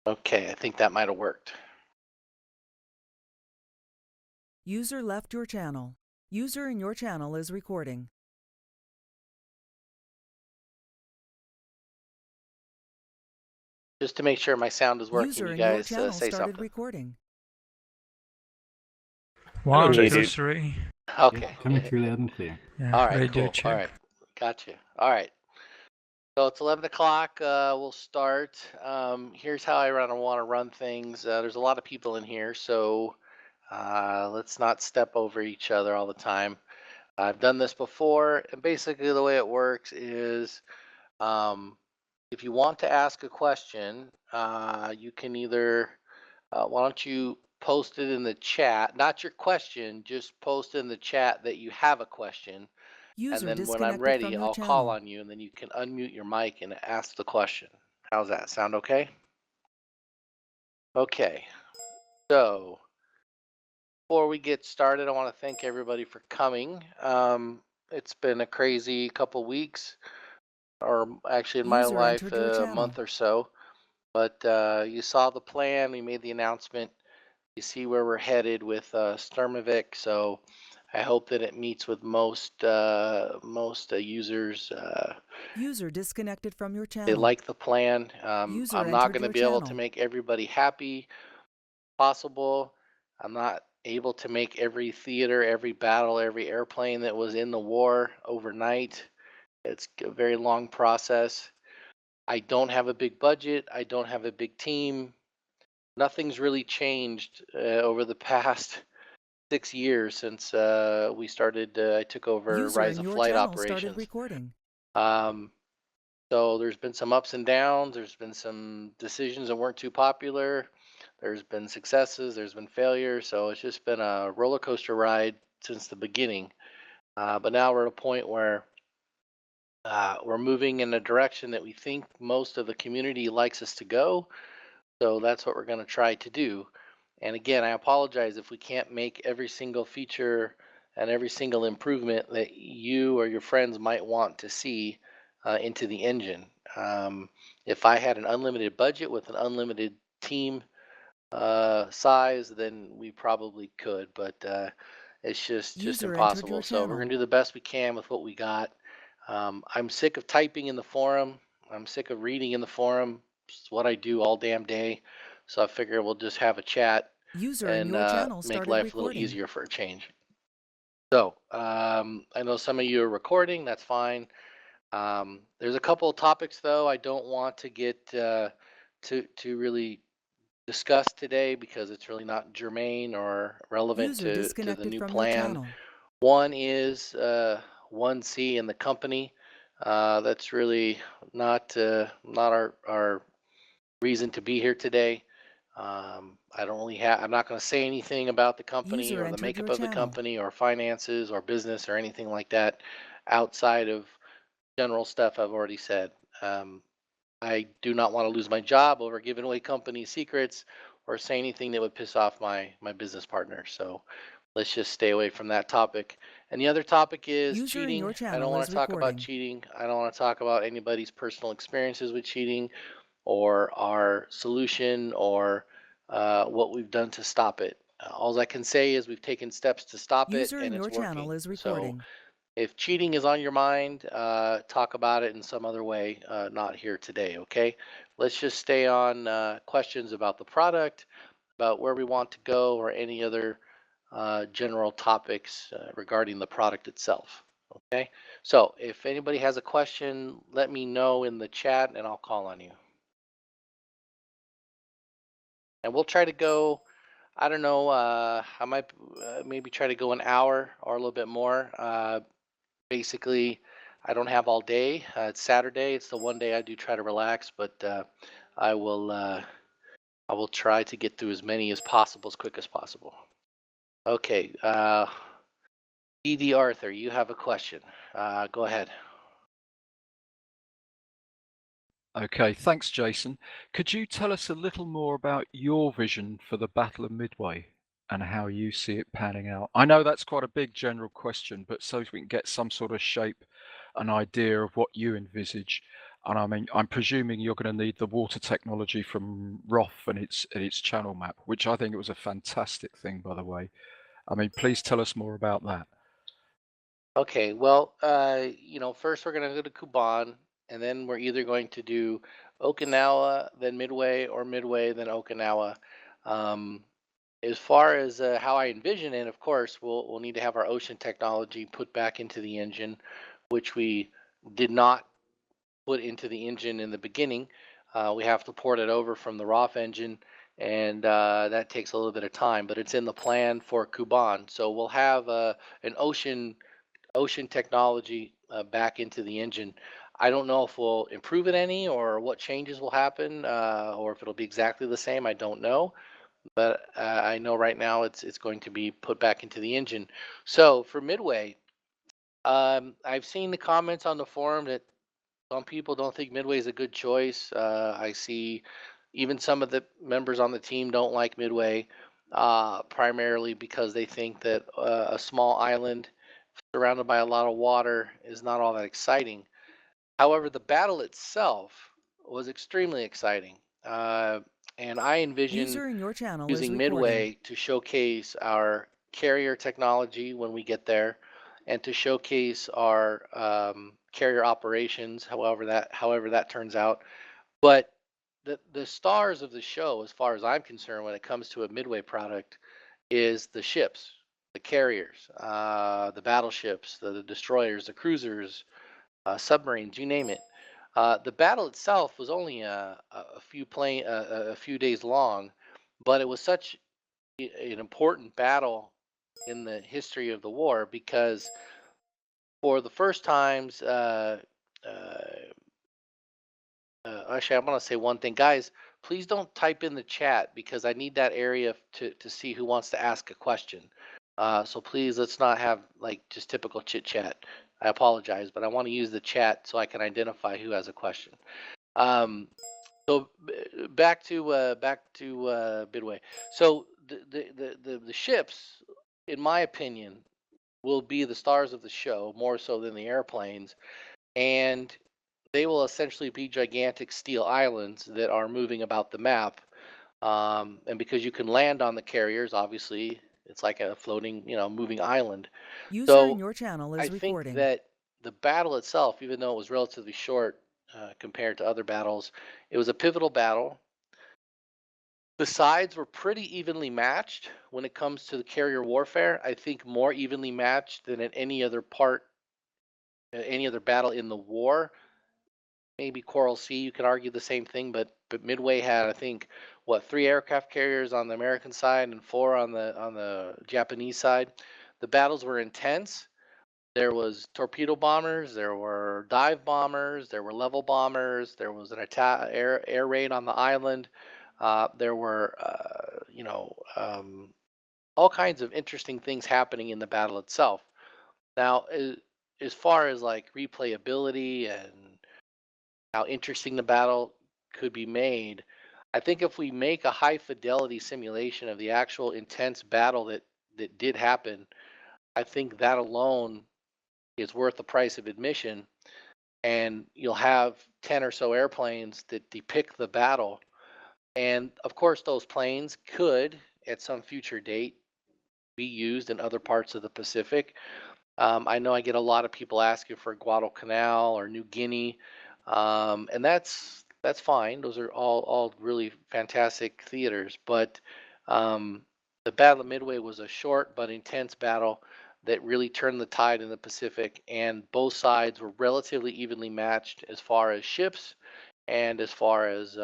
Okay, I think that might have worked. User left your channel. User in your channel is recording. Just to make sure my sound is working, User you in your guys channel say started something. recording. Hello, 1, 2, Jason. 3. Okay. Yeah, coming through loud and clear. Yeah, All right, radio cool. All check. right, got you. All right. So it's 11 o'clock. We'll start. Here's how I want to run things. There's a lot of people in here, so let's not step over each other all the time. I've done this before, and basically the way it works is um, if you want to ask a question, you can either, why don't you post it in the chat? Not your question, just post in the chat that you have a question. And User then when I'm disconnected ready, from your I'll call channel. on you, and then you can unmute your mic and ask the question. How's that? Sound okay? Okay. So before we get started, I want to thank everybody for coming. It's been a crazy couple weeks, or actually in my User life, entered your a channel. month or so. But you saw the plan. We made the announcement. You see where we're headed with Sturmovik. So I hope that it meets with most users. User disconnected from your They channel. like the plan. User I'm not entered going to your be able to channel. make everybody happy possible. I'm not able to make every theater, every battle, every airplane that was in the war overnight. It's a very long process. I don't have a big budget. I don't have a big team. Nothing's really changed over the past 6 years since we started. I took over User Rise in of your Flight channel started operations. recording. Um, So there's been some ups and downs. There's been some decisions that weren't too popular. There's been successes. There's been failures. So it's just been a roller coaster ride since the beginning. But now we're at a point where we're moving in a direction that we think most of the community likes us to go. So that's what we're going to try to do. And again, I apologize if we can't make every single feature and every single improvement that you or your friends might want to see into the engine. If I had an unlimited budget with an unlimited team size, then we probably could, but it's just User entered impossible. your So we're channel. gonna do the best we can with what we got. I'm sick of typing in the forum. I'm sick of reading in the forum. It's what I do all damn day. So I figure we'll just have a chat User in and your channel make started life a little recording. easier for a change. So I know some of you are recording. That's fine. There's a couple of topics though I don't want to get to really discuss today because it's really not germane or relevant User to the disconnected new from your plan. channel. One is 1C in the company. That's really not our reason to be here today. I don't really have. I'm not going to say anything about the company User or the entered makeup your of the channel. company or finances or business or anything like that outside of general stuff I've already said. Um, I do not want to lose my job over giving away company secrets or say anything that would piss off my business partner. So let's just stay away from that topic. And the other topic is User in cheating. your I don't channel want is to talk about recording. cheating. I don't want to talk about anybody's personal experiences with cheating or our solution or what we've done to stop it. All I can say is we've taken steps to stop it User in and your it's channel working. is So recording. if cheating is on your mind, talk about it in some other way, not here today, okay? Let's just stay on questions about the product, about where we want to go, or any other general topics regarding the product itself, okay? So if anybody has a question, let me know in the chat and I'll call on you. And we'll try to go, I don't know, I might maybe try to go an hour or a little bit more. Basically, I don't have all day. It's Saturday. It's the one day I do try to relax, but I will I will try to get through as many as possible as quick as possible. Okay, DD Arthur, you have a question. Go ahead. Okay, thanks, Jason. Could you tell us a little more about your vision for the Battle of Midway and how you see it panning out? I know that's quite a big general question, but so we can get some sort of shape, an idea of what you envisage. And I mean, I'm presuming you're going to need the water technology from Roth and its channel map, which I think it was a fantastic thing, by the way. I mean, please tell us more about that. Okay, well, first we're going to go to Kuban, and then we're either going to do Okinawa, then Midway, or Midway, then Okinawa. Um, as far as how I envision it, of course, we'll need to have our ocean technology put back into the engine, which we did not put into the engine in the beginning. We have to port it over from the ROF engine, and that takes a little bit of time, but it's in the plan for Kuban. So we'll have an ocean technology back into the engine. I don't know if we'll improve it any or what changes will happen or if it'll be exactly the same. I don't know, but I know right now it's going to be put back into the engine. So for Midway, I've seen the comments on the forum that some people don't think Midway is a good choice. I see even some of the members on the team don't like Midway, primarily because they think that a small island surrounded by a lot of water is not all that exciting. However, the battle itself was extremely exciting. And I envision User in your channel is using recording. Midway to showcase our carrier technology when we get there, and to showcase our carrier operations, however that turns out. But the stars of the show, as far as I'm concerned, when it comes to a Midway product, is the ships, the carriers, the battleships, the destroyers, the cruisers, submarines, you name it. The battle itself was only a few days long, but it was such an important battle in the history of the war because for the first times, uh, actually, I'm going to say one thing, guys. Please don't type in the chat because I need that area to see who wants to ask a question. So please, let's not have like just typical chit chat. I apologize, but I want to use the chat so I can identify who has a question. Um, so back to Midway. So the ships, in my opinion, will be the stars of the show more so than the airplanes, and they will essentially be gigantic steel islands that are moving about the map. And because you can land on the carriers, obviously, it's like a floating, moving island. User in So your channel I is think recording. that the battle itself, even though it was relatively short compared to other battles, it was a pivotal battle. The sides were pretty evenly matched when it comes to the carrier warfare. I think more evenly matched than at any other battle in the war. Maybe Coral Sea, you could argue the same thing, but Midway had, I think, what, three aircraft carriers on the American side and four on the Japanese side. The battles were intense. There was torpedo bombers, there were dive bombers, there were level bombers, there was an air raid on the island. There were, all kinds of interesting things happening in the battle itself. Now, as far as like replayability and how interesting the battle could be made, I think if we make a high fidelity simulation of the actual intense battle that did happen, I think that alone is worth the price of admission. And you'll have 10 or so airplanes that depict the battle. And of course, those planes could, at some future date, be used in other parts of the Pacific. I know I get a lot of people asking for Guadalcanal or New Guinea, and that's fine. Those are all really fantastic theaters. But um, the Battle of Midway was a short but intense battle that really turned the tide in the Pacific, and both sides were relatively evenly matched as far as ships and as far as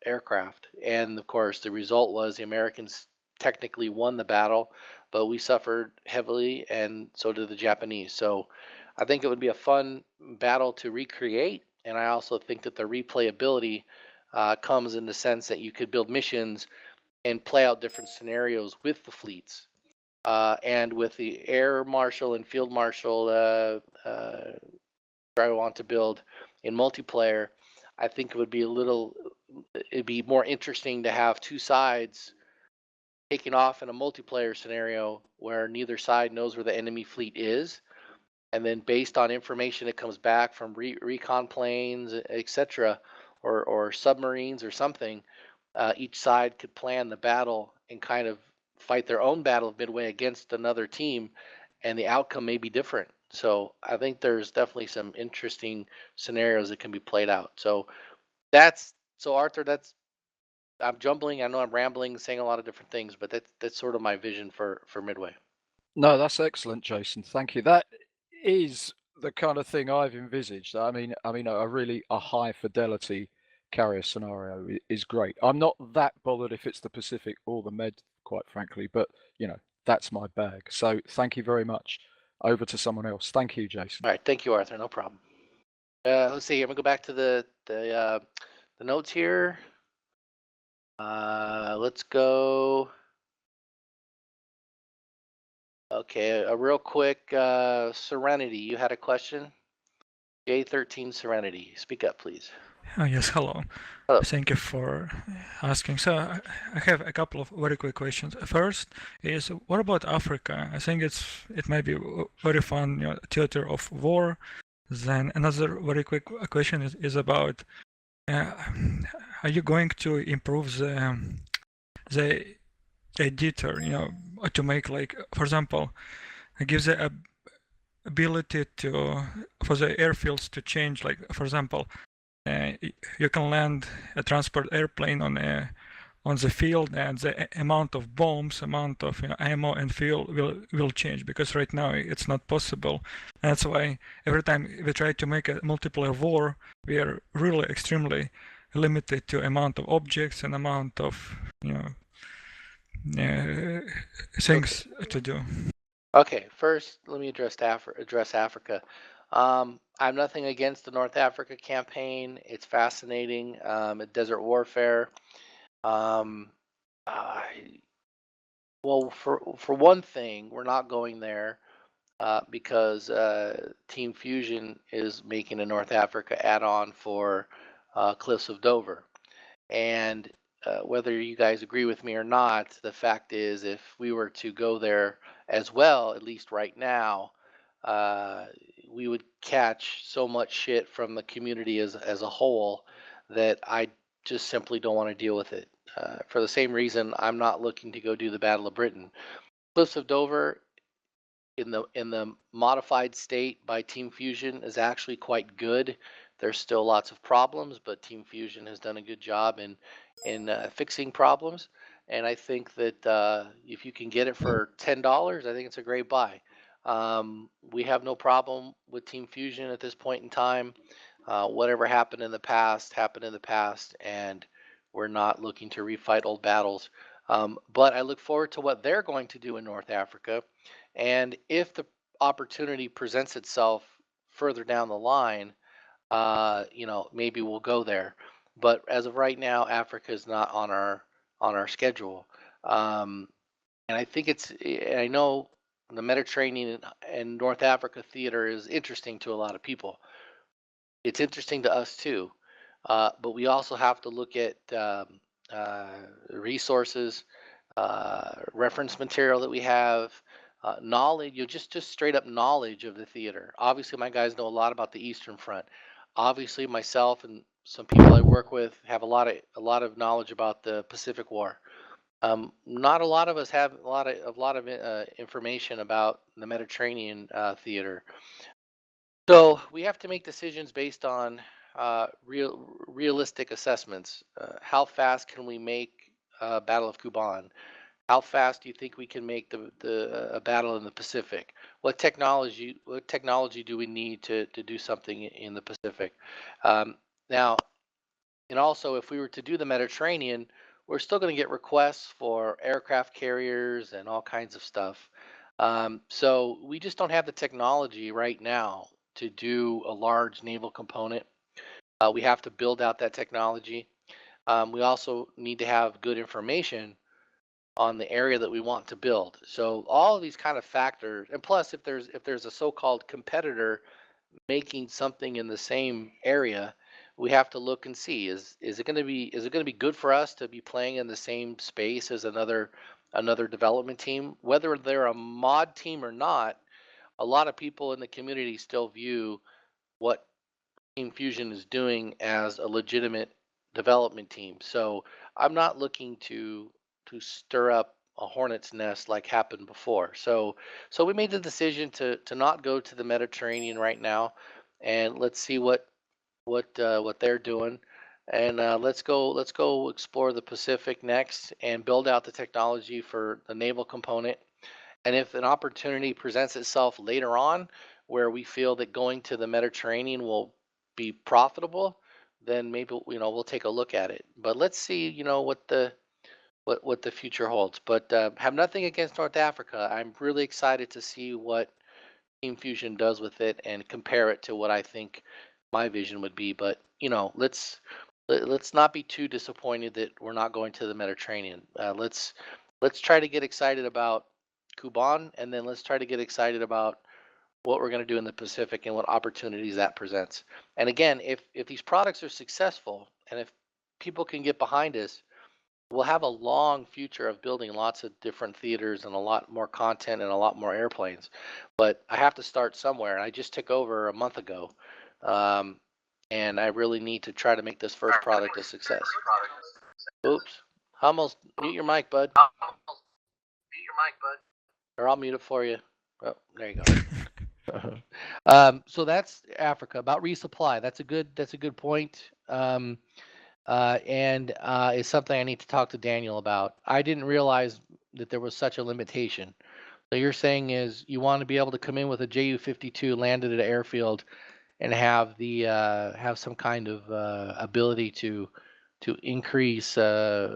aircraft. And of course, the result was the Americans technically won the battle, but we suffered heavily, and so did the Japanese. So I think it would be a fun battle to recreate. And I also think that the replayability comes in the sense that you could build missions and play out different scenarios with the fleets. And with the air marshal and field marshal I want to build in multiplayer, I think it'd be more interesting to have two sides taking off in a multiplayer scenario where neither side knows where the enemy fleet is, and then based on information that comes back from recon planes, etc., or submarines or something, each side could plan the battle and kind of fight their own battle of Midway against another team, and the outcome may be different. So I think there's definitely some interesting scenarios that can be played out. So Arthur. That's I'm jumbling. I know I'm rambling, saying a lot of different things, but that's sort of my vision for Midway. No, that's excellent, Jason. Thank you. That is the kind of thing I've envisaged. I mean, a high fidelity carrier scenario is great. I'm not that bothered if it's the Pacific or the Med, quite frankly, but that's my bag. So thank you very much. Over to someone else. Thank you, Jason. All right, thank you, Arthur. No problem. Let's see. I'm gonna go back to the notes here. Let's go. Okay, a real quick Serenity. You had a question? J13 Serenity. Speak up, please. Yes, hello. Hello. Thank you for asking. So I have a couple of very quick questions. First is, what about Africa? I think it might be very fun, theater of war. Then another very quick question is about, are you going to improve the editor, to make, like, for example, give the ability for the airfields to change, like, for example, you can land a transport airplane on the field, and the amount of bombs, amount of ammo and fuel will change, because right now it's not possible. That's why every time we try to make a multiplayer war, we are really extremely limited to amount of objects and amount of things to do. Okay, first let me address Africa. I'm nothing against the North Africa campaign. It's fascinating. Desert warfare. Um, well, for one thing, we're not going there because Team Fusion is making a North Africa add-on for Cliffs of Dover. And whether you guys agree with me or not, the fact is, if we were to go there as well, at least right now, uh, we would catch so much shit from the community as a whole that I just simply don't want to deal with it. For the same reason, I'm not looking to go do the Battle of Britain. Cliffs of Dover in the modified state by Team Fusion is actually quite good. There's still lots of problems, but Team Fusion has done a good job in fixing problems. And I think that if you can get it for $10, I think it's a great buy. We have no problem with Team Fusion at this point in time. Whatever happened in the past happened in the past, and we're not looking to refight old battles. But I look forward to what they're going to do in North Africa. And if the opportunity presents itself further down the line, maybe we'll go there. But as of right now, Africa is not on our schedule. And I think I know the Mediterranean and North Africa theater is interesting to a lot of people. It's interesting to us too, but we also have to look at resources, reference material that we have, knowledge. Just straight up knowledge of the theater. Obviously, my guys know a lot about the Eastern Front. Obviously, myself and some people I work with have a lot of knowledge about the Pacific War. Not a lot of us have a lot of information about the Mediterranean theater. So we have to make decisions based on realistic assessments. How fast can we make Battle of Kuban? How fast do you think we can make the a battle in the Pacific? What technology do we need to do something in the Pacific? Now, and also, if we were to do the Mediterranean, we're still going to get requests for aircraft carriers and all kinds of stuff. So we just don't have the technology right now to do a large naval component. We have to build out that technology. We also need to have good information on the area that we want to build. So all of these kind of factors, and plus, if there's a so-called competitor making something in the same area, we have to look and see, is it going to be good for us to be playing in the same space as another development team, whether they're a mod team or not. a lot of people in the community still view what Team Fusion is doing as a legitimate development team. So I'm not looking to stir up a hornet's nest like happened before. So we made the decision to not go to the Mediterranean right now, and let's see what they're doing, and let's go explore the Pacific next and build out the technology for the naval component. And if an opportunity presents itself later on where we feel that going to the Mediterranean will be profitable, then maybe we'll take a look at it. But let's see what the future holds. But have nothing against North Africa. I'm really excited to see what Team Fusion does with it and compare it to what I think my vision would be. But let's not be too disappointed that we're not going to the Mediterranean. Let's try to get excited about Kuban, and then let's try to get excited about what we're going to do in the Pacific and what opportunities that presents. And again, if these products are successful and if people can get behind us, we'll have a long future of building lots of different theaters and a lot more content and a lot more airplanes. But I have to start somewhere. And I just took over a month ago. Um, and I really need to try to make this first product a success. Oops. Almost mute your mic, bud. Or I'll mute it for you. Oh, there you go. So that's Africa. About resupply. That's a good point. And it's something I need to talk to Daniel about. I didn't realize that there was such a limitation. So you're saying is you want to be able to come in with a Ju-52 landed at an airfield and have some kind of ability to increase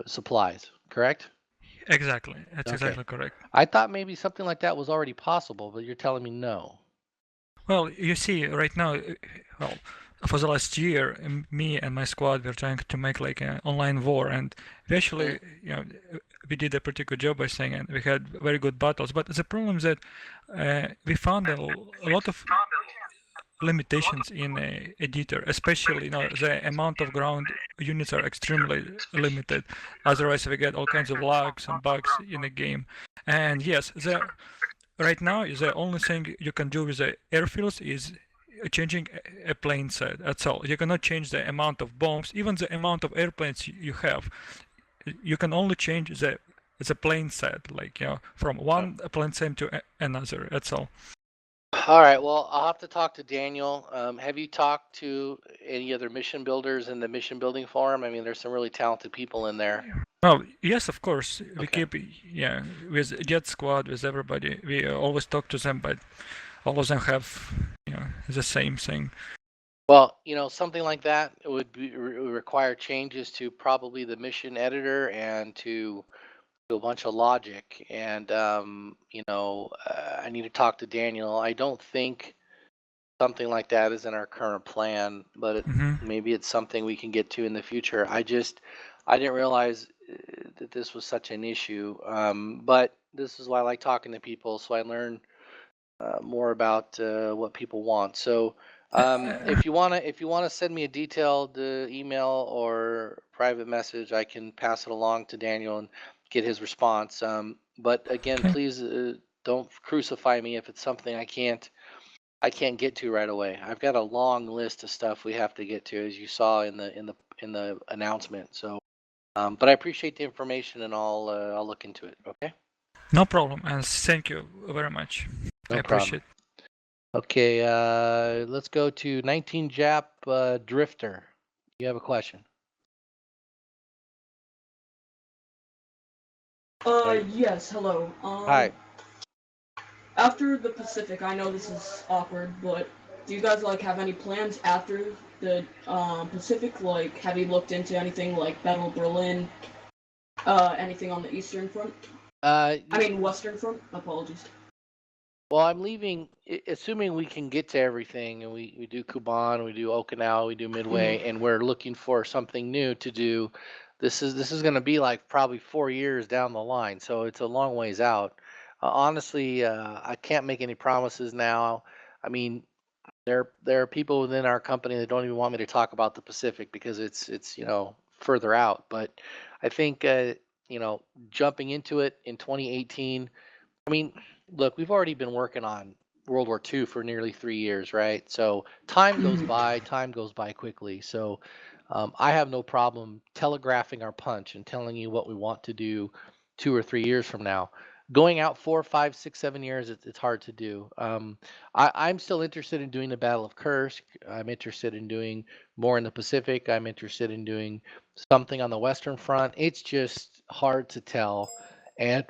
supplies, correct? Exactly. That's Okay. exactly correct. I thought maybe something like that was already possible, but you're telling me no. Well, you see, right now, well, for the last year, me and my squad were trying to make like an online war, and we actually, we did a pretty good job, I think, and we had very good battles. But the problem is that we found a lot of limitations in a editor, especially the amount of ground units are extremely limited. Otherwise, we get all kinds of lags and bugs in the game. And yes, right now the only thing you can do with the airfields is changing a plane set. That's all. You cannot change the amount of bombs, even the amount of airplanes you have. You can only change the plane set, like from one plane set to another. That's all. All right. Well, I'll have to talk to Daniel. Have you talked to any other mission builders in the mission building forum? I mean, there's some really talented people in there. Well, yes, of course. We Okay. keep, with Jet Squad, with everybody. We always talk to them, but all of them have, the same thing. Well, something like that would require changes to probably the mission editor and to a bunch of logic. And I need to talk to Daniel. I don't think something like that is in our current plan, but maybe it's something we can get to in the future. I didn't realize that this was such an issue. But this is why I like talking to people, so I learn more about what people want. So if you wanna send me a detailed email or private message, I can pass it along to Daniel and get his response. But again, Okay. please don't crucify me if it's something I can't get to right away. I've got a long list of stuff we have to get to, as you saw in the announcement. So, but I appreciate the information, and I'll look into it. Okay. No problem, and thank you very much. No I appreciate. Okay. Let's go to 19 Jap Drifter. You have a question? Yes. Hello. Hi. After the Pacific, I know this is awkward, but do you guys have any plans after the Pacific? Like, have you looked into anything like Battle of Berlin? Anything on the Eastern Front? I mean Western Front. Apologies. Well, I'm leaving, assuming we can get to everything, and we do Kuban, we do Okinawa, we do Midway, and we're looking for something new to do. This is going to be like probably 4 years down the line, so it's a long ways out. Honestly, I can't make any promises now. I mean, there are people within our company that don't even want me to talk about the Pacific because it's further out. But I think jumping into it in 2018. I mean, look, we've already been working on World War II for nearly 3 years, right? So time goes Mhm. by quickly. So I have no problem telegraphing our punch and telling you what we want to do 2 or 3 years from now. Going out 4, 5, 6, 7 years, it's hard to do. I'm still interested in doing the Battle of Kursk. I'm interested in doing more in the Pacific. I'm interested in doing something on the Western Front. It's just hard to tell, and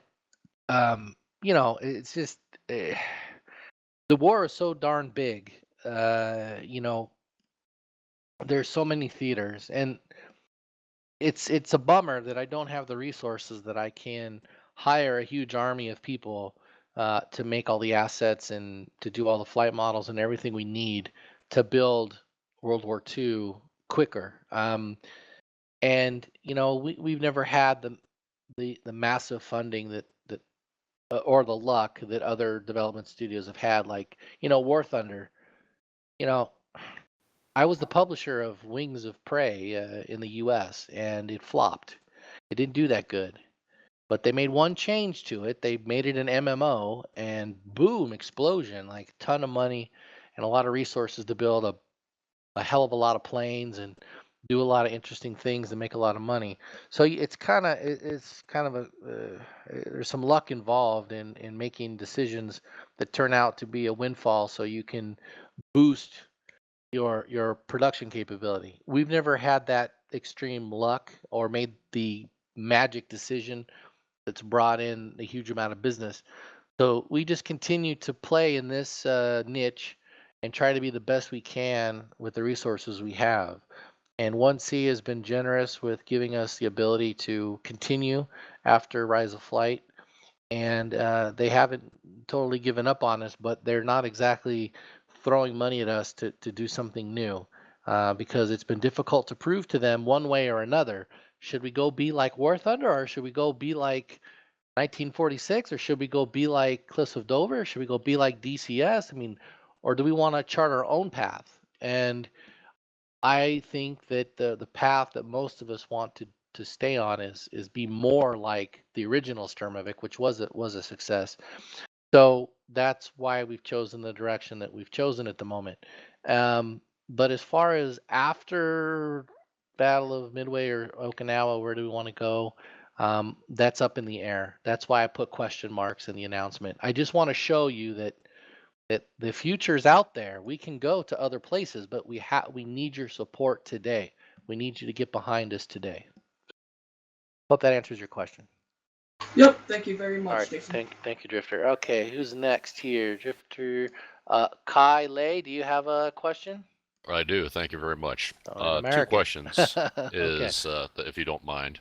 it's just. The war is so darn big. There's so many theaters, and it's a bummer that I don't have the resources that I can hire a huge army of people to make all the assets and to do all the flight models and everything we need to build World War II quicker. And we've never had the massive funding that or the luck that other development studios have had, like War Thunder. You know, I was the publisher of Wings of Prey in the U.S. and it flopped. It didn't do that good. But they made one change to it. They made it an MMO, and boom, explosion! Like a ton of money and a lot of resources to build a hell of a lot of planes and do a lot of interesting things and make a lot of money. So it's kind of there's some luck involved in making decisions that turn out to be a windfall, so you can boost your production capability. We've never had that extreme luck or made the magic decision that's brought in a huge amount of business. So we just continue to play in this niche and try to be the best we can with the resources we have. And 1C has been generous with giving us the ability to continue after Rise of Flight, and they haven't totally given up on us, but they're not exactly throwing money at us to do something new, because it's been difficult to prove to them one way or another. Should we go be like War Thunder, or should we go be like 1946, or should we go be like Cliffs of Dover? Should we go be like DCS? I mean, or do we want to chart our own path? And I think that the path that most of us want to stay on is be more like the original Sturmovik, which was a success. So that's why we've chosen the direction that we've chosen at the moment. But as far as after Battle of Midway or Okinawa, where do we want to go? That's up in the air. That's why I put question marks in the announcement. I just want to show you that the future's out there. We can go to other places, but we need your support today. We need you to get behind us today. Hope that answers your question. Yep, thank you very All much, right, Jason. thank you, Drifter. Okay, who's next here? Drifter, Kai Lei, do you have a question? I do. Thank you very much. Sound like an Two American. questions Okay. is, if you don't mind,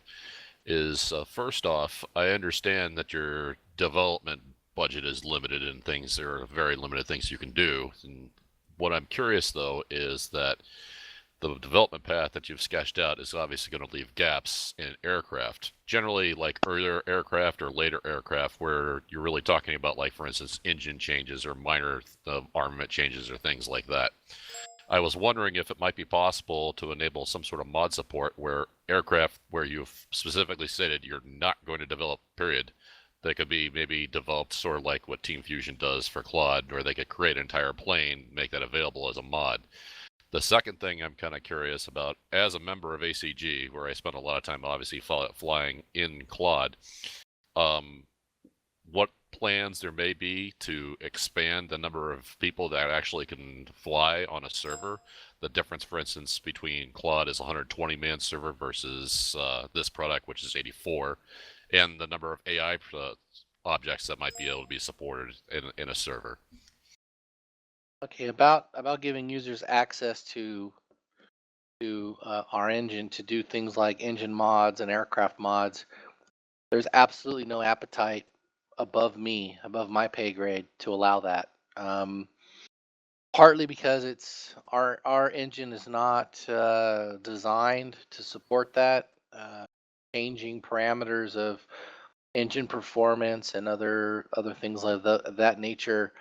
is first off, I understand that your development budget is limited and things there are very limited things you can do. And what I'm curious though is that the development path that you've sketched out is obviously going to leave gaps in aircraft. Generally, like earlier aircraft or later aircraft, where you're really talking about, like, for instance, engine changes or minor armament changes or things like that. I was wondering if it might be possible to enable some sort of mod support where aircraft where you've specifically stated you're not going to develop, period, that could be maybe developed sort of like what Team Fusion does for Claude, where they could create an entire plane, make that available as a mod. The second thing I'm kind of curious about, as a member of ACG, where I spent a lot of time obviously flying in Claude, what plans there may be to expand the number of people that actually can fly on a server. The difference, for instance, between Claude is 120-man server versus this product, which is 84, and the number of AI objects that might be able to be supported in a server. Okay, about giving users access to our engine to do things like engine mods and aircraft mods. There's absolutely no appetite above my pay grade, to allow that. Partly because it's our engine is not designed to support that. Changing parameters of engine performance and other things like that nature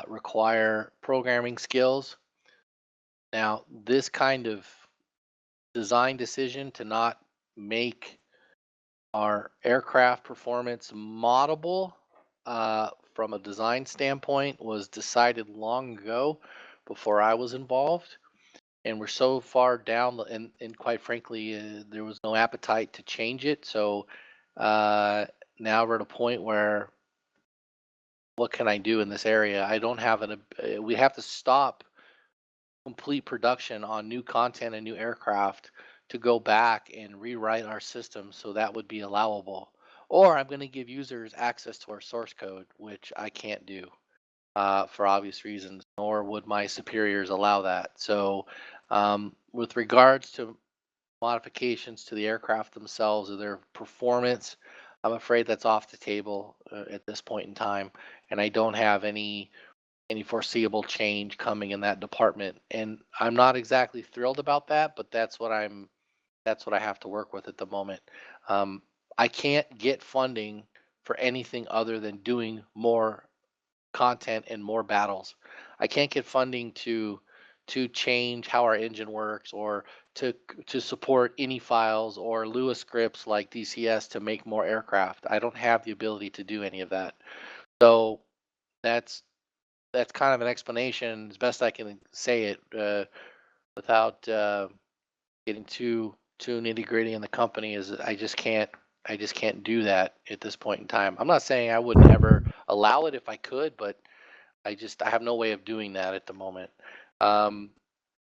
require programming skills. Now, this kind of design decision to not make our aircraft performance moddable from a design standpoint was decided long ago before I was involved. And we're so far down, and quite frankly, there was no appetite to change it. So now we're at a point where what can I do in this area? I don't have we have to stop complete production on new content and new aircraft to go back and rewrite our system so that would be allowable. Or I'm going to give users access to our source code, which I can't do for obvious reasons, nor would my superiors allow that. So, with regards to modifications to the aircraft themselves or their performance, I'm afraid that's off the table at this point in time, and I don't have any foreseeable change coming in that department. And I'm not exactly thrilled about that, but that's what I have to work with at the moment. I can't get funding for anything other than doing more content and more battles. I can't get funding to change how our engine works or to to support any files or Lua scripts like DCS to make more aircraft. I don't have the ability to do any of that. So that's that's kind of an explanation as best I can say it without getting too nitty gritty in the company. Is I just can't do that at this point in time. I'm not saying I would never allow it if I could, but I have no way of doing that at the moment. Um,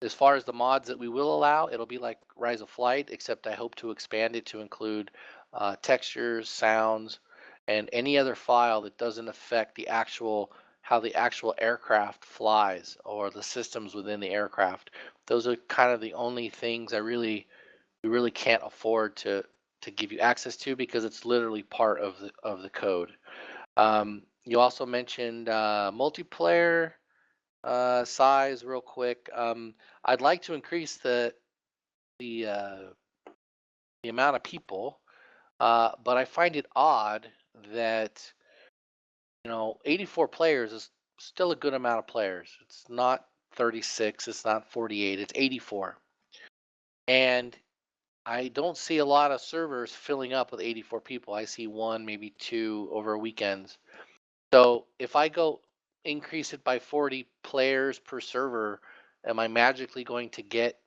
as far as the mods that we will allow, it'll be like Rise of Flight, except I hope to expand it to include textures, sounds, and any other file that doesn't affect the actual how the actual aircraft flies or the systems within the aircraft. Those are kind of the only things we really can't afford to give you access to because it's literally part of the code. You also mentioned multiplayer size real quick. I'd like to increase the uh, the amount of people, but I find it odd that 84 players is still a good amount of players. It's not 36, it's not 48, it's 84, and I don't see a lot of servers filling up with 84 people. I see one, maybe two over weekends. So if I go increase it by 40 players per server, am I magically going to get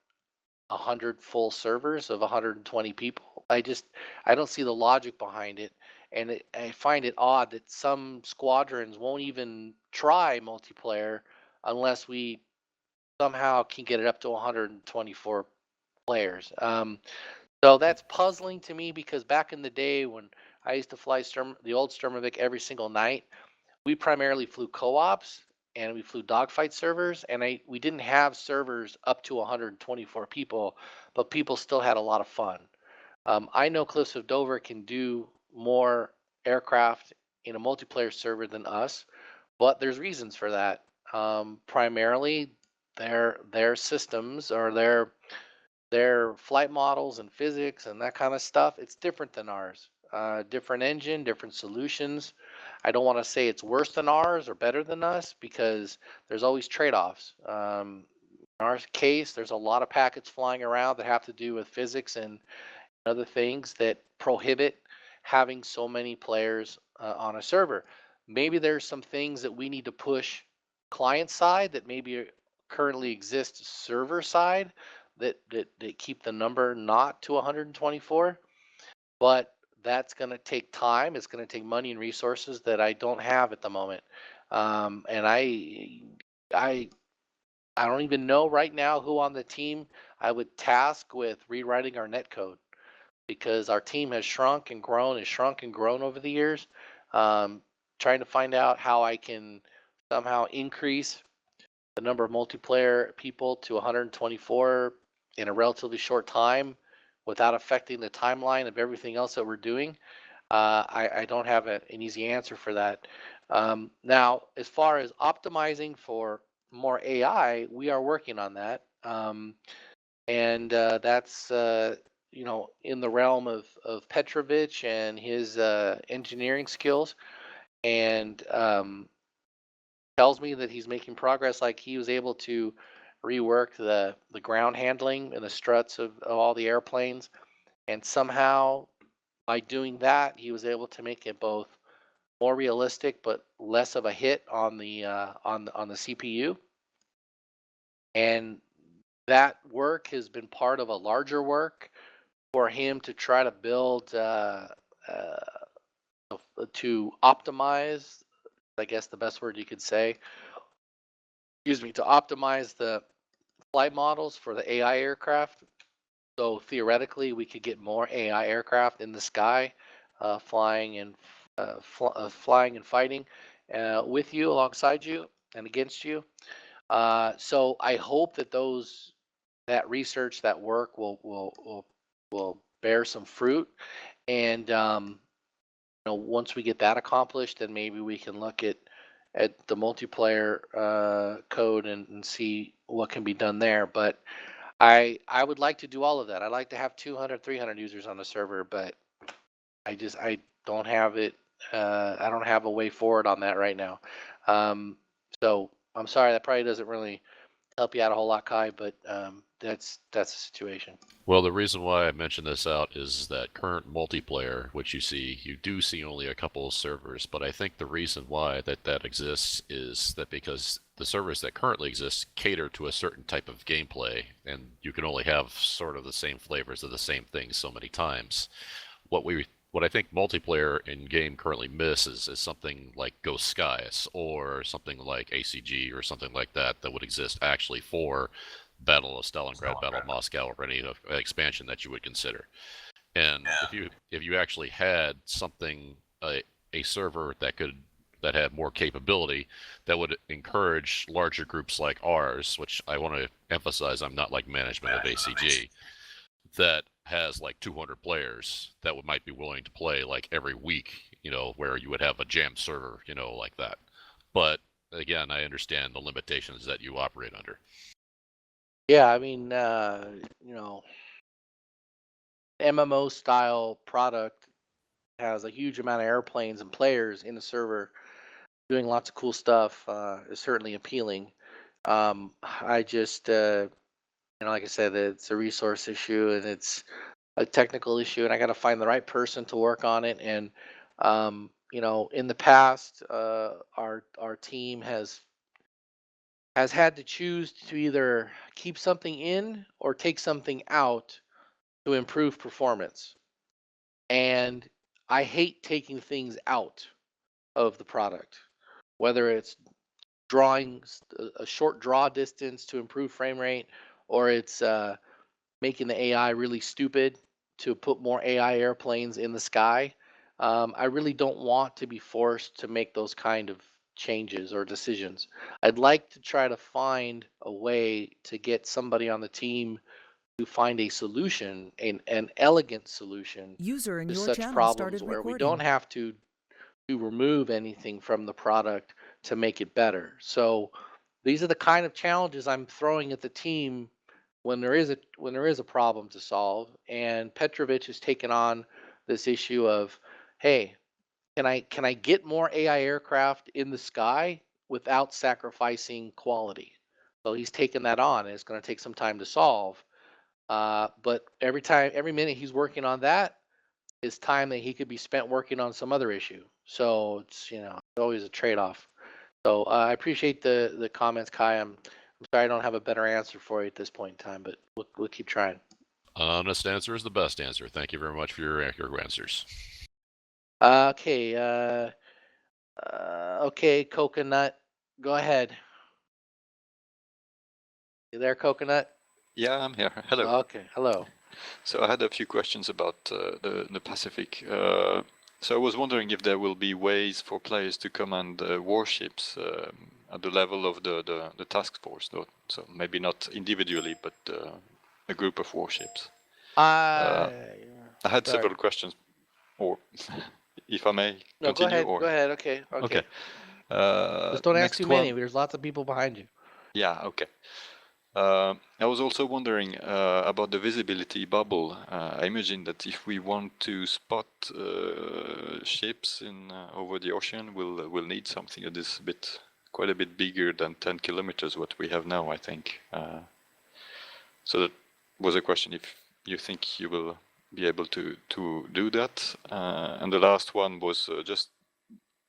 100 full servers of 120 people? I don't see the logic behind it, and I find it odd that some squadrons won't even try multiplayer unless we somehow can get it up to 124 players. So that's puzzling to me because back in the day when I used to fly the old Sturmovik every single night, we primarily flew co-ops and we flew dogfight servers, and we didn't have servers up to 124 people, but people still had a lot of fun. I know Cliffs of Dover can do more aircraft in a multiplayer server than us, but there's reasons for that. Primarily, their systems or their flight models and physics and that kind of stuff, it's different than ours. Different engine, different solutions. I don't want to say it's worse than ours or better than us because there's always trade-offs. In our case, there's a lot of packets flying around that have to do with physics and other things that prohibit having so many players on a server. Maybe there's some things that we need to push client side that maybe currently exist server side that keep the number not to 124, but that's going to take time. It's going to take money and resources that I don't have at the moment. And I I don't even know right now who on the team I would task with rewriting our netcode because our team has shrunk and grown over the years. Um, Trying to find out how I can somehow increase the number of multiplayer people to 124 in a relatively short time without affecting the timeline of everything else that we're doing. I don't have an easy answer for that. Now, as far as optimizing for more AI, we are working on that. And that's in the realm of Petrovich and his engineering skills, and tells me that he's making progress. Like he was able to rework the ground handling and the struts of all the airplanes, and somehow by doing that he was able to make it both more realistic, but less of a hit on the CPU. And that work has been part of a larger work for him to try to build to optimize, I guess the best word you could say, to optimize the flight models for the AI aircraft. So theoretically, we could get more AI aircraft in the sky, flying and fighting with you, alongside you, and against you. So I hope that that research, that work will bear some fruit, and once we get that accomplished, then maybe we can look at the multiplayer code and see what can be done there. But I would like to do all of that. I'd like to have 200, 300 users on the server, but I don't have it. I don't have a way forward on that right now. So I'm sorry, that probably doesn't really help you out a whole lot, Kai, but that's the situation. Well, the reason why I mention this out is that current multiplayer, which you do see only a couple of servers, but I think the reason why that exists is that because the servers that currently exist cater to a certain type of gameplay, and you can only have sort of the same flavors of the same things so many times. What I think multiplayer in game currently misses is something like Ghost Skies or something like ACG or something like that would exist actually for Battle of Stalingrad, Battle of Moscow, or any expansion that you would consider. And if you actually had something, a server that had more capability, that would encourage larger groups like ours, which I want to emphasize, I'm not like management of ACG, that has like 200 players that might be willing to play like every week, where you would have a jammed server, like that. But again, I understand the limitations that you operate under. Yeah, I mean, MMO style product has a huge amount of airplanes and players in the server doing lots of cool stuff. Is certainly appealing. I just, like I said, it's a resource issue and it's a technical issue, and I got to find the right person to work on it. And in the past, our team has had to choose to either keep something in or take something out to improve performance. And I hate taking things out of the product, whether it's drawing a short draw distance to improve frame rate, or it's making the AI really stupid to put more AI airplanes in the sky. I really don't want to be forced to make those kind of changes or decisions. I'd like to try to find a way to get somebody on the team to find a solution, an elegant solution User in to your such channel problems started where we recording. don't have to remove anything from the product to make it better. So these are the kind of challenges I'm throwing at the team when there is a problem to solve. And Petrovich has taken on this issue of, hey, can I get more AI aircraft in the sky without sacrificing quality? So he's taken that on, and it's going to take some time to solve. But every minute he's working on that is time that he could be spent working on some other issue. So it's always a trade-off. So I appreciate the comments, Kai. I'm sorry I don't have a better answer for you at this point in time, but we'll keep trying. An honest answer is the best answer. Thank you very much for your answers. Okay. Okay, Coconut, go ahead. You there, Coconut? Yeah, I'm here. Hello. Okay. Hello. So I had a few questions about the Pacific. So I was wondering if there will be ways for players to command warships at the level of the task force, though. So maybe not individually, but a group of warships. I had several questions, or if I may No, continue. go ahead. Or... Go ahead. Okay. Okay. Just don't ask too many. One... There's lots of people behind you. Yeah. Okay. I was also wondering about the visibility bubble. I imagine that if we want to spot ships in over the ocean, we'll need something that is quite a bit bigger than 10 kilometers, what we have now, I think. So that was a question, if you think you will be able to do that. And the last one was just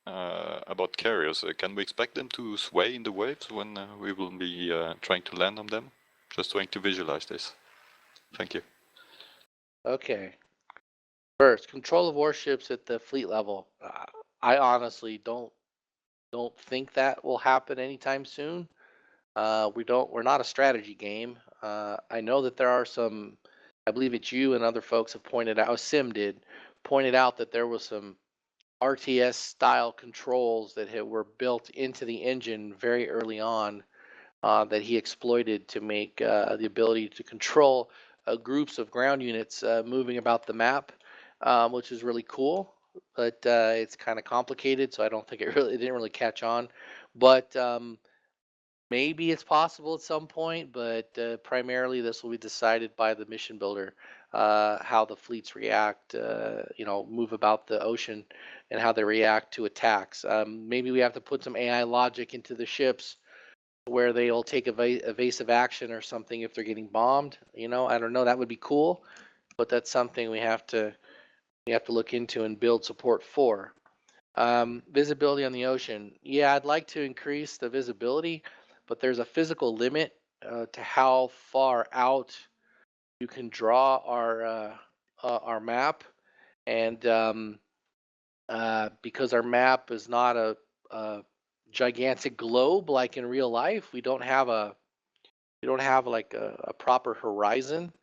about carriers. Can we expect them to sway in the waves when we will be trying to land on them? Just trying to visualize this. Thank you. Okay. First, control of warships at the fleet level. I honestly don't think that will happen anytime soon. We're not a strategy game. I know that there are some. I believe it's you and other folks have pointed out. Sim did pointed out that there was some RTS style controls that were built into the engine very early on that he exploited to make the ability to control groups of ground units moving about the map, which is really cool. But it's kind of complicated, so I don't think it didn't really catch on. But maybe it's possible at some point, but primarily this will be decided by the mission builder, how the fleets react, move about the ocean, and how they react to attacks. Maybe we have to put some AI logic into the ships where they'll take evasive action or something if they're getting bombed. I don't know. That would be cool, but that's something we have to look into and build support for. Visibility on the ocean. Yeah, I'd like to increase the visibility, but there's a physical limit to how far out you can draw our map, and because our map is not a gigantic globe like in real life, we don't have like a proper horizon.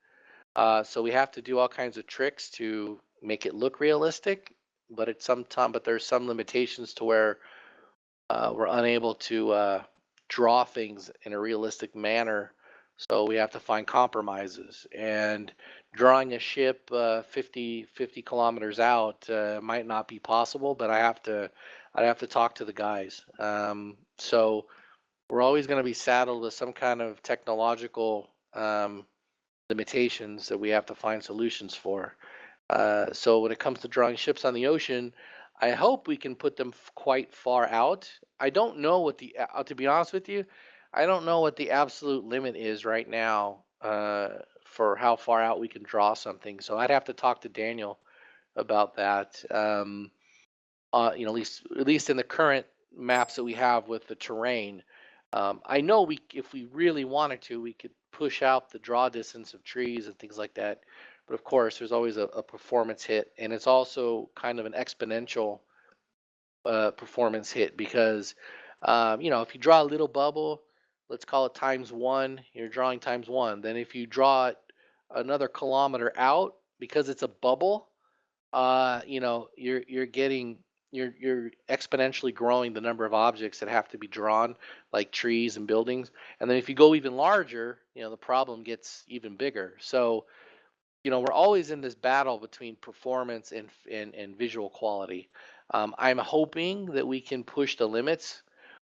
So we have to do all kinds of tricks to make it look realistic, but there's some limitations to where we're unable to draw things in a realistic manner. So we have to find compromises. And drawing a ship 50 kilometers out might not be possible, but I'd have to talk to the guys. So we're always going to be saddled with some kind of technological limitations that we have to find solutions for. So when it comes to drawing ships on the ocean, I hope we can put them quite far out. I don't know what to be honest with you, I don't know what the absolute limit is right now for how far out we can draw something. So I'd have to talk to Daniel about that. At least in the current maps that we have with the terrain. I know if we really wanted to, we could push out the draw distance of trees and things like that. But of course, there's always a performance hit, and it's also kind of an exponential performance hit because, if you draw a little bubble, let's call it times 1, you're drawing times 1. Then if you draw it another kilometer out, because it's a bubble, you're exponentially growing the number of objects that have to be drawn, like trees and buildings. And then if you go even larger, the problem gets even bigger. So, we're always in this battle between performance and visual quality. I'm hoping that we can push the limits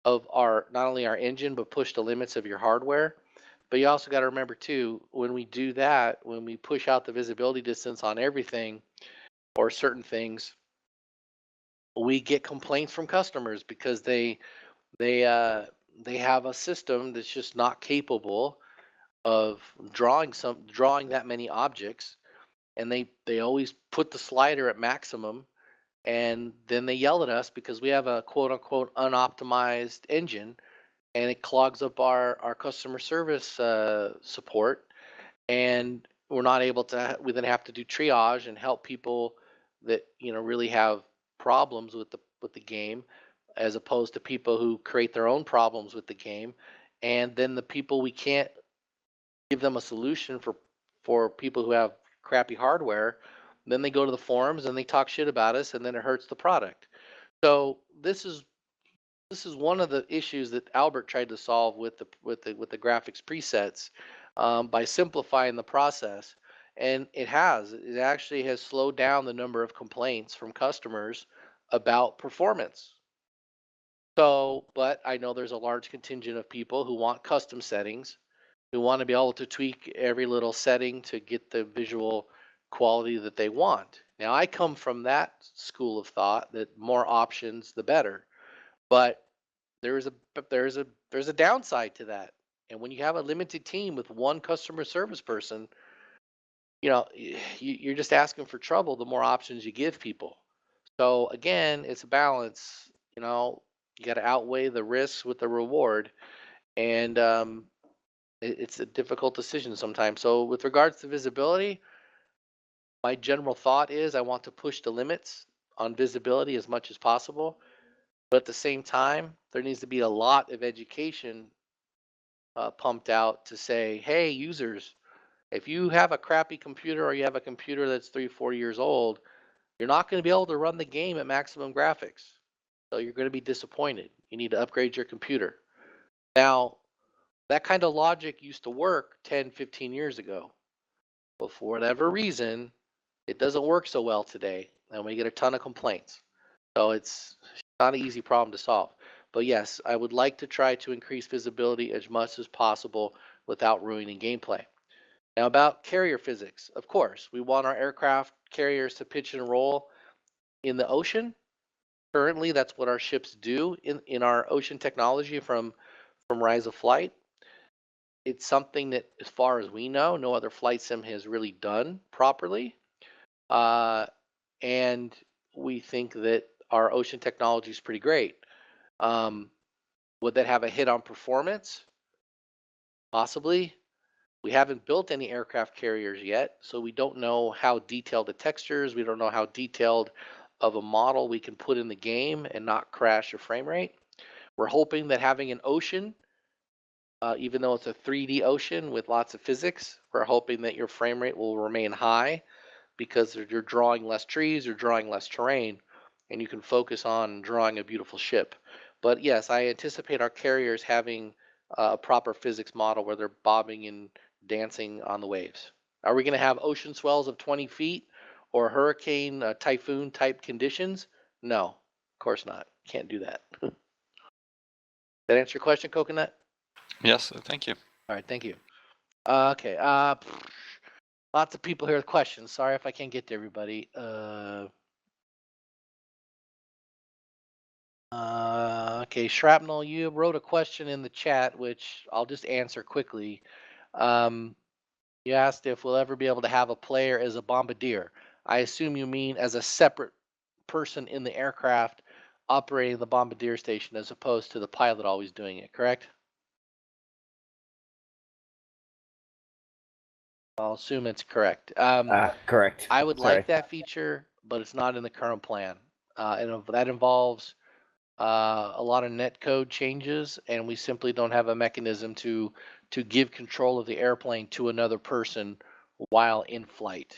of not only our engine, but push the limits of your hardware. But you also got to remember too, when we do that, when we push out the visibility distance on everything or certain things, we get complaints from customers because they have a system that's just not capable of drawing that many objects, and they always put the slider at maximum, and then they yell at us because we have a quote unquote unoptimized engine, and it clogs up our customer service support, and we're not able to. We then have to do triage and help people that really have problems with the game, as opposed to people who create their own problems with the game. And then the people, we can't give them a solution for people who have crappy hardware. Then they go to the forums and they talk shit about us, and then it hurts the product. So this is one of the issues that Albert tried to solve with the graphics presets, by simplifying the process, and it actually has slowed down the number of complaints from customers about performance. So, but I know there's a large contingent of people who want custom settings, who want to be able to tweak every little setting to get the visual quality that they want. Now, I come from that school of thought that more options the better. But there's a downside to that. And when you have a limited team with one customer service person, you're just asking for trouble the more options you give people. So again, it's a balance. You know, you got to outweigh the risks with the reward, and it's a difficult decision sometimes. So with regards to visibility, my general thought is I want to push the limits on visibility as much as possible, but at the same time, there needs to be a lot of education pumped out to say, hey, users, if you have a crappy computer or you have a computer that's 3-4 years old, you're not going to be able to run the game at maximum graphics. So you're going to be disappointed. You need to upgrade your computer. Now, that kind of logic used to work 10, 15 years ago. But for whatever reason, it doesn't work so well today, and we get a ton of complaints. So it's not an easy problem to solve. But yes, I would like to try to increase visibility as much as possible without ruining gameplay. Now about carrier physics, of course, we want our aircraft carriers to pitch and roll in the ocean. Currently, that's what our ships do in our ocean technology from Rise of Flight. It's something that, as far as we know, no other flight sim has really done properly. And we think that our ocean technology is pretty great. Would that have a hit on performance? Possibly. We haven't built any aircraft carriers yet, so we don't know how detailed the textures, we don't know how detailed of a model we can put in the game and not crash your frame rate. We're hoping that having an ocean, even though it's a 3D ocean with lots of physics, we're hoping that your frame rate will remain high because you're drawing less trees, you're drawing less terrain, and you can focus on drawing a beautiful ship. But yes, I anticipate our carriers having a proper physics model where they're bobbing and dancing on the waves. Are we going to have ocean swells of 20 feet or hurricane, typhoon type conditions? No, of course not. Can't do that. That answer your question, Coconut? Yes, thank you. All right, thank you. Okay. Lots of people here with questions. Sorry if I can't get to everybody. Okay, Shrapnel, you wrote a question in the chat, which I'll just answer quickly. You asked if we'll ever be able to have a player as a bombardier. I assume you mean as a separate person in the aircraft operating the bombardier station as opposed to the pilot always doing it, correct? I'll assume it's correct. Correct. I would Sorry. like that feature, but it's not in the current plan. And that involves a lot of netcode changes, and we simply don't have a mechanism to give control of the airplane to another person while in flight.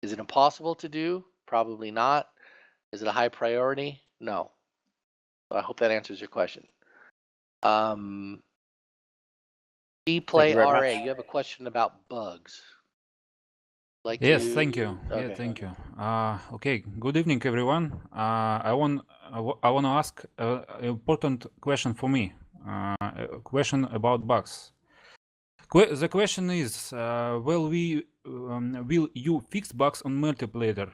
Is it impossible to do? Probably not. Is it a high priority? No. I hope that answers your question. Play RA, much. you have a question about bugs. Like Yes, to... thank you. Okay. Yeah, thank you. Okay, good evening, everyone. I want to ask an important question for me. A question about bugs. The question is, will you fix bugs on multiplayer?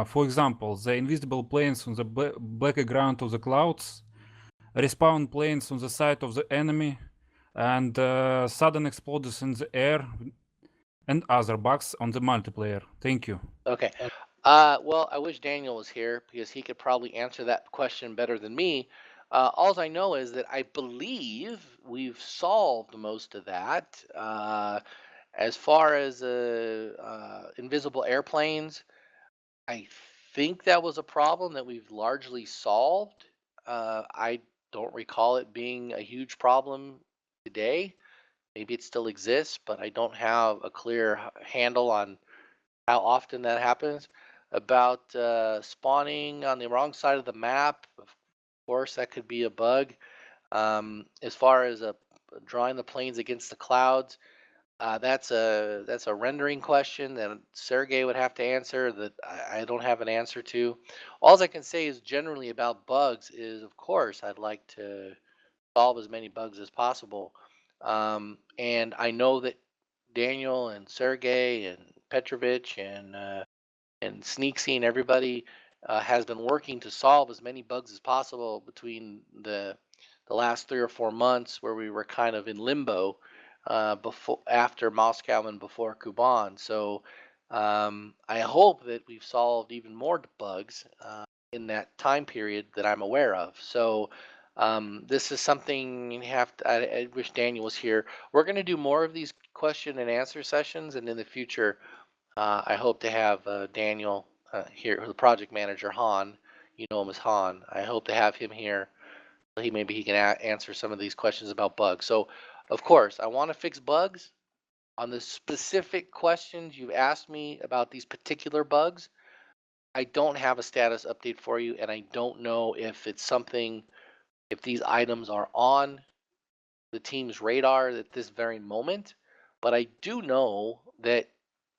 For example, the invisible planes on the background of the clouds, respawn planes on the side of the enemy, and sudden explosions in the air, and other bugs on the multiplayer. Thank you. Okay. Well, I wish Daniel was here because he could probably answer that question better than me. All I know is that I believe we've solved most of that. As far as invisible airplanes, I think that was a problem that we've largely solved. I don't recall it being a huge problem today. Maybe it still exists, but I don't have a clear handle on how often that happens. About spawning on the wrong side of the map, of course, that could be a bug. As far as drawing the planes against the clouds, that's a rendering question that Sergey would have to answer that I don't have an answer to. All I can say is generally about bugs is, of course, I'd like to solve as many bugs as possible. And I know that Daniel and Sergey and Petrovich and Sneaksy and everybody has been working to solve as many bugs as possible between the last 3 or 4 months where we were kind of in limbo after Moscow and before Kuban. So I hope that we've solved even more bugs. in that time period that I'm aware of. So this is something you have to, I wish Daniel was here. We're going to do more of these question and answer sessions, and in the future, I hope to have Daniel here, the project manager, Han. You know him as Han. I hope to have him here. Maybe he can answer some of these questions about bugs. So, of course, I want to fix bugs. On the specific questions you've asked me about these particular bugs, I don't have a status update for you, and I don't know if it's something, if these items are on the team's radar at this very moment. But I do know that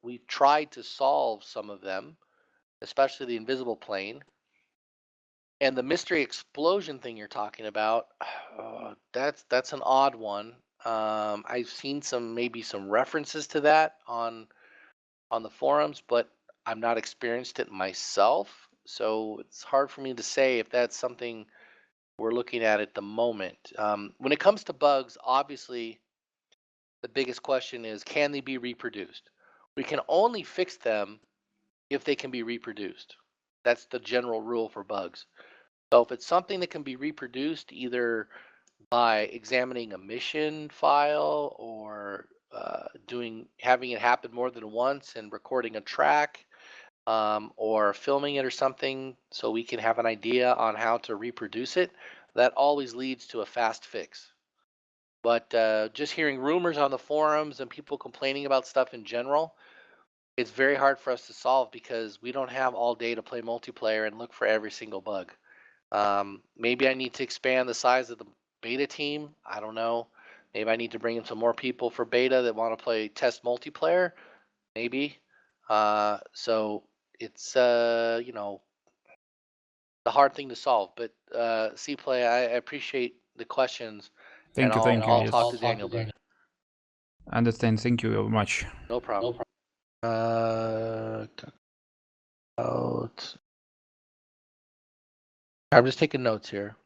we've tried to solve some of them, especially the invisible plane. And the mystery explosion thing you're talking about, that's an odd one. I've seen maybe some references to that on the forums, but I'm not experienced it myself, so it's hard for me to say if that's something we're looking at the moment. When it comes to bugs, obviously the biggest question is, can they be reproduced? We can only fix them if they can be reproduced. That's the general rule for bugs. So if it's something that can be reproduced either by examining a mission file or having it happen more than once and recording a track, or filming it or something so we can have an idea on how to reproduce it, that always leads to a fast fix. But just hearing rumors on the forums and people complaining about stuff in general, it's very hard for us to solve because we don't have all day to play multiplayer and look for every single bug. Maybe I need to expand the size of the beta team. I don't know. Maybe I need to bring in some more people for beta that want to play test multiplayer. Maybe. So it's you know, the hard thing to solve. But C-Play, I appreciate the questions, and Thank you. I'll Yes. talk to Daniel. Understand. Thank you very much. No problem. I'm just taking notes here.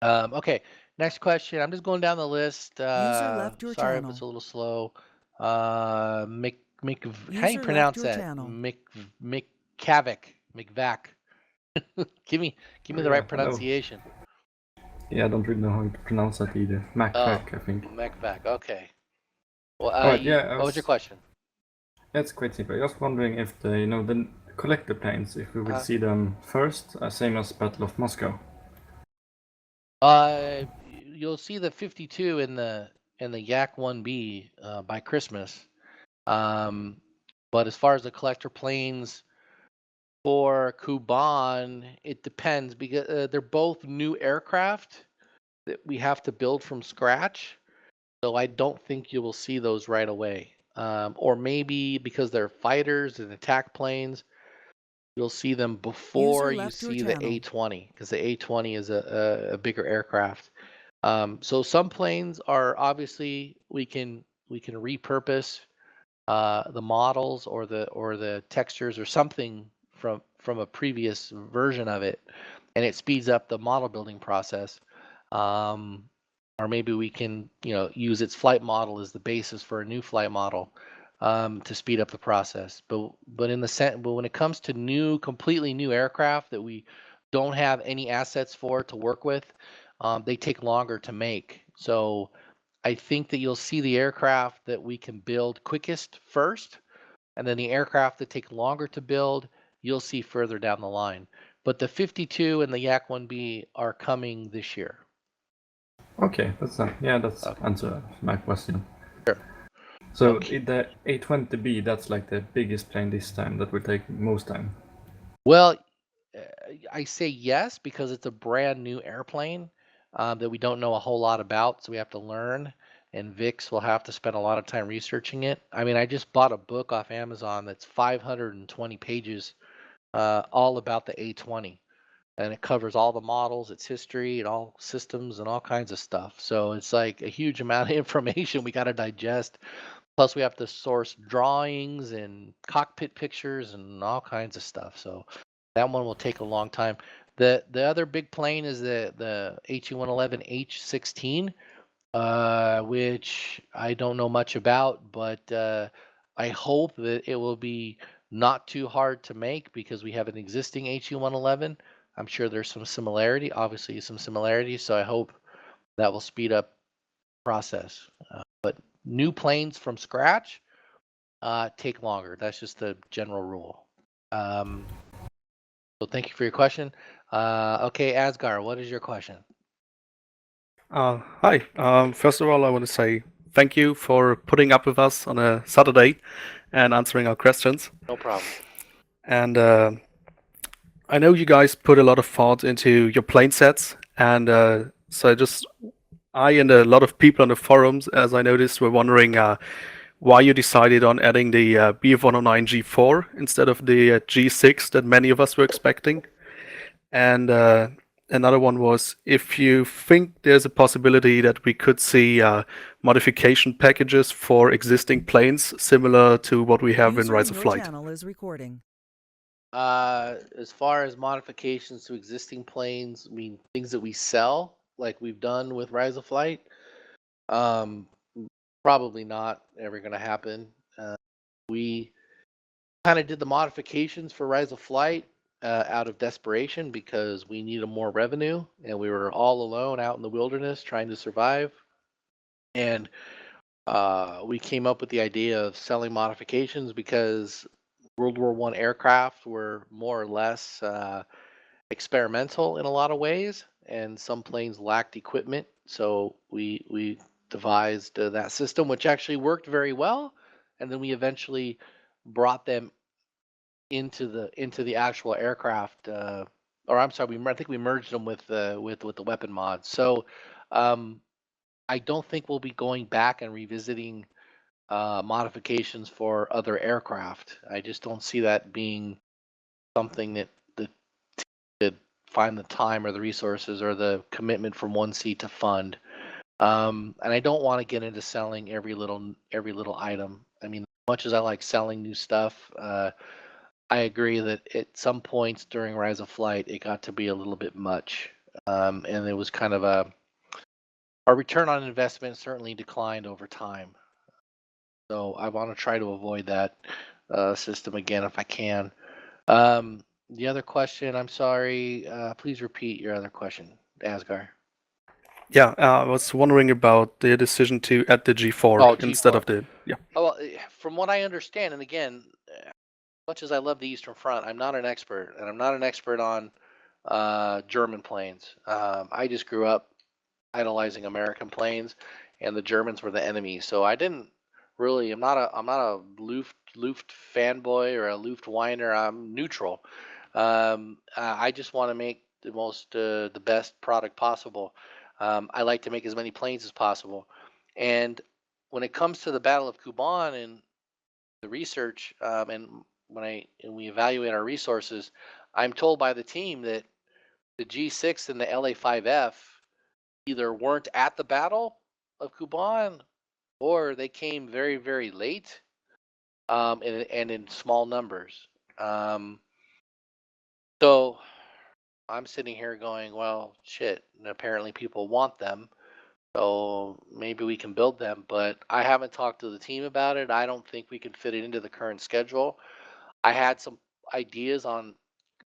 Okay, next question. I'm just going down the list. User left your sorry channel. if it's a little slow. How do you User pronounce left your that? channel. McVac. give me the right pronunciation. Yeah, I don't really know how to pronounce that either. McVac, I think. McVac. Okay. Well, Alright, yeah, what was your question? That's quite simple. I was wondering if the collector planes, if we will see them first, same as Battle of Moscow. You'll see the 52 in the Yak 1B by Christmas. But as far as the collector planes for Kuban, it depends because they're both new aircraft that we have to build from scratch. So I don't think you will see those right away. Or maybe because they're fighters and attack planes, you'll see them before you see the A-20, because the A-20 is a bigger aircraft. So some planes are obviously we can repurpose the models or the textures or something from a previous version of it, and it speeds up the model building process. Or maybe we can use its flight model as the basis for a new flight model to speed up the process. But when it comes to completely new aircraft that we don't have any assets for to work with, they take longer to make. So I think that you'll see the aircraft that we can build quickest first, and then the aircraft that take longer to build, you'll see further down the line. But the 52 and the Yak 1B are coming this year. Okay, that's answer my question. Sure. So the A-20B, that's like the biggest plane this time that will take most time. Well, I say yes because it's a brand new airplane that we don't know a whole lot about, so we have to learn. And Vix will have to spend a lot of time researching it. I mean, I just bought a book off Amazon that's 520 pages, all about the A-20, and it covers all the models, its history, and all systems, and all kinds of stuff. So it's like a huge amount of information we got to digest. Plus, we have to source drawings and cockpit pictures and all kinds of stuff. So that one will take a long time. The other big plane is the HE-111 H-16, which I don't know much about, but I hope that it will be not too hard to make because we have an existing HU-111. I'm sure there's some similarity, obviously some similarities, so I hope that will speed up the process. But new planes from scratch take longer. That's just the general rule. So thank you for your question. Okay, Asgar, what is your question? Hi. First of all, I want to say thank you for putting up with us on a Saturday and answering our questions. No problem. And I know you guys put a lot of thought into your plane sets, and so I and a lot of people on the forums, as I noticed, were wondering why you decided on adding the BF-109 G4 instead of the G6 that many of us were expecting. And another one was if you think there's a possibility that we could see modification packages for existing planes similar to what we have in User Rise in of your Flight. channel is recording. As far as modifications to existing planes, I mean things that we sell, like we've done with Rise of Flight, probably not ever going to happen. We kind of did the modifications for Rise of Flight out of desperation because we needed more revenue and we were all alone out in the wilderness trying to survive. And we came up with the idea of selling modifications because World War I aircraft were more or less experimental in a lot of ways, and some planes lacked equipment. So we devised that system, which actually worked very well, and then we eventually brought them into the actual aircraft. Or I'm sorry, I think we merged them with the weapon mods. So I don't think we'll be going back and revisiting modifications for other aircraft. I just don't see that being something that to find the time or the resources or the commitment from 1C to fund. And I don't want to get into selling every little item. I mean, as much as I like selling new stuff, I agree that at some points during Rise of Flight, it got to be a little bit much, and it was kind of our return on investment certainly declined over time. So I want to try to avoid that system again if I can. The other question, I'm sorry, please repeat your other question, Asgar. Yeah, I was wondering about the decision to add the G4 instead of the Oh, well, from what I understand, and again, as much as I love the Eastern Front, I'm not an expert, and I'm not an expert on German planes. I just grew up idolizing American planes, and the Germans were the enemy. So I didn't really. I'm not a Luft fanboy or a Luft whiner. I'm neutral. I just want to make the best product possible. I like to make as many planes as possible, and when it comes to the Battle of Kuban and the research, and we evaluate our resources, I'm told by the team that the G6 and the LA-5F either weren't at the Battle of Kuban or they came very, very late, and in small numbers. So I'm sitting here going, well, shit. And apparently people want them, so maybe we can build them. But I haven't talked to the team about it. I don't think we can fit it into the current schedule. I had some ideas on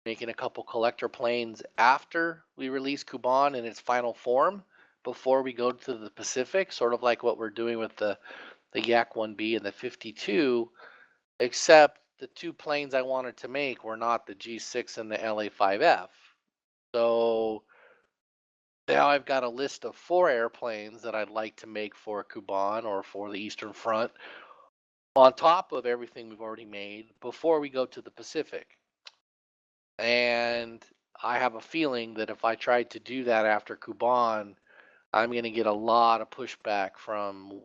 making a couple collector planes after we release Kuban in its final form before we go to the Pacific, sort of like what we're doing with the Yak 1B and the 52, except the two planes I wanted to make were not the G6 and the LA-5F. So now I've got a list of 4 airplanes that I'd like to make for Kuban or for the Eastern Front on top of everything we've already made before we go to the Pacific. And I have a feeling that if I tried to do that after Kuban, I'm going to get a lot of pushback from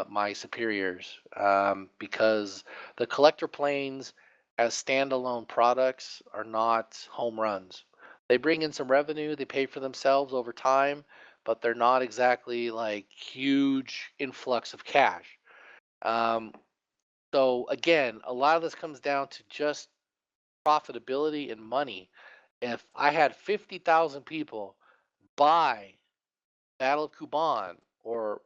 my superiors, because the collector planes as standalone products are not home runs. They bring in some revenue, they pay for themselves over time, but they're not exactly like huge influx of cash. So again, a lot of this comes down to just profitability and money. If I had 50,000 people buy Battle of Kuban or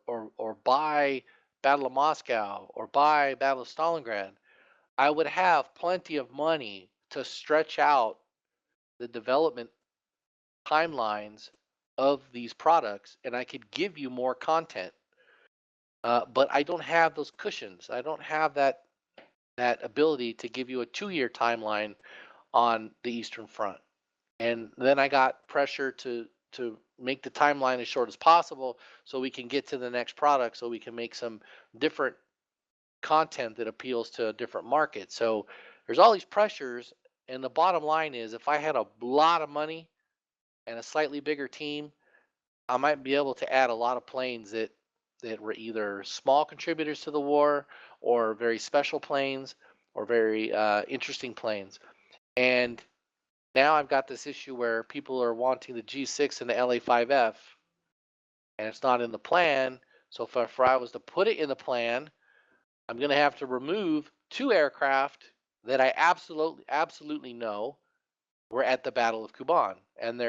buy Battle of Moscow or buy Battle of Stalingrad, I would have plenty of money to stretch out the development timelines of these products, and I could give you more content. But I don't have those cushions. I don't have that ability to give you a 2-year timeline on the Eastern Front. And then I got pressure to make the timeline as short as possible so we can get to the next product, so we can make some different content that appeals to a different market. So there's all these pressures, and the bottom line is, if I had a lot of money and a slightly bigger team, I might be able to add a lot of planes that were either small contributors to the war, or very special planes, or very interesting planes. And now I've got this issue where people are wanting the G6 and the LA-5F, and it's not in the plan. So if I was to put it in the plan, I'm going to have to remove 2 aircraft that I absolutely know were at the Battle of Kuban. And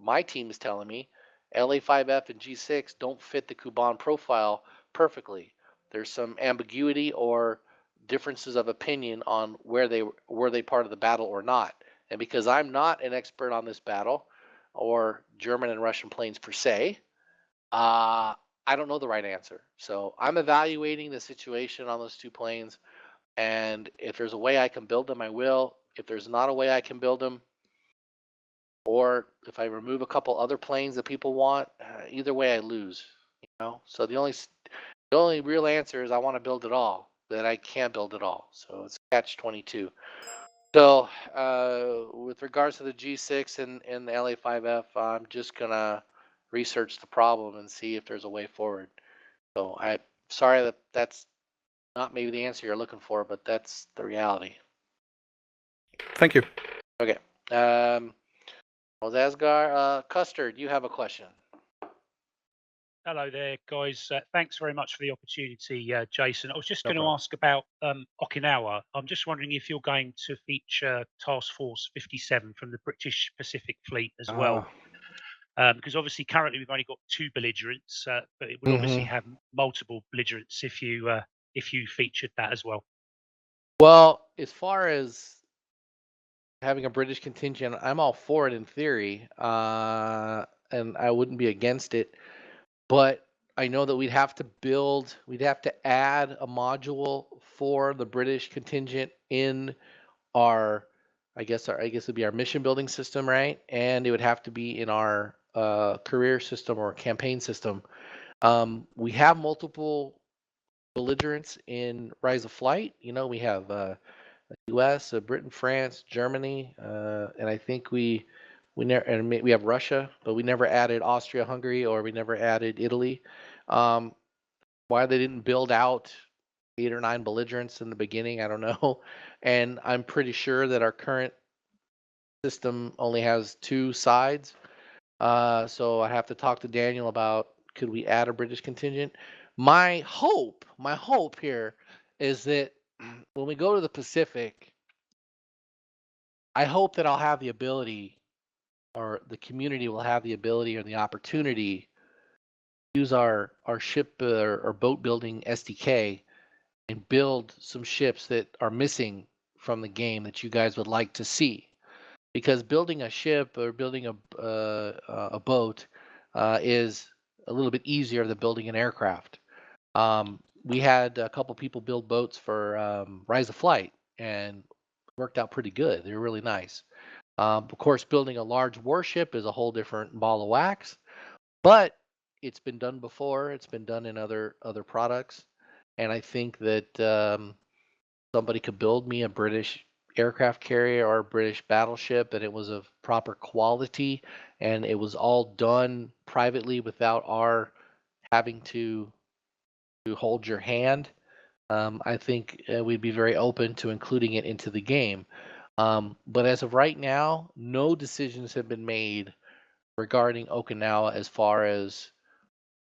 my team is telling me LA-5F and G6 don't fit the Kuban profile perfectly. There's some ambiguity or differences of opinion on were they part of the battle or not. And because I'm not an expert on this battle, or German and Russian planes per se, I don't know the right answer. So I'm evaluating the situation on those 2 planes, and if there's a way I can build them, I will. If there's not a way I can build them, or if I remove a couple other planes that people want, either way I lose. So the only real answer is I want to build it all, but I can't build it all. So it's catch-22. So with regards to the G6 and the LA-5F, I'm just gonna research the problem and see if there's a way forward. So I'm sorry that that's not maybe the answer you're looking for, but that's the reality. Thank you. Okay. Asgar, Custard, you have a question. Hello there, guys. Thanks very much for the opportunity, Jason. I was just No going to problem. ask about Okinawa. I'm just wondering if you're going to feature Task Force 57 from the British Pacific Fleet as well. Because obviously currently we've only got 2 belligerents, but it would obviously have multiple belligerents if you featured that as well. Well, as far as having a British contingent, I'm all for it in theory, and I wouldn't be against it. But I know that we'd have to add a module for the British contingent in our, I guess it'd be our mission building system, right? And it would have to be in our career system or campaign system. We have multiple belligerents in Rise of Flight. We have U.S., Britain, France, Germany, and I think we have Russia, but we never added Austria, Hungary, or we never added Italy. Why they didn't build out 8 or 9 belligerents in the beginning, I don't know. And I'm pretty sure that our current system only has 2 sides. So I have to talk to Daniel about, could we add a British contingent? My hope here is that when we go to the Pacific, I hope that I'll have the ability, or the community will have the ability or the opportunity to use our ship or boat building SDK and build some ships that are missing from the game that you guys would like to see. Because building a ship or building a boat is a little bit easier than building an aircraft. We had a couple people build boats for Rise of Flight, and it worked out pretty good. They were really nice. Of course, building a large warship is a whole different ball of wax, but it's been done before. It's been done in other products, and I think that somebody could build me a British aircraft carrier or a British battleship, and it was of proper quality, and it was all done privately without our having to hold your hand. I think we'd be very open to including it into the game. But as of right now, no decisions have been made regarding Okinawa as far as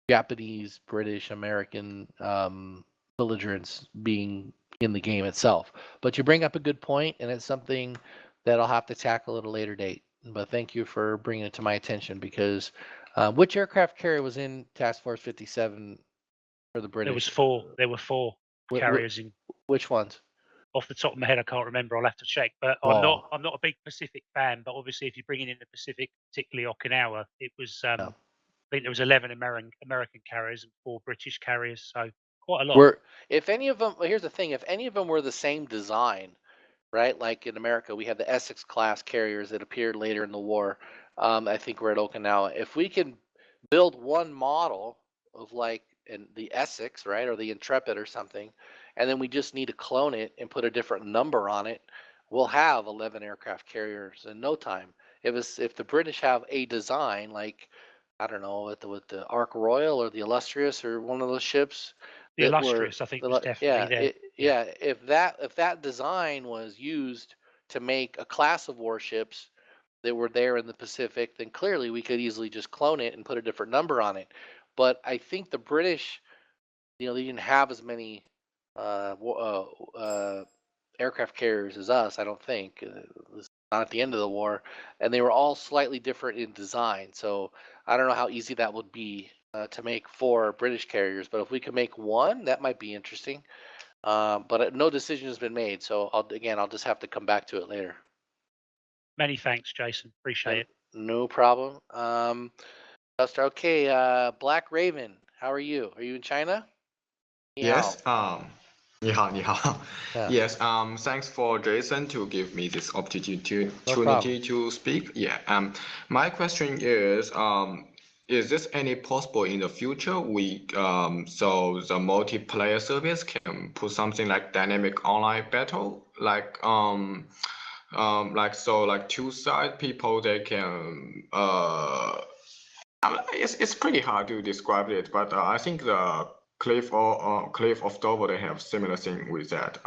Japanese, British, American belligerents being in the game itself. But you bring up a good point, and it's something that I'll have to tackle at a later date. But thank you for bringing it to my attention, because which aircraft carrier was in Task Force 57 for the British? There were 4 carriers in. Which ones? Off the top of my head, I can't remember. I'll have to check. But Well, I'm not a big Pacific fan. But obviously, if you're bringing in the Pacific, particularly Okinawa, it was I think there was 11 American carriers and 4 British carriers, so quite a lot. if any of them, well, here's the thing: if any of them were the same design, right? Like in America, we have the Essex class carriers that appeared later in the war. I think we're at Okinawa. If we can build one model of like the Essex, right, or the Intrepid or something, and then we just need to clone it and put a different number on it, we'll have 11 aircraft carriers in no time. If the British have a design like, I don't know, with the Ark Royal or the Illustrious or one of those ships The that were Illustrious, I think, was definitely there. yeah, if that design was used to make a class of warships that were there in the Pacific, then clearly we could easily just clone it and put a different number on it. But I think the British, they didn't have as many aircraft carriers as us. I don't think. This not at the end of the war, and they were all slightly different in design. So I don't know how easy that would be to make 4 British carriers. But if we could make one, that might be interesting. But no decision has been made. So I'll just have to come back to it later. Many thanks, Jason. Appreciate it. No problem. Okay, Black Raven, how are you? Are you in China? Yes. 你好，你好. Yeah. Yes. Thanks for Jason to give me this opportunity problem. to speak. Yeah. My question is this any possible in the future so the multiplayer service can put something like dynamic online battle like 2 side people they can it's pretty hard to describe it, but I think the Cliff of Dover they have similar thing with that.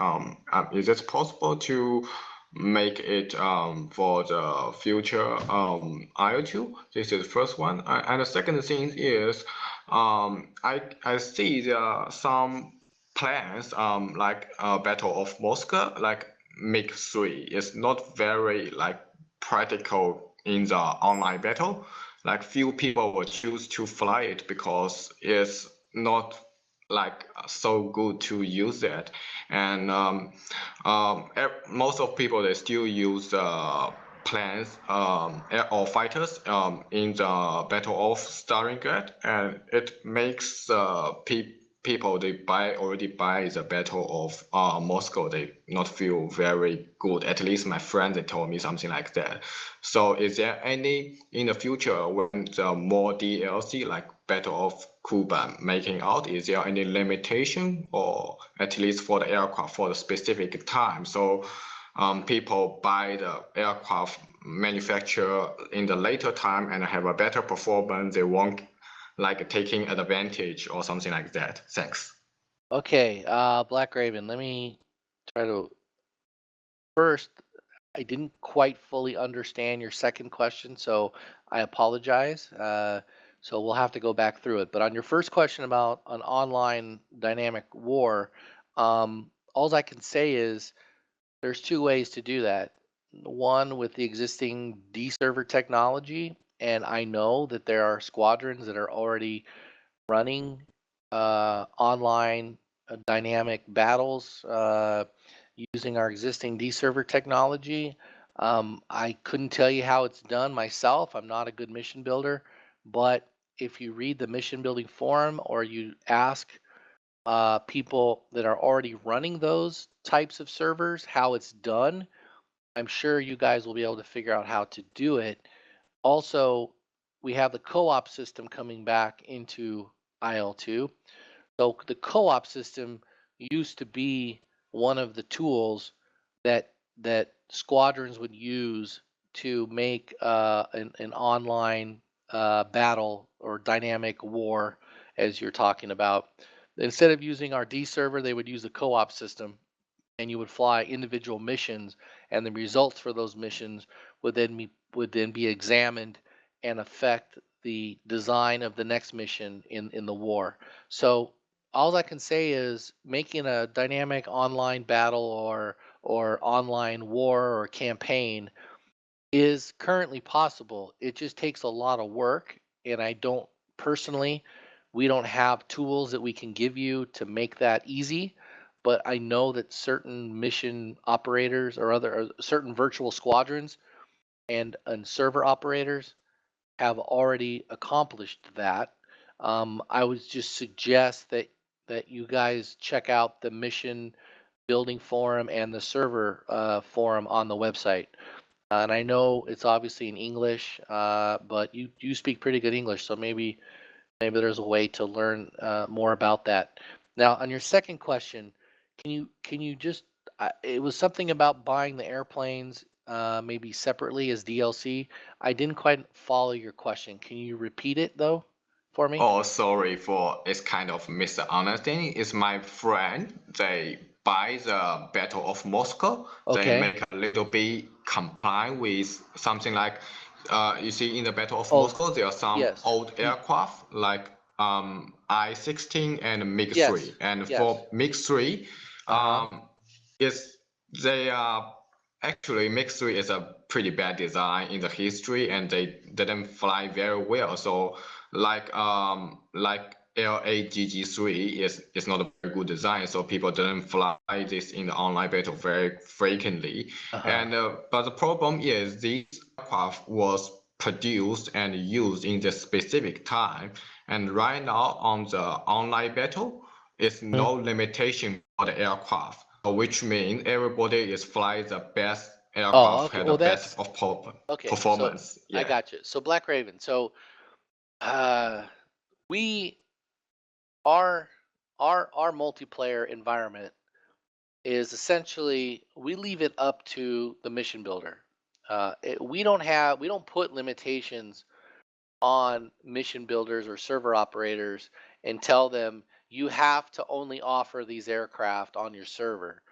Is it possible to make it for the future IL-2? This is the first one, and the second thing is I see there are some plans like Battle of Moscow, like MiG-3 is not very like practical in the online battle. Like few people will choose to fly it because it's not like so good to use it, and most of people they still use planes or fighters in the Battle of Stalingrad, and it makes people they already buy the Battle of Moscow they not feel very good. At least my friends they told me something like that. So is there any in the future when the more DLC like Battle of Kuban making out, is there any limitation or at least for the aircraft for the specific time? So people buy the aircraft manufacturer in the later time and have a better performance. They won't like taking advantage or something like that. Thanks. Okay, Black Raven, let me try to. First, I didn't quite fully understand your second question, so I apologize. So we'll have to go back through it. But on your first question about an online dynamic war, all I can say is there's 2 ways to do that. One with the existing D-server technology, and I know that there are squadrons that are already running online dynamic battles using our existing D-server technology. I couldn't tell you how it's done myself. I'm not a good mission builder, but if you read the mission building forum or you ask people that are already running those types of servers how it's done, I'm sure you guys will be able to figure out how to do it. Also, we have the co-op system coming back into IL-2. So the co-op system used to be one of the tools that squadrons would use to make an online battle or dynamic war, as you're talking about. Instead of using our D server, they would use the co-op system, and you would fly individual missions, and the results for those missions would then be examined and affect the design of the next mission in the war. So all I can say is making a dynamic online battle or online war or campaign is currently possible. It just takes a lot of work, and I don't personally, we don't have tools that we can give you to make that easy. but I know that certain mission operators or certain virtual squadrons and server operators have already accomplished that. I would just suggest that you guys check out the mission building forum and the server forum on the website. And I know it's obviously in English, but you speak pretty good English, so maybe there's a way to learn more about that. Now, on your second question, can you just it was something about buying the airplanes maybe separately as DLC. I didn't quite follow your question. Can you repeat it though for me? Oh, sorry for it's kind of misunderstanding. It's my friend. They buy the Battle of Moscow. They Okay. make a little bit comply with something like, you see in the Battle of Oh, Moscow, there are some yes. old aircraft like I-16 and Yes. MiG-3. And Yes. for MiG-3, Uh-huh. is they are actually MiG-3 is a pretty bad design in the history, and they didn't fly very well. So like LAGG3 is not a very good design, so people didn't fly this in the online battle very frequently. Uh-huh. And but the problem is this aircraft was produced and used in the specific time, and right now on the online battle, it's no limitation for the aircraft, which means everybody is flying the best Oh, aircraft, okay. had Well, the best that's of okay. So performance. I Yeah. got you. So Black Raven. So we our our multiplayer environment is essentially we leave it up to the mission builder. We don't put limitations on mission builders or server operators and tell them you have to only offer these aircraft on your server.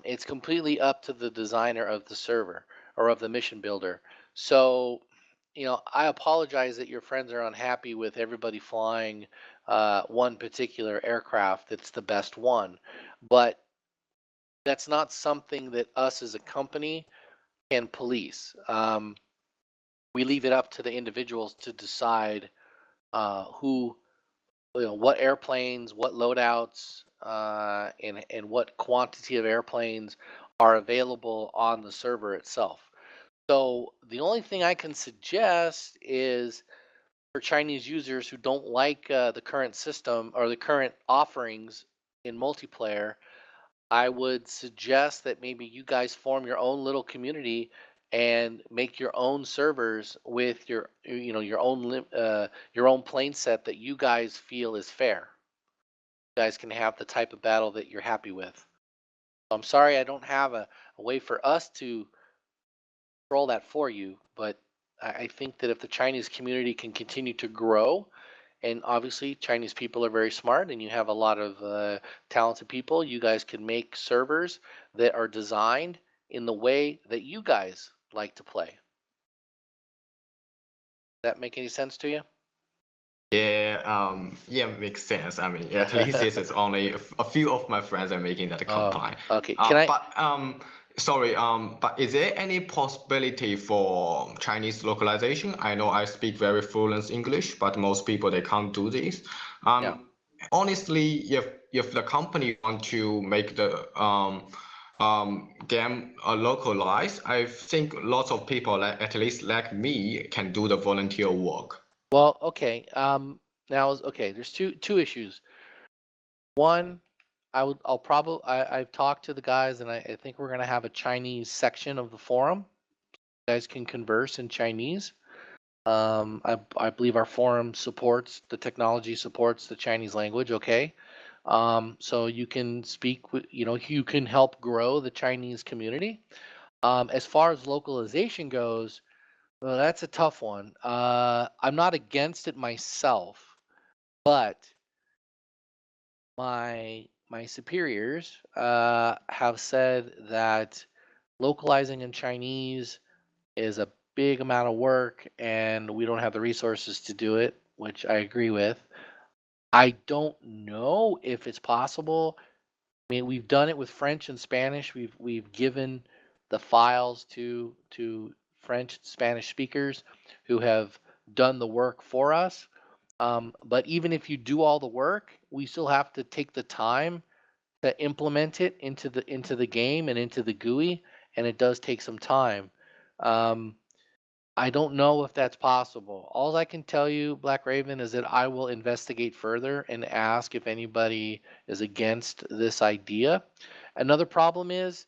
It's completely up to the designer of the server or of the mission builder. So, I apologize that your friends are unhappy with everybody flying one particular aircraft that's the best one, but that's not something that us as a company can police. We leave it up to the individuals to decide who, what airplanes, what loadouts, and what quantity of airplanes are available on the server itself. So the only thing I can suggest is for Chinese users who don't like the current system or the current offerings in multiplayer, I would suggest that maybe you guys form your own little community and make your own servers with your own plane set that you guys feel is fair. You guys can have the type of battle that you're happy with. I'm sorry I don't have a way for us to control that for you, but I think that if the Chinese community can continue to grow, and obviously Chinese people are very smart, and you have a lot of talented people, you guys can make servers that are designed in the way that you guys like to play. Does that make any sense to you? Yeah, makes sense. I mean, at least this is only a few of my friends are making that comply. Okay. Can I? But sorry, but is there any possibility for Chinese localization? I know I speak very fluent English, but most people they can't do this. Yeah. Honestly, if the company want to make the game localized, I think lots of people, like, at least like me, can do the volunteer work. Well, okay. Okay. There's two issues. One, I've talked to the guys, and I think we're gonna have a Chinese section of the forum. You guys can converse in Chinese. I believe our forum supports the technology, supports the Chinese language. Okay. So you can speak with, you can help grow the Chinese community. As far as localization goes, well, that's a tough one. I'm not against it myself, but my superiors have said that localizing in Chinese is a big amount of work, and we don't have the resources to do it, which I agree with. I don't know if it's possible. I mean, we've done it with French and Spanish. We've given the files to French and Spanish speakers who have done the work for us. But even if you do all the work, we still have to take the time to implement it into the game and into the GUI, and it does take some time. I don't know if that's possible. All I can tell you, Black Raven, is that I will investigate further and ask if anybody is against this idea. Another problem is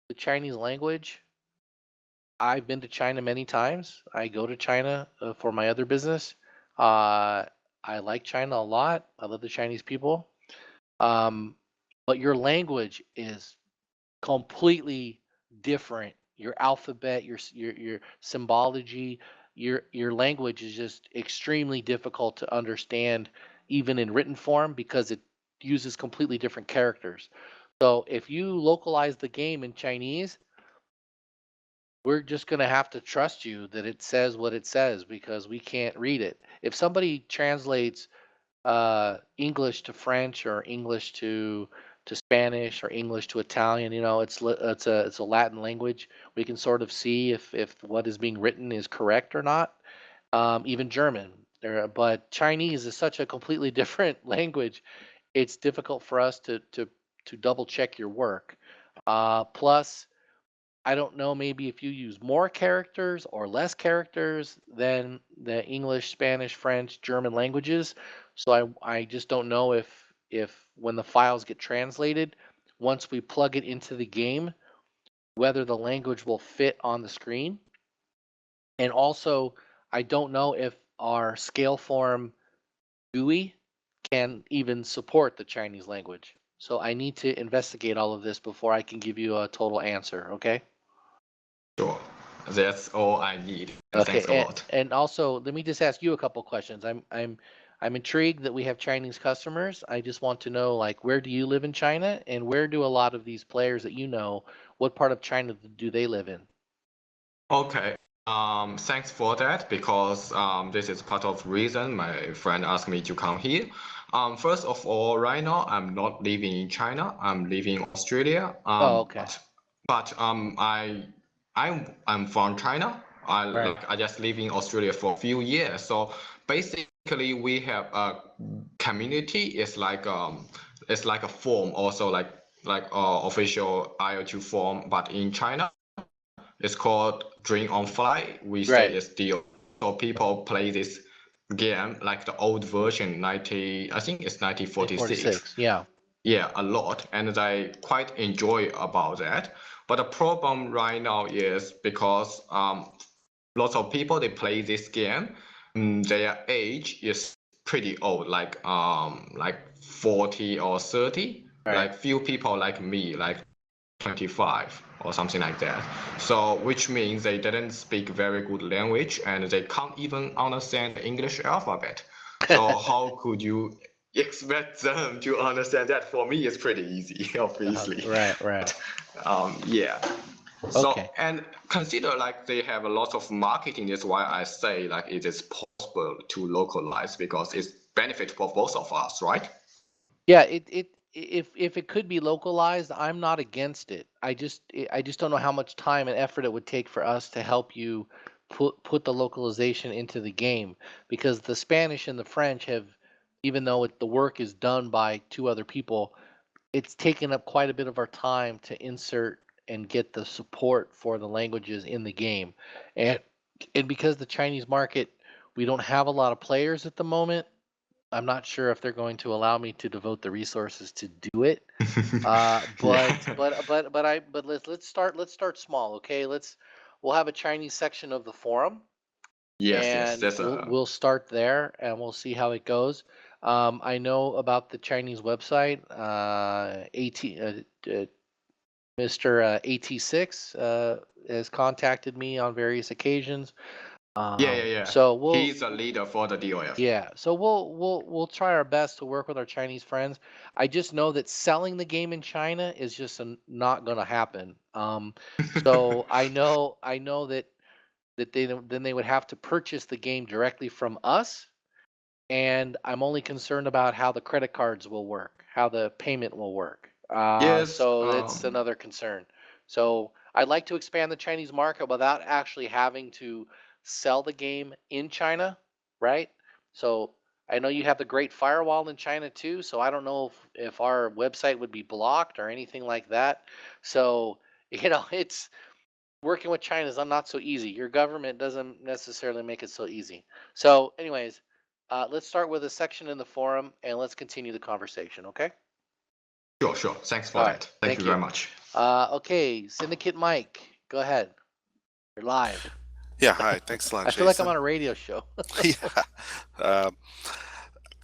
the Chinese language. I've been to China many times. I go to China for my other business. I like China a lot. I love the Chinese people. But your language is completely different. Your alphabet, your symbology, your language is just extremely difficult to understand, even in written form, because it uses completely different characters. So if you localize the game in Chinese, we're just going to have to trust you that it says what it says because we can't read it. If somebody translates English to French or English to Spanish or English to Italian, it's a Latin language. We can sort of see if what is being written is correct or not. Even German, but Chinese is such a completely different language. It's difficult for us to double check your work. Plus, I don't know maybe if you use more characters or less characters than the English, Spanish, French, German languages. So I just don't know if when the files get translated, once we plug it into the game, whether the language will fit on the screen. And also, I don't know if our Scaleform GUI can even support the Chinese language. So I need to investigate all of this before I can give you a total answer, okay? Sure. That's all I need. Okay, Thanks a lot. and also let me just ask you a couple questions. I'm intrigued that we have Chinese customers. I just want to know, like, where do you live in China, and where do a lot of these players that you know, what part of China do they live in? Okay. Thanks for that because this is part of reason my friend asked me to come here. First of all, right now I'm not living in China. I'm living in Australia. Oh, okay. But I'm from China. Right. I just live in Australia for a few years. So basically, we have a community. It's like a form, also like official IL-2 form, but in China. It's called Dream on Fly. We say Right. it's the so people play this game like the old version 90, I think it's 1946. 46, yeah. Yeah, a lot, and I quite enjoy about that. But the problem right now is because lots of people they play this game, their age is pretty old, like 40 or 30. Right. Like few people like me, like 25 or something like that. So which means they didn't speak very good language and they can't even understand the English alphabet. So how could you expect them to understand that? For me, it's pretty easy, obviously. Right. Yeah. So Okay. and consider like they have a lot of marketing. That's why I say like it is possible to localize because it's benefit for both of us, right? Yeah, if it could be localized, I'm not against it. I just don't know how much time and effort it would take for us to help you put the localization into the game because the Spanish and the French have, even though the work is done by two other people, it's taken up quite a bit of our time to insert and get the support for the languages in the game. And because the Chinese market, we don't have a lot of players at the moment. I'm not sure if they're going to allow me to devote the resources to do it. But let's start small, okay? We'll have a Chinese section of the forum, Yes, and that's we'll start there, and we'll see how it goes. I know about the Chinese website. Mr. AT6 has contacted me on various occasions. yeah. So He's a leader for the DOF. yeah, so we'll try our best to work with our Chinese friends. I just know that selling the game in China is just not going to happen. So I know that then they would have to purchase the game directly from us, and I'm only concerned about how the credit cards will work, how the payment will work. Yes, So that's another concern. So I'd like to expand the Chinese market without actually having to sell the game in China, right? So I know you have the Great Firewall in China too, so I don't know if our website would be blocked or anything like that. So, it's working with China is not so easy. Your government doesn't necessarily make it so easy. So, anyways, let's start with a section in the forum and let's continue the conversation, okay? Sure. Thanks for All that. right. Thank you very much. Okay, Syndicate Mike, go ahead. You're live. Yeah, hi. Thanks a lot, I feel like I'm Jason. on a radio show. Yeah.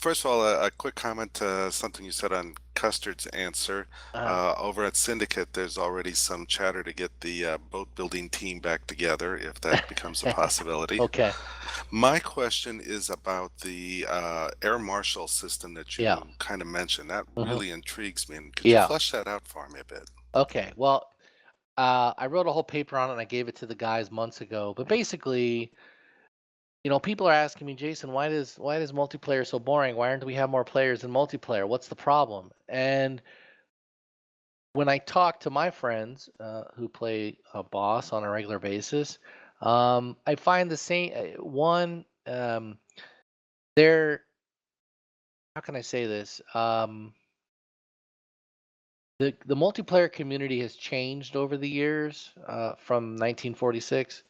First of all, a quick comment to something you said on Custard's answer. Over at Syndicate, there's already some chatter to get the boat building team back together, if that becomes a possibility. Okay. My question is about the air marshal system that you Yeah. kind of mentioned. That really intrigues me. And could Yeah. you flesh that out for me a bit? Okay. Well, I wrote a whole paper on it and I gave it to the guys months ago. But basically, people are asking me, Jason, why does multiplayer so boring? Why aren't we have more players in multiplayer? What's the problem? And when I talk to my friends who play Boss on a regular basis, I find the same. One, they're how can I say this? The multiplayer community has changed over the years from 1946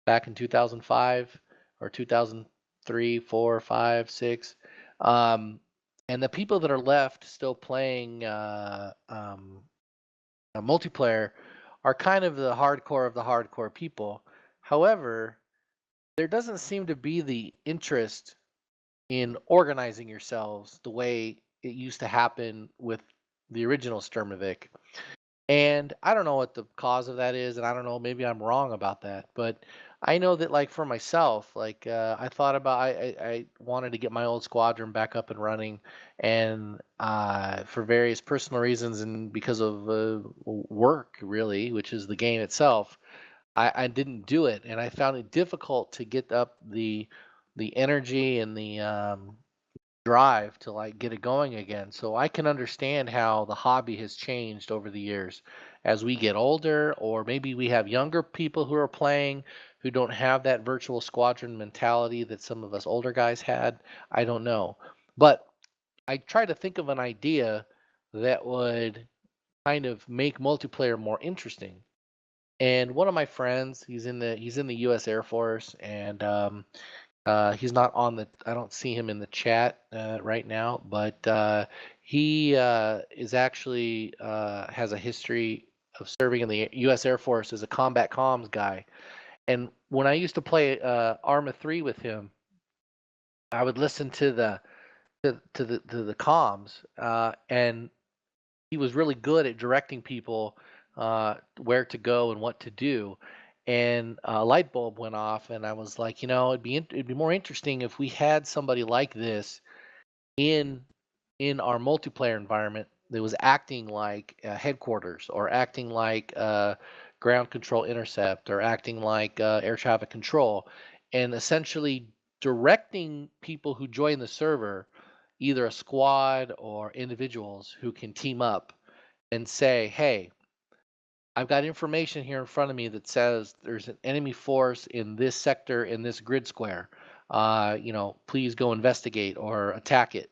back in 2005 or 2003, 4, 5, 6. And the people that are left still playing multiplayer are kind of the hardcore of the hardcore people. However, there doesn't seem to be the interest in organizing yourselves the way it used to happen with the original Sturmovik. And I don't know what the cause of that is, and I don't know, maybe I'm wrong about that, but I know that like for myself, like I thought about I wanted to get my old squadron back up and running, and for various personal reasons and because of work really, which is the game itself, I didn't do it, and I found it difficult to get up the energy and the drive to like get it going again. So I can understand how the hobby has changed over the years as we get older, or maybe we have younger people who are playing who don't have that virtual squadron mentality that some of us older guys had. I don't know. But I try to think of an idea that would kind of make multiplayer more interesting. And one of my friends, he's in the U.S. Air Force, and he's not on the. I don't see him in the chat right now, but he is actually has a history of serving in the U.S. Air Force as a combat comms guy. And when I used to play Arma 3 with him, I would listen to the comms, and he was really good at directing people where to go and what to do. And a light bulb went off, and I was like, it'd be more interesting if we had somebody like this in our multiplayer environment that was acting like headquarters, or acting like ground control intercept, or acting like air traffic control, and essentially directing people who join the server, either a squad or individuals who can team up and say, hey, I've got information here in front of me that says there's an enemy force in this sector in this grid square. Please go investigate or attack it.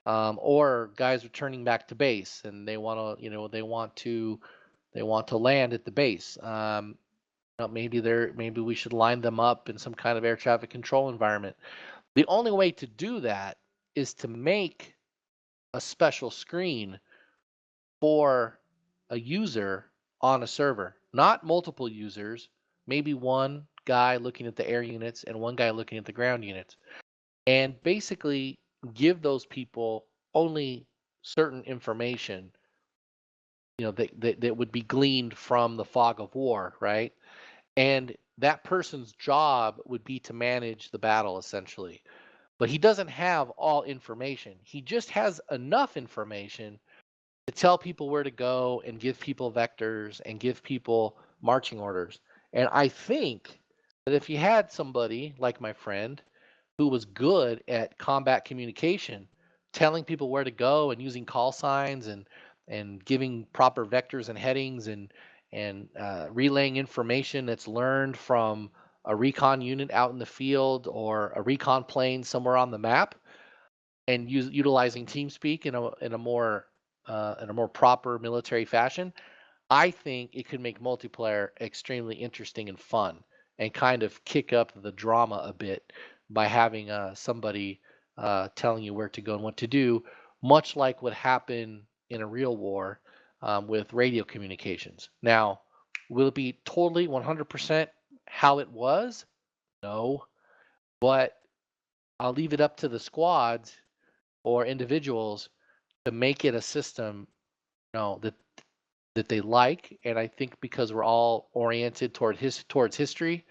Or guys are turning back to base and they want to, they want to land at the base. Maybe we should line them up in some kind of air traffic control environment. The only way to do that is to make a special screen for a user on a server, not multiple users, maybe one guy looking at the air units and one guy looking at the ground units, and basically give those people only certain information, that would be gleaned from the fog of war, right? And that person's job would be to manage the battle essentially. But he doesn't have all information. He just has enough information to tell people where to go and give people vectors and give people marching orders. And I think that if you had somebody like my friend who was good at combat communication, telling people where to go and using call signs and giving proper vectors and headings and relaying information that's learned from a recon unit out in the field or a recon plane somewhere on the map, and utilizing TeamSpeak in a more proper military fashion, I think it could make multiplayer extremely interesting and fun, and kind of kick up the drama a bit by having somebody telling you where to go and what to do, much like what happened in a real war with radio communications. Now, will it be totally 100% how it was? No, but I'll leave it up to the squads or individuals to make it a system, that they like. And I think because we're all oriented towards history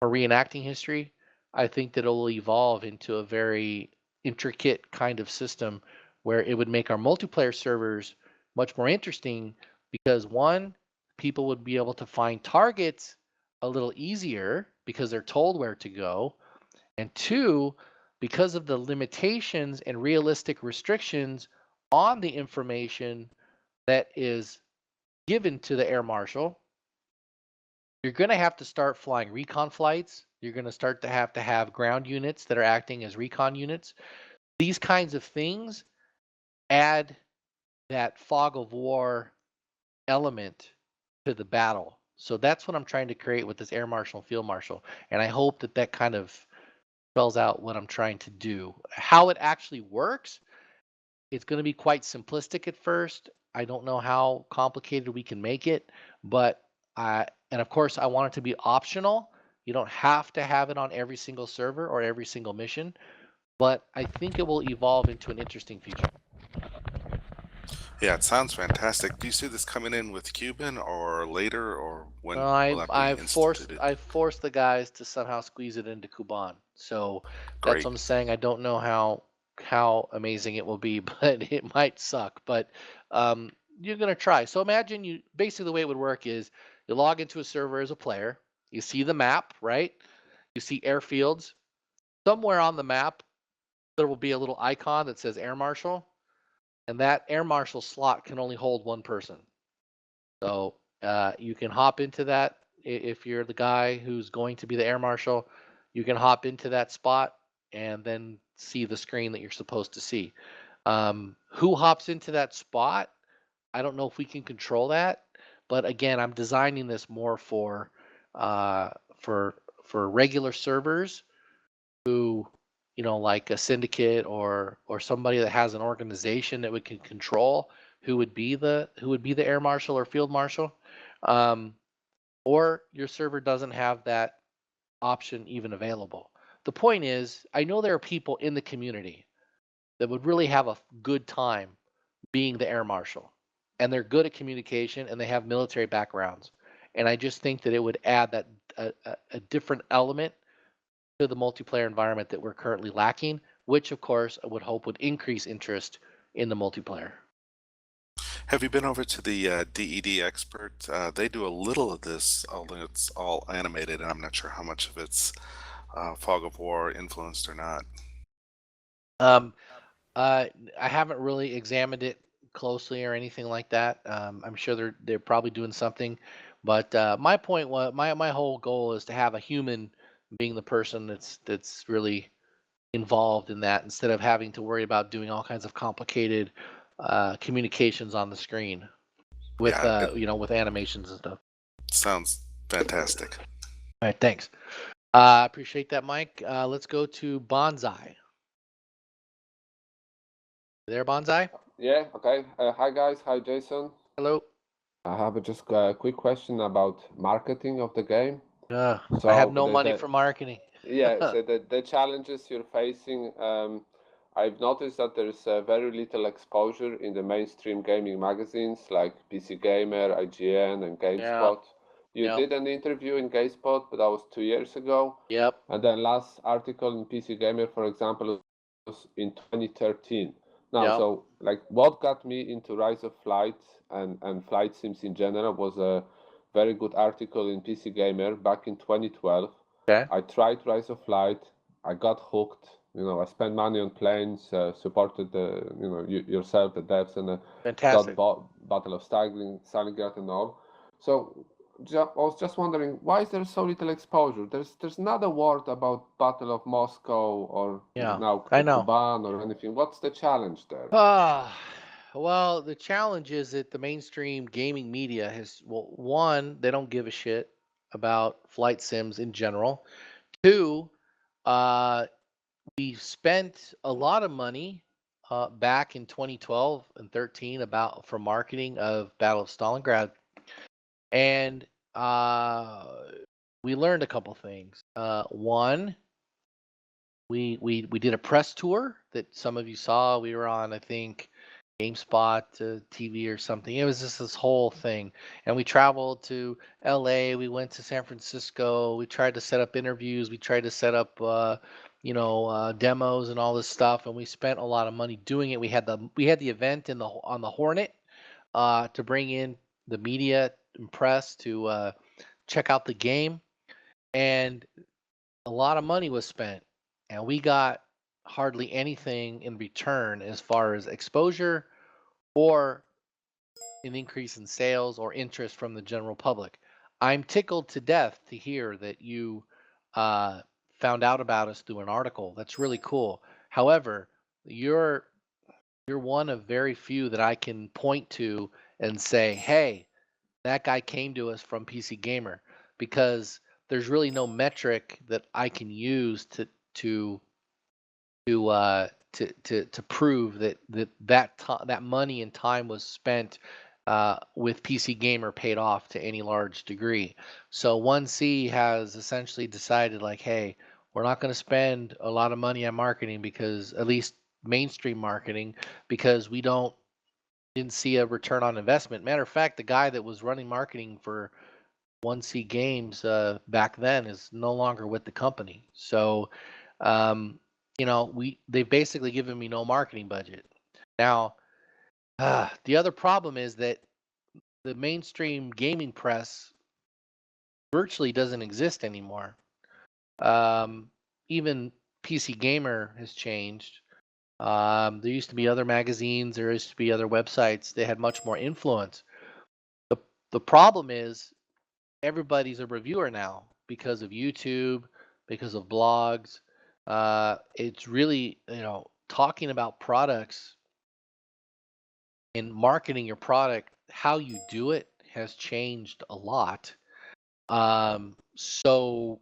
or reenacting history, I think that it'll evolve into a very intricate kind of system where it would make our multiplayer servers much more interesting because one, people would be able to find targets a little easier because they're told where to go. And two, because of the limitations and realistic restrictions on the information that is given to the air marshal, you're going to have to start flying recon flights. You're going to start to have ground units that are acting as recon units. These kinds of things add that fog of war element to the battle. So that's what I'm trying to create with this air marshal and field marshal. And I hope that that kind of spells out what I'm trying to do. How it actually works, it's going to be quite simplistic at first. I don't know how complicated we can make it, but and of course I want it to be optional. You don't have to have it on every single server or every single mission, but I think it will evolve into an interesting feature. Yeah, it sounds fantastic. Do you see this coming in with Kuban or later, or when will that be I've instituted? forced the guys to somehow squeeze it into Kuban. So that's Great. what I'm saying. I don't know how amazing it will be, but it might suck. But you're gonna try. So imagine basically the way it would work is you log into a server as a player. You see the map, right? You see airfields. Somewhere on the map there will be a little icon that says Air Marshal, and that Air Marshal slot can only hold one person. So you can hop into that if you're the guy who's going to be the air marshal. You can hop into that spot and then see the screen that you're supposed to see. Who hops into that spot? I don't know if we can control that, but again, I'm designing this more for regular servers who, like a syndicate or somebody that has an organization that we can control, who would be the air marshal or field marshal, or your server doesn't have that option even available. The point is, I know there are people in the community that would really have a good time being the air marshal, and they're good at communication and they have military backgrounds, and I just think that it would add that a different element to the multiplayer environment that we're currently lacking, which of course I would hope would increase interest in the multiplayer. Have you been over to the DED Expert? They do a little of this, although it's all animated, and I'm not sure how much of it's Fog of War influenced or not. I haven't really examined it closely or anything like that. I'm sure they're probably doing something, but my point was my whole goal is to have a human being the person that's really involved in that, instead of having to worry about doing all kinds of complicated communications on the screen with with animations and stuff. Sounds fantastic. All right, thanks. Appreciate that, Mike. Let's go to Bonsai. There, Bonsai? Yeah, okay. Hi, guys. Hi, Jason. Hello. I have just a quick question about marketing of the game. I have no money for marketing. Yeah, so the challenges you're facing, I've noticed that there's very little exposure in the mainstream gaming magazines like PC Gamer, IGN, and GameSpot. You did an interview in GameSpot, but that was 2 years ago. Yep. And then last article in PC Gamer, for example, was in 2013. Now, so like what got me into Rise of Flight and flight sims in general was a very good article in PC Gamer back in 2012. Okay. I tried Rise of Flight. I got hooked. I spent money on planes, supported yourself, the devs, and got Battle of Stalingrad and all. So was just wondering, why is there so little exposure? There's not a word about Battle of Moscow or Yeah, now I know. Kuban or anything. What's the challenge there? Well, the challenge is that the mainstream gaming media has, well, one, they don't give a shit about flight sims in general. Two, uh, we spent a lot of money back in 2012 and 13 about for marketing of Battle of Stalingrad, and we learned a couple things. One, we did a press tour that some of you saw. We were on, I think, GameSpot TV or something. It was just this whole thing, and we traveled to LA. We went to San Francisco. We tried to set up interviews. We tried to set up, demos and all this stuff. And we spent a lot of money doing it. We had the event on the Hornet to bring in the media and press to check out the game, and a lot of money was spent, and we got hardly anything in return as far as exposure or an increase in sales or interest from the general public. I'm tickled to death to hear that you uh, found out about us through an article. That's really cool. However, you're you're one of very few that I can point to and say, "Hey, that guy came to us from PC Gamer," because there's really no metric that I can use to to prove that money and time was spent with PC Gamer paid off to any large degree. So 1C has essentially decided, like, hey, we're not going to spend a lot of money on marketing, because at least mainstream marketing, because we didn't see a return on investment. Matter of fact, the guy that was running marketing for 1C Games back then is no longer with the company. So, they've basically given me no marketing budget. Now, the other problem is that the mainstream gaming press virtually doesn't exist anymore. Even PC Gamer has changed. There used to be other magazines. There used to be other websites. They had much more influence. The problem is everybody's a reviewer now because of YouTube, because of blogs. It's really, talking about products and marketing your product, how you do it has changed a lot. So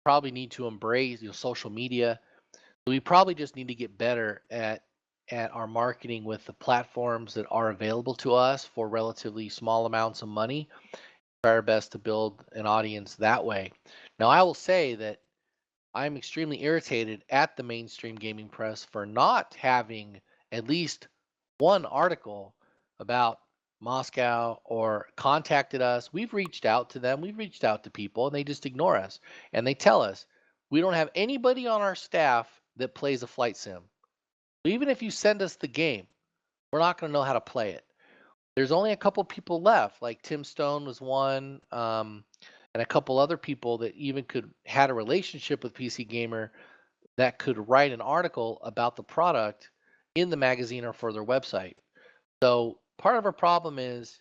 probably need to embrace social media. We probably just need to get better at our marketing with the platforms that are available to us for relatively small amounts of money. Try our best to build an audience that way. Now, I will say that I'm extremely irritated at the mainstream gaming press for not having at least one article about Moscow or contacted us. We've reached out to them, we've reached out to people, and they just ignore us. And they tell us, we don't have anybody on our staff that plays a flight sim. Even if you send us the game, we're not going to know how to play it. There's only a couple people left, like Tim Stone was one, and a couple other people that even had a relationship with PC Gamer that could write an article about the product in the magazine or for their website. So part of our problem is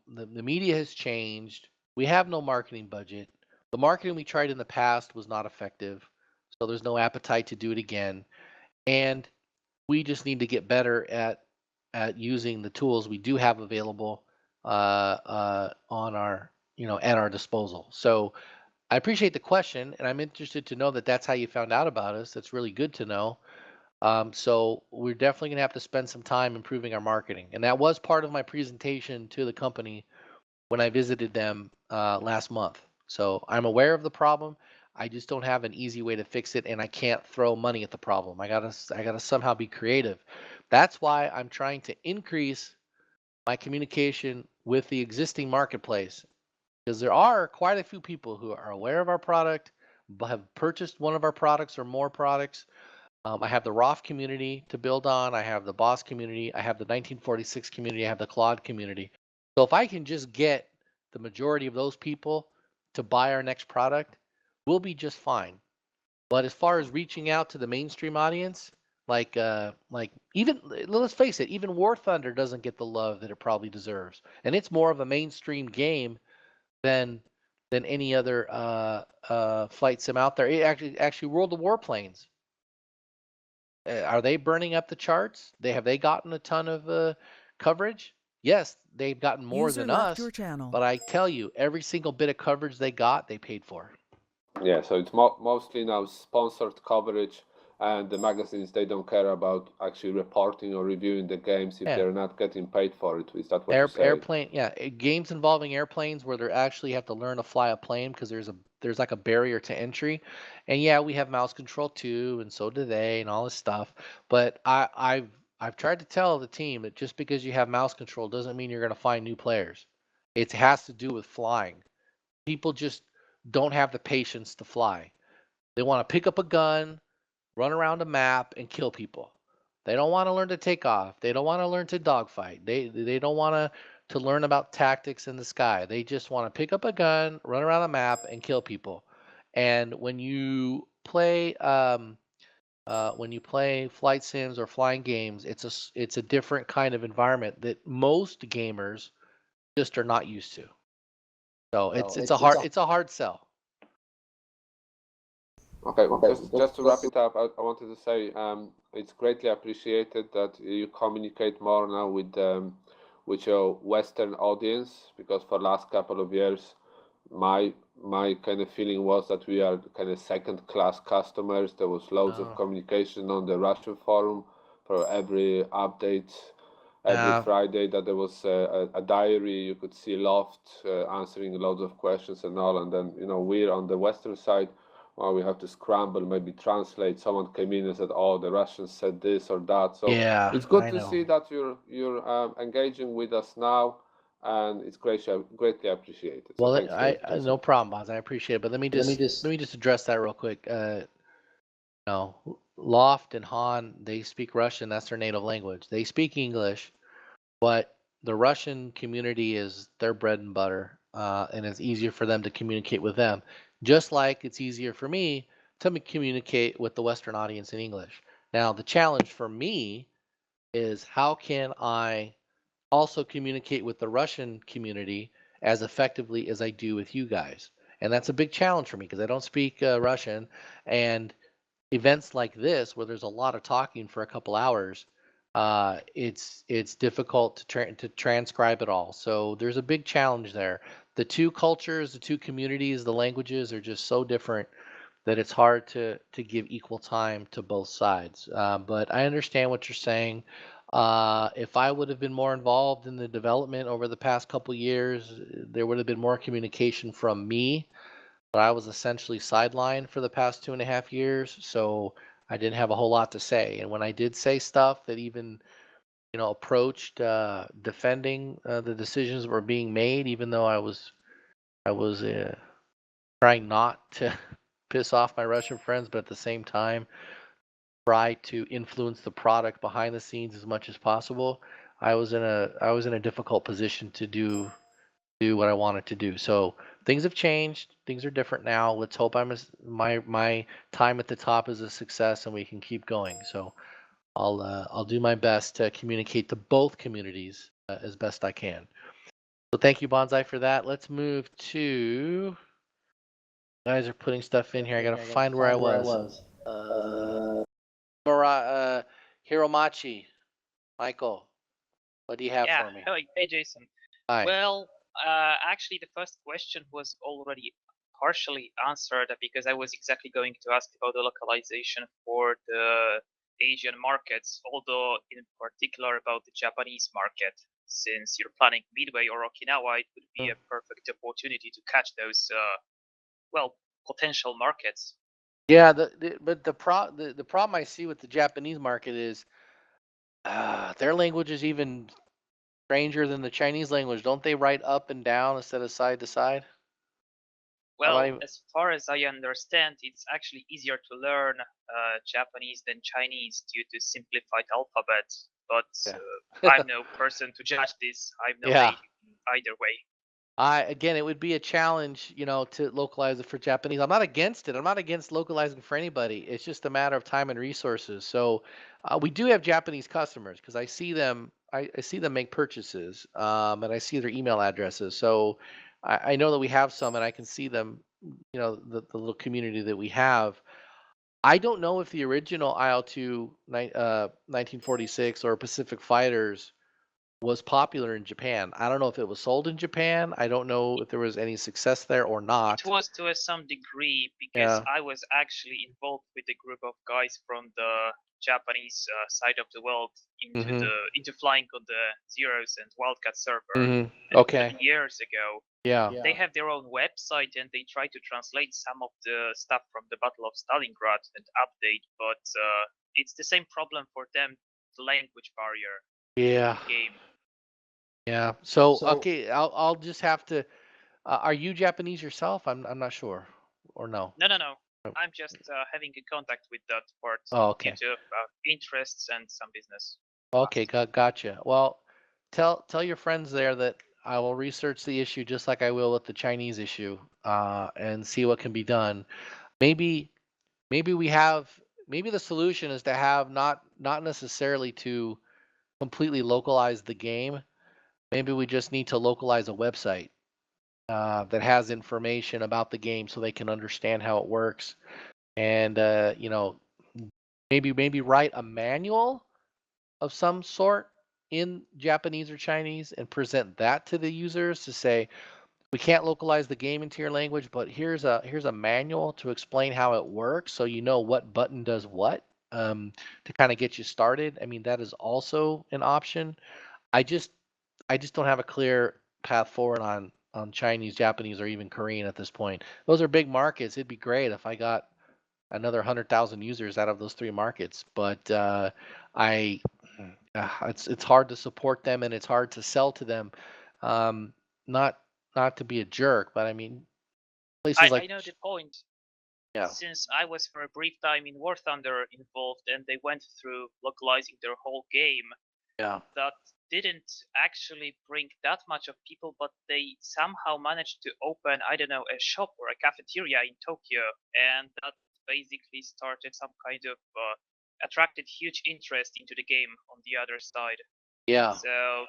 the media has changed. We have no marketing budget. The marketing we tried in the past was not effective, so there's no appetite to do it again. And we just need to get better at using the tools we do have available on our at our disposal. So I appreciate the question, and I'm interested to know that that's how you found out about us. That's really good to know. So we're definitely going to have to spend some time improving our marketing, and that was part of my presentation to the company when I visited them last month. So I'm aware of the problem. I just don't have an easy way to fix it, and I can't throw money at the problem. I gotta somehow be creative. That's why I'm trying to increase my communication with the existing marketplace, because there are quite a few people who are aware of our product, but have purchased one of our products or more products. I have the ROF community to build on. I have the Boss community. I have the 1946 community. I have the Claude community. So if I can just get the majority of those people to buy our next product, we'll be just fine. But as far as reaching out to the mainstream audience, like even, let's face it, even War Thunder doesn't get the love that it probably deserves, and it's more of a mainstream game than any other flight sim out there. It actually World of Warplanes. Are they burning up the charts? Have they gotten a ton of coverage? Yes, they've gotten more User than left us. your channel. But I tell you, every single bit of coverage they got, they paid for. Yeah, so it's mostly now sponsored coverage, and the magazines, they don't care about actually reporting or reviewing the games if Yeah. they're not getting paid for it. Is that what you say? Airplane, yeah, games involving airplanes where they actually have to learn to fly a plane because there's like a barrier to entry, and yeah, we have mouse control too, and so do they, and all this stuff. But I've tried to tell the team that just because you have mouse control doesn't mean you're going to find new players. It has to do with flying. People just don't have the patience to fly. They want to pick up a gun, run around a map, and kill people. They don't want to learn to take off. They don't want to learn to dogfight. They don't want to learn about tactics in the sky. They just want to pick up a gun, run around a map, and kill people. And when you play flight sims or flying games, it's a different kind of environment that most gamers just are not used to. So it's a hard sell. Okay, just to wrap it up, I wanted to say it's greatly appreciated that you communicate more now with your Western audience, because for the last couple of years, my kind of feeling was that we are kind of second-class customers. There was loads of communication on the Russian forum for every update. Every Friday that there was a diary, you could see Loft answering loads of questions and all, and then we're on the Western side. Well, we have to scramble, maybe translate. Someone came in and said, "Oh, the Russians said this or that." So yeah, it's good I to know. see that you're engaging with us now, and it's greatly appreciated. So Well, thanks, Jason. no problem, Boz. I appreciate it. But let me just address that real quick. Loft and Han, they speak Russian. That's their native language. They speak English, but the Russian community is their bread and butter, and it's easier for them to communicate with them, just like it's easier for me to communicate with the Western audience in English. Now, the challenge for me is how can I also communicate with the Russian community as effectively as I do with you guys? And that's a big challenge for me because I don't speak Russian, and events like this where there's a lot of talking for a couple hours, it's difficult to transcribe it all. So there's a big challenge there. The two cultures, the two communities, the languages are just so different that it's hard to give equal time to both sides. But I understand what you're saying. If I would have been more involved in the development over the past couple years, there would have been more communication from me. But I was essentially sidelined for the past 2.5 years, so I didn't have a whole lot to say. And when I did say stuff that even approached defending the decisions that were being made, even though I was trying not to piss off my Russian friends, but at the same time try to influence the product behind the scenes as much as possible. I was in a difficult position to do what I wanted to do. So things have changed. Things are different now. Let's hope my time at the top is a success and we can keep going. So I'll do my best to communicate to both communities as best I can. So thank you, Bonsai, for that. Let's move to. You guys are putting stuff in here. I gotta find where I was. Hiromachi, Michael, what do you have for me? Hey, Jason. Hi. Well, actually, the first question was already partially answered because I was exactly going to ask about the localization for the Asian markets, although in particular about the Japanese market. Since you're planning Midway or Okinawa, it would be a perfect opportunity to catch those, potential markets. Yeah, but the problem I see with the Japanese market is their language is even stranger than the Chinese language. Don't they write up and down instead of side to side? Well, as far as I understand, it's actually easier to learn Japanese than Chinese due to simplified alphabet. But I'm no person to judge this. I'm no native either way. Again, it would be a challenge, to localize it for Japanese. I'm not against it. I'm not against localizing for anybody. It's just a matter of time and resources. So we do have Japanese customers because I see them. I see them make purchases, and I see their email addresses. So I know that we have some, and I can see them. You know, the little community that we have. I don't know if the original IL-2 1946 or Pacific Fighters was popular in Japan. I don't know if it was sold in Japan. I don't know if there was any success there or not. It was to some degree because Yeah. I was actually involved with a group of guys from the Japanese side of the world into flying on the Zeros and Wildcat server. And Okay. years ago. Yeah. They have their own website and they try to translate some of the stuff from the Battle of Stalingrad and update, but it's the same problem for them, the language barrier. Yeah. Game. Yeah. So okay, I'll just have to. Are you Japanese yourself? I'm not sure, or no. No. I'm just having a contact with that part Okay. due to interests and some business. Okay, gotcha. Well, tell your friends there that I will research the issue just like I will with the Chinese issue, and see what can be done. Maybe maybe the solution is to have not necessarily to completely localize the game. Maybe we just need to localize a website that has information about the game so they can understand how it works, and maybe write a manual of some sort in Japanese or Chinese and present that to the users to say we can't localize the game into your language, but here's a manual to explain how it works so you know what button does what, to kind of get you started. I mean, that is also an option. I just don't have a clear path forward on Chinese, Japanese, or even Korean at this point. Those are big markets. It'd be great if I got another 100,000 users out of those three markets, but it's hard to support them and it's hard to sell to them. Not to be a jerk, but I mean, places like I know the point. Yeah. Since I was for a brief time in War Thunder involved and they went through localizing their whole game. Yeah. That didn't actually bring that much of people, but they somehow managed to open, I don't know, a shop or a cafeteria in Tokyo, and that basically started some kind of attracted huge interest into the game on the other side. Yeah. So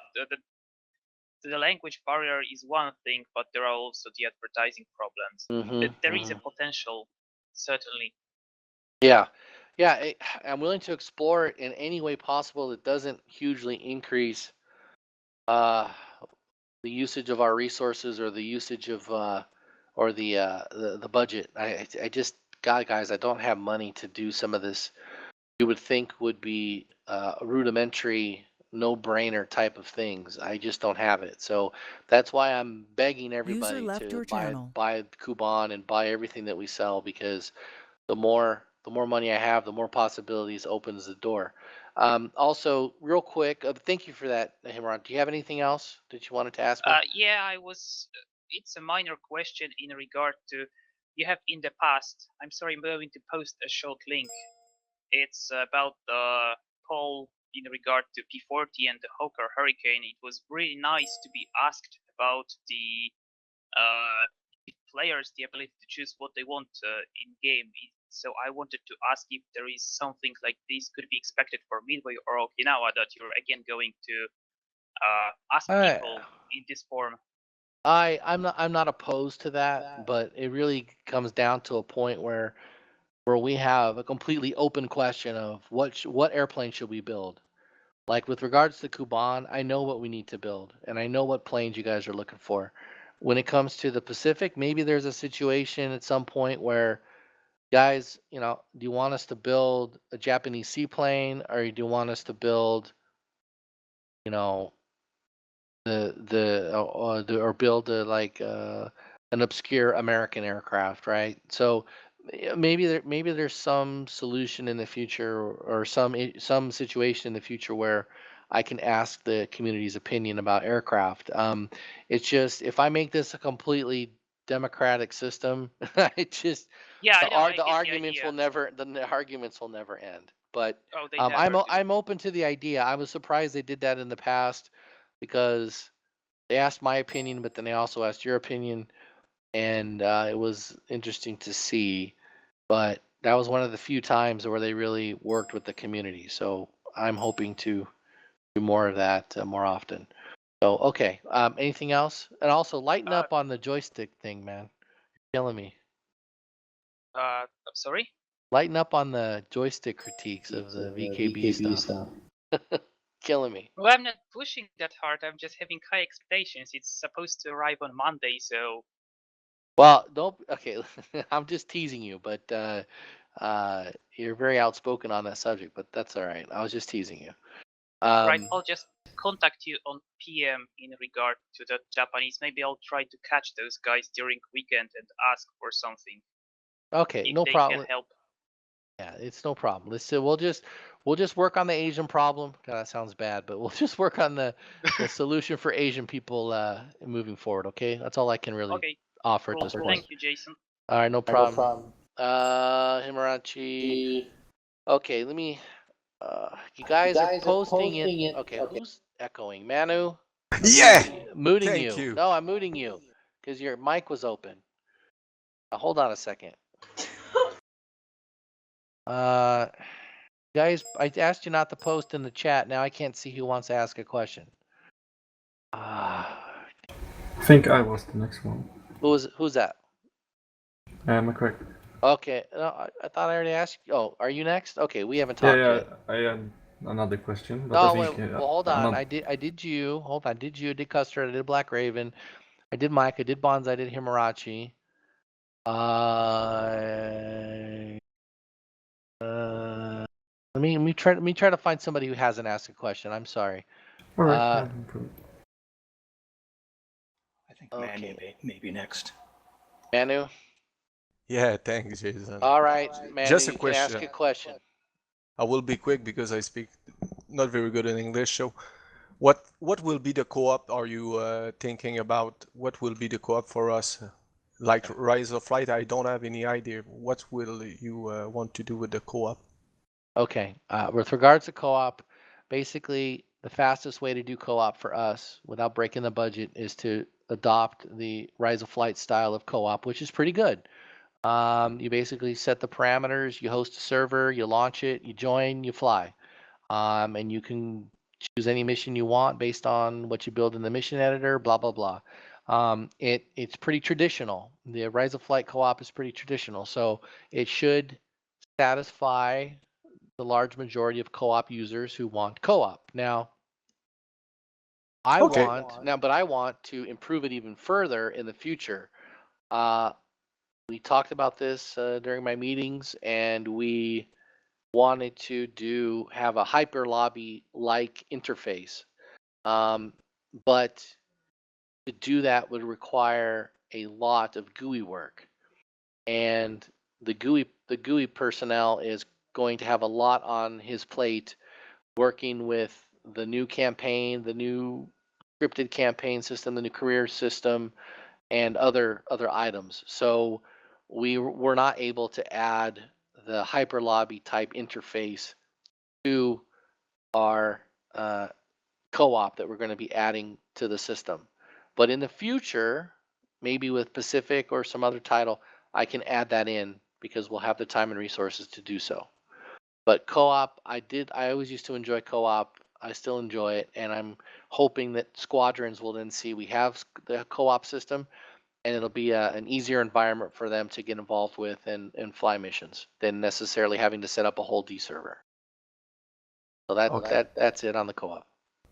the language barrier is one thing, but there are also the advertising problems. There is a potential, certainly. Yeah. Yeah, I'm willing to explore it in any way possible that doesn't hugely increase the usage of our resources or the usage of or the budget. I just guys, I don't have money to do some of this. You would think would be rudimentary, no-brainer type of things. I just don't have it. So that's why I'm begging everybody to buy Kuban and buy everything that we sell, because the more money I have, the more possibilities opens the door. Also, real quick, thank you for that, Himran. Do you have anything else that you wanted to ask me? Yeah, it's a minor question in regard to, you have in the past, I'm sorry, I'm going to post a short link. It's about the poll in regard to P40 and the Hawker Hurricane. It was really nice to be asked about the players, the ability to choose what they want in game. So I wanted to ask if there is something like this could be expected for Midway or Okinawa, that you're again going to ask people in this form. I'm not opposed to that, but it really comes down to a point where we have a completely open question of what airplane should we build. Like with regards to Kuban, I know what we need to build, and I know what planes you guys are looking for. When it comes to the Pacific, maybe there's a situation at some point where, guys, do you want us to build a Japanese seaplane, or do you want us to build, or build an obscure American aircraft, right? So maybe there's some solution in the future, or some situation in the future where I can ask the community's opinion about aircraft. It's just, if I make this a completely democratic system, it just the arguments will never end. But I'm open to the idea. I was surprised they did that in the past, because they asked my opinion, but then they also asked your opinion, and it was interesting to see. But that was one of the few times where they really worked with the community. So I'm hoping to do more of that more often. So okay. Anything else? And also lighten up on the joystick thing, man. You're killing me. I'm sorry. Lighten up on the joystick critiques of the VKB stuff. Killing me. Well, I'm not pushing that hard. I'm just having high expectations. It's supposed to arrive on Monday, so. Well, don't. Okay, I'm just teasing you, but you're very outspoken on that subject. But that's all right. I was just teasing you. Right, I'll just contact you on PM in regard to the Japanese. Maybe I'll try to catch those guys during weekend and ask for something. Okay, if no they problem. Can help. Yeah, it's no problem. We'll just work on the Asian problem. God, that sounds bad, but we'll just work on the solution for Asian people moving forward. Okay, that's all I can really offer at this point. Thank you, Jason. All right, no problem. Himurachi. Okay, let me. You guys are posting it. Okay, who's echoing? Manu? Yeah. Muting Thank you. you. No, I'm muting you because your mic was open. Hold on a second. Guys, I asked you not to post in the chat. Now I can't see who wants to ask a question. I think I was the next one. Who's that? Am I correct? Okay, no, I thought I already asked you. Oh, are you next? Okay, we haven't talked yet. I had another question. But No, I think, well, hold on. I did you. Hold on. I did Custard. I did Black Raven. I did Mike. I did Bonds. I did Himurachi. Let me try to find somebody who hasn't asked a question. I'm sorry. All right. I think Manu may be next. Manu? Yeah, thanks, Jason. All right, Manu, Just a you question. can ask a question. I will be quick because I speak not very good in English. So, what will be the co-op? Are you thinking about what will be the co-op for us? Like Rise of Light, I don't have any idea. What will you want to do with the co-op? Okay, with regards to co-op, basically the fastest way to do co-op for us without breaking the budget is to adopt the Rise of Flight style of co-op, which is pretty good. You basically set the parameters, you host a server, you launch it, you join, you fly. And you can choose any mission you want based on what you build in the mission editor, blah, blah, blah. It's pretty traditional. The Rise of Flight co-op is pretty traditional, so it should satisfy the large majority of co-op users who want co-op. Now, I want to improve it even further in the future. We talked about this during my meetings, and we wanted to have a hyper lobby like interface. But to do that would require a lot of GUI work. And the GUI personnel is going to have a lot on his plate working with the new campaign, the new scripted campaign system, the new career system, and other items. So we were not able to add the hyper lobby type interface to our co-op that we're going to be adding to the system. But in the future, maybe with Pacific or some other title, I can add that in because we'll have the time and resources to do so. But co-op, I always used to enjoy co-op. I still enjoy it, and I'm hoping that Squadrons will then see we have the co-op system, and it'll be an easier environment for them to get involved with and fly missions than necessarily having to set up a whole D server. So that's it on the co-op.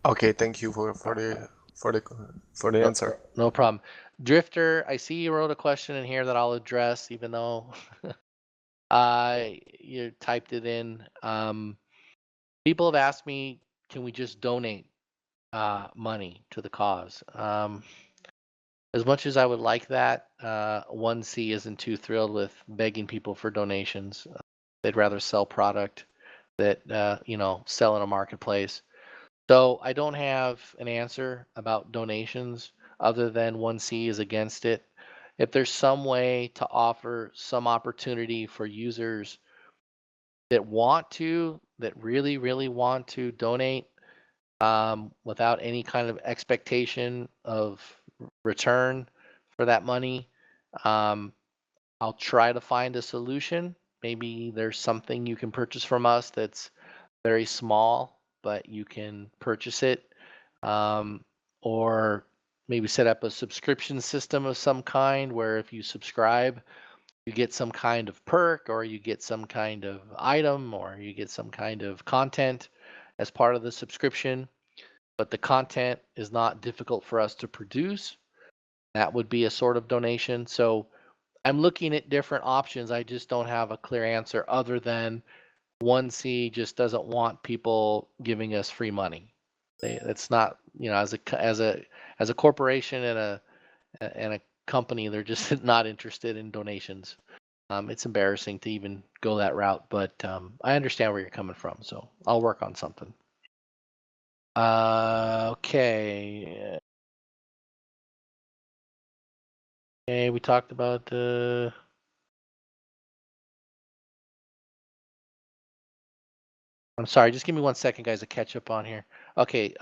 Okay, thank you for the answer. No problem. Drifter, I see you wrote a question in here that I'll address, even though you typed it in. People have asked me, can we just donate money to the cause? As much as I would like that, 1C isn't too thrilled with begging people for donations. They'd rather sell product that sell in a marketplace. So I don't have an answer about donations other than 1C is against it. If there's some way to offer some opportunity for users that really, really want to donate without any kind of expectation of return for that money, I'll try to find a solution. Maybe there's something you can purchase from us that's very small, but you can purchase it. or maybe set up a subscription system of some kind where if you subscribe, you get some kind of perk, or you get some kind of item, or you get some kind of content as part of the subscription, but the content is not difficult for us to produce. That would be a sort of donation. So I'm looking at different options. I just don't have a clear answer other than 1C just doesn't want people giving us free money. It's not, as a corporation and a company, they're just not interested in donations. It's embarrassing to even go that route, but I understand where you're coming from, so I'll work on something. Okay. Okay, we talked about the. I'm sorry, just give me 1 second, guys, to catch up on here. Okay,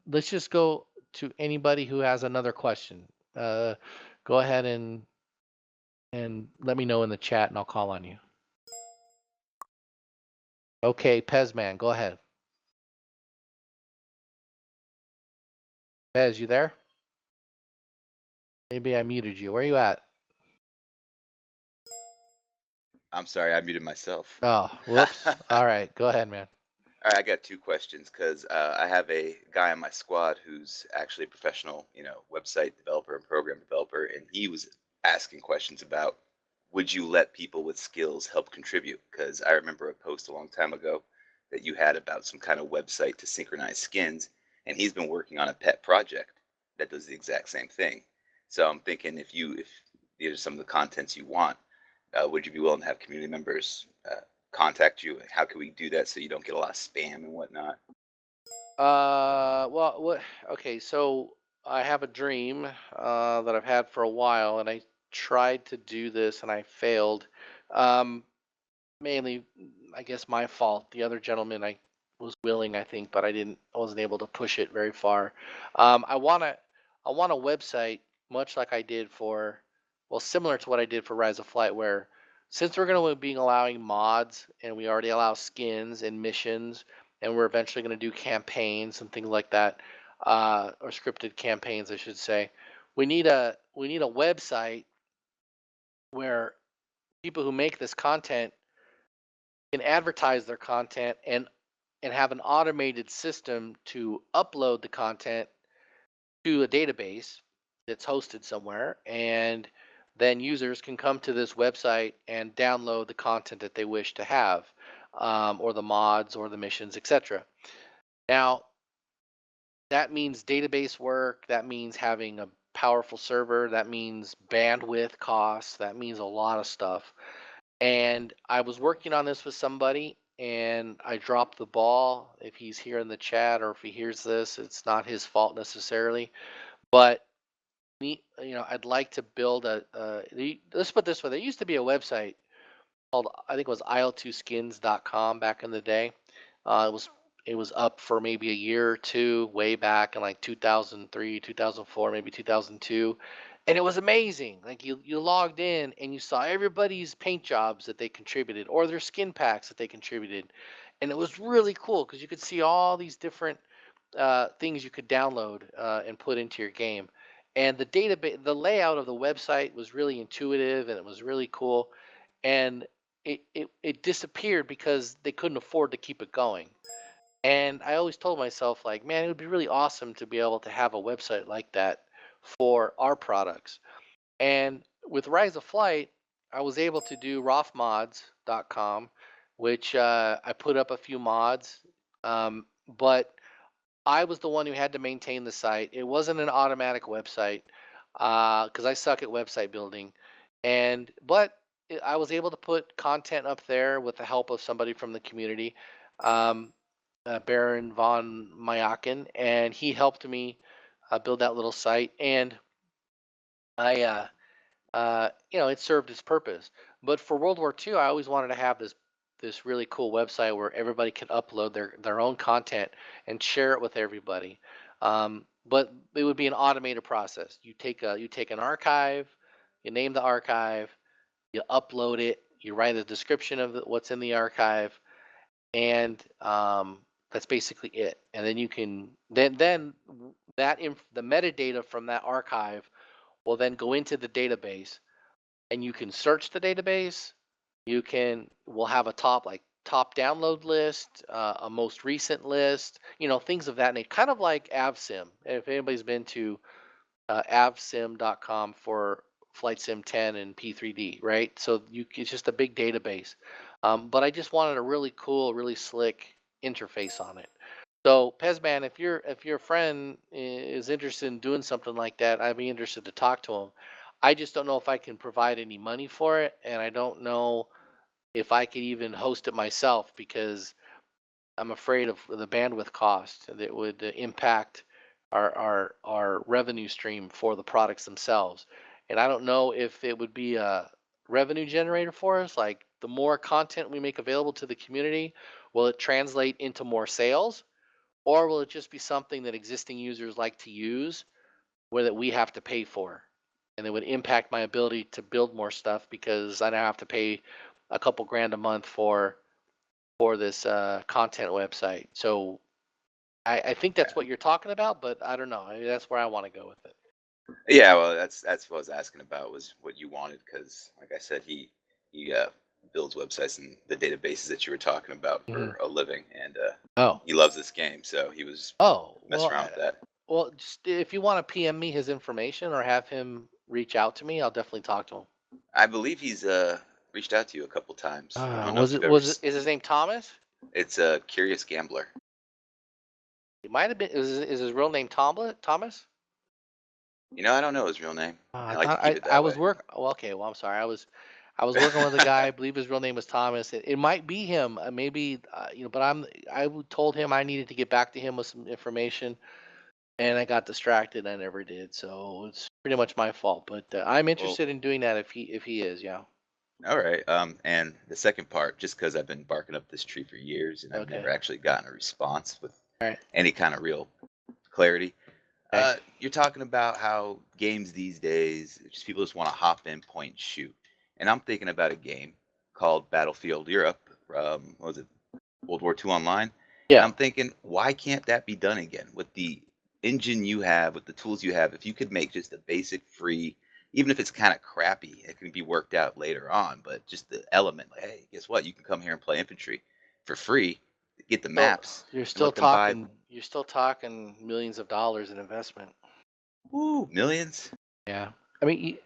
let's just go to anybody who has another question. Go ahead and let me know in the chat, and I'll call on you. Okay, Pezman, go ahead. Pez, you there? Maybe I muted you. Where are you at? I'm sorry, I muted myself. Oh, whoops. All right, go ahead, man. All right, I got 2 questions because I have a guy on my squad who's actually a professional, website developer and program developer, and he was asking questions about would you let people with skills help contribute? Because I remember a post a long time ago that you had about some kind of website to synchronize skins, and he's been working on a pet project that does the exact same thing. So I'm thinking if these are some of the contents you want, would you be willing to have community members contact you? How can we do that so you don't get a lot of spam and whatnot? Well, okay, so I have a dream that I've had for a while, and I tried to do this and I failed. Mainly, I guess my fault. The other gentleman, I was willing, I think, but I wasn't able to push it very far. I want a website much like I did for, well, similar to what I did for Rise of Flight, where since we're going to be allowing mods and we already allow skins and missions, and we're eventually going to do campaigns and things like that, or scripted campaigns, I should say. We need a website where people who make this content can advertise their content and have an automated system to upload the content to a database that's hosted somewhere, and then users can come to this website and download the content that they wish to have, or the mods or the missions, etc. Now, that means database work, that means having a powerful server, that means bandwidth costs, that means a lot of stuff. And I was working on this with somebody and I dropped the ball. If he's here in the chat or if he hears this, it's not his fault necessarily. But I'd like to build let's put it this way. There used to be a website called, I think it was IL-2skins.com back in the day. It was up for maybe a year or two way back in like 2003, 2004, maybe 2002. And it was amazing. Like you logged in and you saw everybody's paint jobs that they contributed or their skin packs that they contributed. And it was really cool because you could see all these different things you could download and put into your game. And the layout of the website was really intuitive and it was really cool. And it disappeared because they couldn't afford to keep it going. And I always told myself, like, man, it would be really awesome to be able to have a website like that for our products. And with Rise of Flight, I was able to do rothmods.com, which I put up a few mods, but I was the one who had to maintain the site. It wasn't an automatic website because I suck at website building, but I was able to put content up there with the help of somebody from the community. Baron von Mayakin, and he helped me build that little site. And I, it served its purpose. But for World War II, I always wanted to have this really cool website where everybody can upload their own content and share it with everybody. But it would be an automated process. You take an archive, you name the archive, you upload it, you write a description of what's in the archive, and That's basically it. And then you can then the metadata from that archive will then go into the database, and you can search the database. We'll have a top download list, a most recent list, things of that nature, kind of like AvSim. If anybody's been to avsim.com for Flight Sim 10 and P3D, right? So it's just a big database. But I just wanted a really cool, really slick interface on it. So Pezman, if your friend is interested in doing something like that, I'd be interested to talk to him. I just don't know if I can provide any money for it, and I don't know if I could even host it myself, because I'm afraid of the bandwidth cost that would impact our revenue stream for the products themselves. And I don't know if it would be a revenue generator for us. Like, the more content we make available to the community, will it translate into more sales, or will it just be something that existing users like to use, where that we have to pay for, and it would impact my ability to build more stuff because I now have to pay a couple grand a month for this content website. So I think that's what you're talking about, but I don't know. I mean, that's where I want to go with it. Yeah, well, that's what I was asking about, was what you wanted, because like I said, he builds websites and the databases that you were talking about for a living, and he loves this game, so he was messing around with that. Well, just if you want to PM me his information or have him reach out to me, I'll definitely talk to him. I believe he's reached out to you a couple times. I don't know is his name Thomas? It's a Curious Gambler. It might have been. Is his real name Thomas? I don't know his real name. I like to keep it that I way. was work. Well, okay. Well, I'm sorry. I was working with a guy. I believe his real name was Thomas. It might be him. Maybe But I told him I needed to get back to him with some information, and I got distracted. I never did. So it's pretty much my fault. But I'm interested in doing that if he is. Yeah. All right. And the second part, just because I've been barking up this tree for years and I've never actually gotten a response with any kind of real clarity. You're talking about how games these days, just people just want to hop in, point, and shoot. And I'm thinking about a game called Battlefield Europe. What was it? World War II Online. Yeah. And I'm thinking, why can't that be done again with the engine you have, with the tools you have? If you could make just a basic free, even if it's kind of crappy, it can be worked out later on. But just the element, like, hey, guess what? You can come here and play infantry for free. Get the maps. You're still talking. You're still talking millions of dollars in investment. Woo, millions. Yeah. I mean,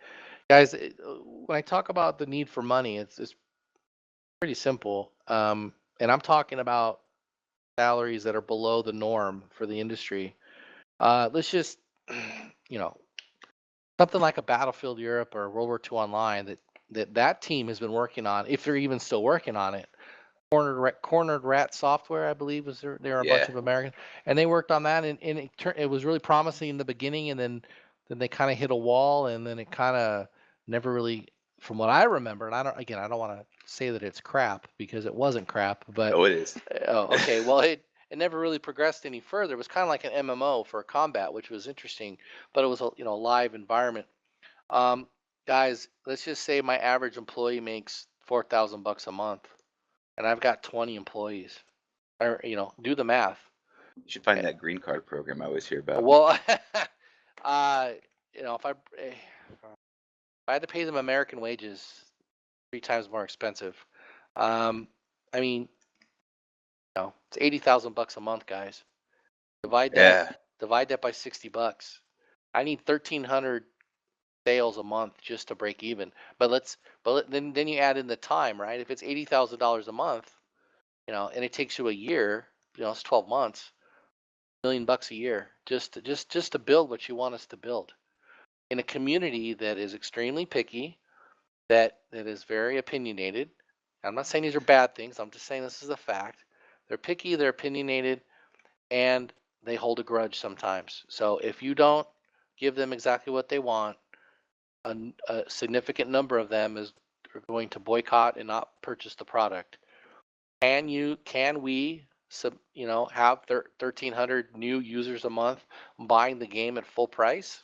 guys, when I talk about the need for money, it's pretty simple. And I'm talking about salaries that are below the norm for the industry. Let's just, something like a Battlefield Europe or World War II Online that team has been working on, if they're even still working on it. Cornered Rat Software, I believe, was there. There are a bunch of Americans, and they worked on that, and it was really promising in the beginning, and then they kind of hit a wall, and then it kind of never really, from what I remember, and I don't want to say that it's crap, because it wasn't crap, but it is. Okay, well, it never really progressed any further. It was kind of like an MMO for combat, which was interesting, but it was a live environment. Guys, let's just say my average employee makes $4,000 a month, and I've got 20 employees. Or do the math. You should find that green card program I always hear about. Well, if I had to pay them American wages, 3 times more expensive. I mean, it's $80,000 a month, guys. Divide that by $60. I need 1,300 sales a month just to break even. But then you add in the time, right? If it's $80,000 a month, and it takes you a year, it's 12 months, $1 million a year just to build what you want us to build in a community that is extremely picky, that is very opinionated. I'm not saying these are bad things. I'm just saying this is a fact. They're picky, they're opinionated, and they hold a grudge sometimes. So if you don't give them exactly what they want, a significant number of them are going to boycott and not purchase the product. Can we have 1,300 new users a month buying the game at full price?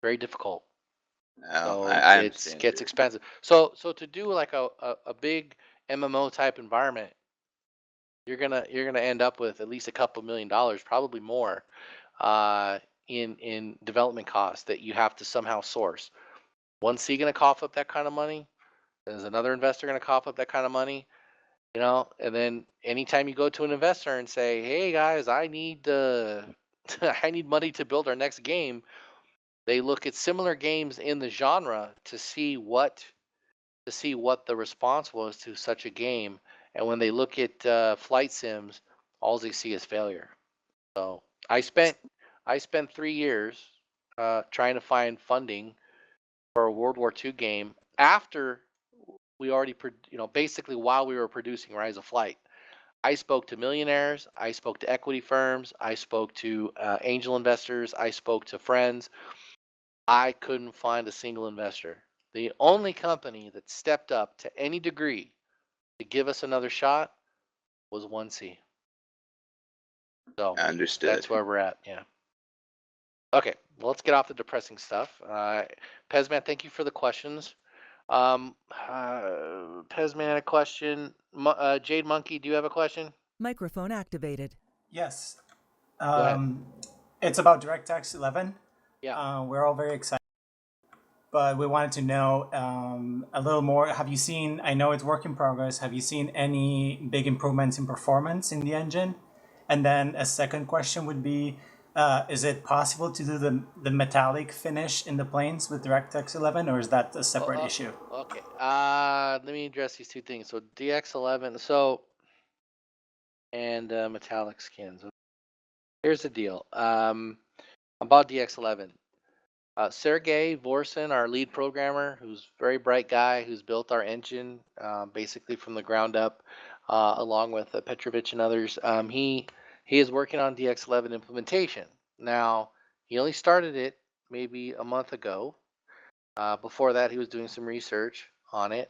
Very difficult. No, So it gets expensive. So to do like a big MMO type environment, you're gonna end up with at least a couple $1 million, probably more, in development costs that you have to somehow source. One's he gonna cough up that kind of money? Is another investor gonna cough up that kind of money? You know, and then anytime you go to an investor and say, "Hey guys, I need I need money to build our next game," they look at similar games in the genre to see what the response was to such a game. And when they look at flight sims, all they see is failure. So I spent 3 years trying to find funding for a World War II game after we already, basically while we were producing Rise of Flight. I spoke to millionaires, I spoke to equity firms, I spoke to angel investors, I spoke to friends. I couldn't find a single investor. The only company that stepped up to any degree to give us another shot was 1C. So Understood. that's where we're at. Yeah. Okay, well, let's get off the depressing stuff. Pezman, thank you for the questions. Pezman had a question. Jade Monkey, do you have a question? Microphone activated. Yes. Go ahead. It's about DirectX 11. Yeah. We're all very excited, but we wanted to know a little more. Have you seen, I know it's work in progress, have you seen any big improvements in performance in the engine? And then a second question would be, is it possible to do the metallic finish in the planes with DirectX 11, or is that a separate issue? Okay. Let me address these two things. So DX11, and metallic skins. Here's the deal. About DX11. Sergey Vorsin, our lead programmer, who's a very bright guy, who's built our engine basically from the ground up, along with Petrovich and others. He is working on DX11 implementation. Now, he only started it maybe a month ago. Before that, he was doing some research on it.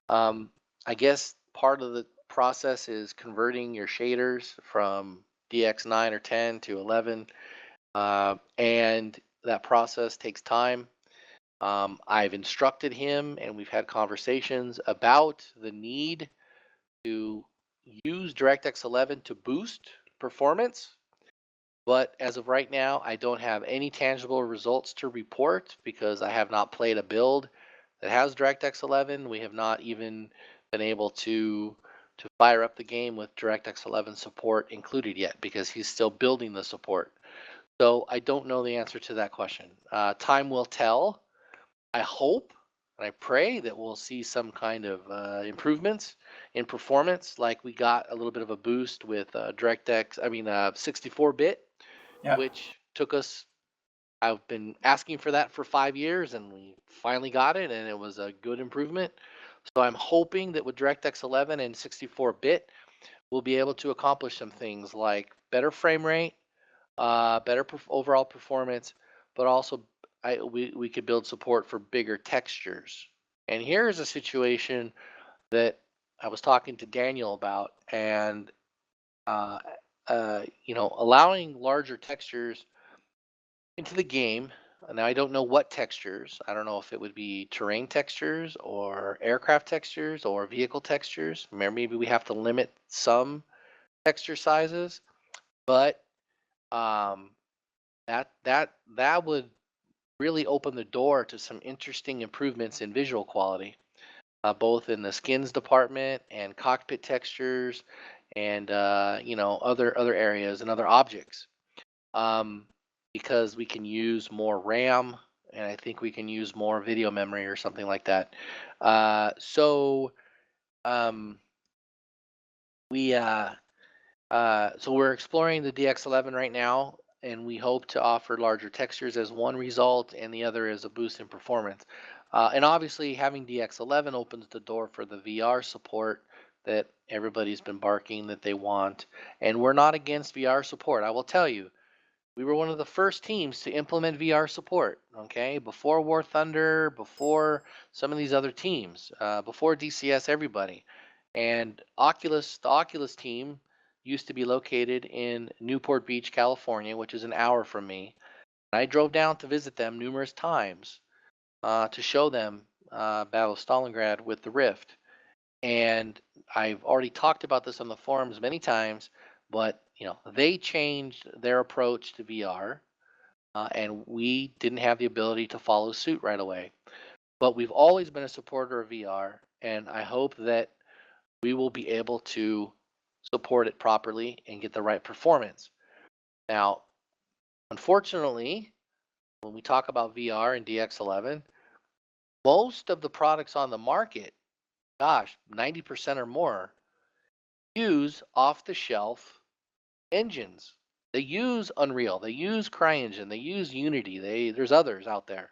I guess part of the process is converting your shaders from DX9 or 10 to 11, and that process takes time. I've instructed him, and we've had conversations about the need to use DirectX 11 to boost performance. But as of right now, I don't have any tangible results to report because I have not played a build that has DirectX 11. We have not even been able to fire up the game with DirectX 11 support included yet because he's still building the support. So I don't know the answer to that question. Time will tell. I hope and I pray that we'll see some kind of improvements in performance, like we got a little bit of a boost with DirectX. 64-bit, which took us. I've been asking for that for 5 years, and we finally got it, and it was a good improvement. So I'm hoping that with DirectX 11 and 64-bit, we'll be able to accomplish some things like better frame rate, better overall performance, but also we could build support for bigger textures. And here's a situation that I was talking to Daniel about, and allowing larger textures into the game. Now I don't know what textures. I don't know if it would be terrain textures or aircraft textures or vehicle textures. Maybe we have to limit some texture sizes, but that would really open the door to some interesting improvements in visual quality, both in the skins department and cockpit textures, and other areas and other objects. Because we can use more RAM, and I think we can use more video memory or something like that. So we're exploring the DX11 right now, and we hope to offer larger textures as one result, and the other is a boost in performance. And obviously, having DX11 opens the door for the VR support that everybody's been barking that they want. And we're not against VR support. I will tell you, we were one of the first teams to implement VR support, okay? Before War Thunder, before some of these other teams, before DCS, everybody. And the Oculus team used to be located in Newport Beach, California, which is an hour from me. And I drove down to visit them numerous times to show them Battle of Stalingrad with the Rift. And I've already talked about this on the forums many times, but they changed their approach to VR, and we didn't have the ability to follow suit right away. But we've always been a supporter of VR, and I hope that we will be able to support it properly and get the right performance. Now, unfortunately, when we talk about VR and DX11, most of the products on the market, gosh, 90% or more, use off-the-shelf engines. They use Unreal, they use CryEngine, they use Unity. There's others out there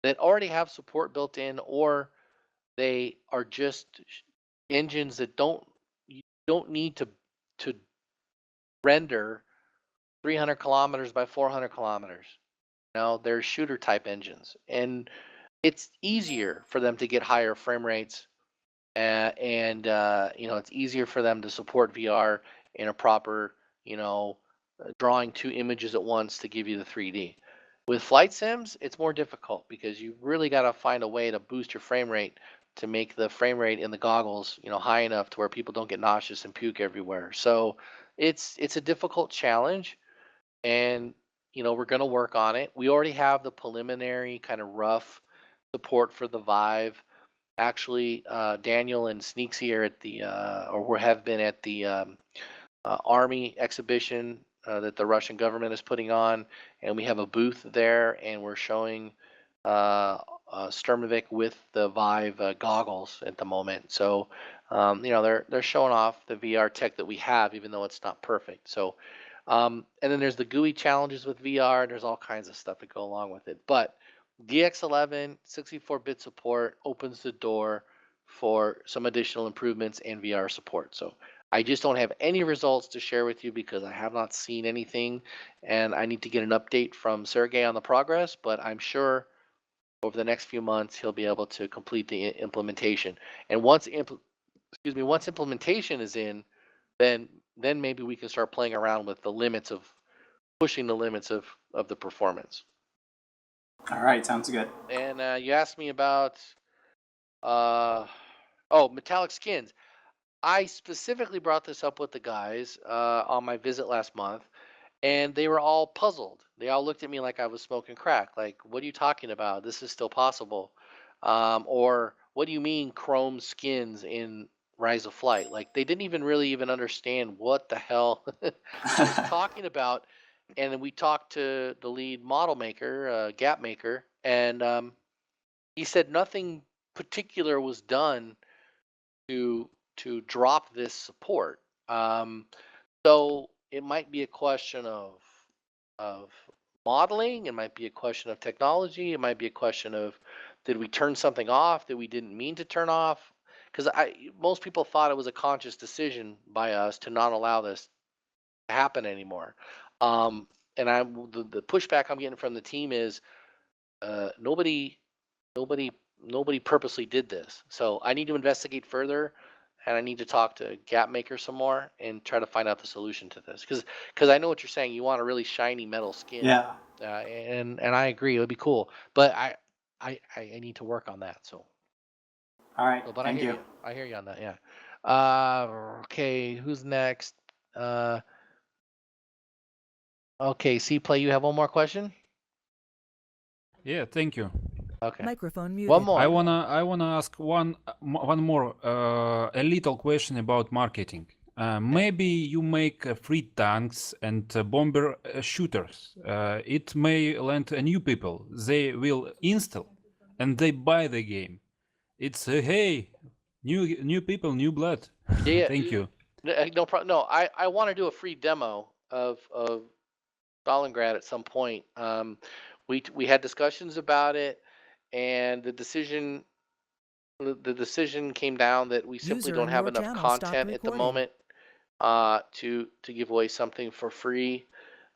that already have support built in, or they are just engines that you don't need to render 300 kilometers by 400 kilometers. They're shooter type engines, and it's easier for them to get higher frame rates, and it's easier for them to support VR in a proper, drawing two images at once to give you the 3D. With flight sims, it's more difficult because you really got to find a way to boost your frame rate to make the frame rate in the goggles, high enough to where people don't get nauseous and puke everywhere. So it's a difficult challenge, and we're going to work on it. We already have the preliminary kind of rough support for the Vive. Actually, Daniel and Sneaksy are at the or have been at the Army exhibition that the Russian government is putting on, and we have a booth there, and we're showing Sturmovik with the Vive goggles at the moment. So they're showing off the VR tech that we have, even though it's not perfect. So and then there's the GUI challenges with VR, and there's all kinds of stuff that go along with it. But DX11 64-bit support opens the door for some additional improvements and VR support. So I just don't have any results to share with you because I have not seen anything, and I need to get an update from Sergey on the progress, but I'm sure over the next few months he'll be able to complete the implementation. And once implementation is in, then maybe we can start playing around with the limits of pushing the limits of the performance. All right, sounds good. And you asked me about metallic skins. I specifically brought this up with the guys on my visit last month, and they were all puzzled. They all looked at me like I was smoking crack. Like, what are you talking about? This is still possible. Or what do you mean chrome skins in Rise of Flight? Like, they didn't even understand what the hell I was talking about. And then we talked to the lead model maker, Gap Maker, and he said nothing particular was done to drop this support. So it might be a question of modeling. It might be a question of technology. It might be a question of, did we turn something off that we didn't mean to turn off? Because most people thought it was a conscious decision by us to not allow this to happen anymore. And the pushback I'm getting from the team is nobody purposely did this. So I need to investigate further, and I need to talk to Gap Maker some more and try to find out the solution to this. Because I know what you're saying. You want a really shiny metal skin. Yeah. And I agree. It would be cool. But I need to work on that. So. All right. But Thank I hear you. I hear you on that. Yeah. Okay. Who's next? Okay. C-Play, you have one more question? Yeah, thank you. Okay. Microphone muted. One more. I wanna ask one more a little question about marketing. Maybe you make free tanks and bomber shooters. It may land new people. They will install and they buy the game. It's hey, new people, new blood. Yeah. Thank you. No problem. No, I want to do a free demo of Stalingrad at some point. We had discussions about it, and the decision came down that we simply User don't in have your enough channel stopped content at the recording. moment to give away something for free.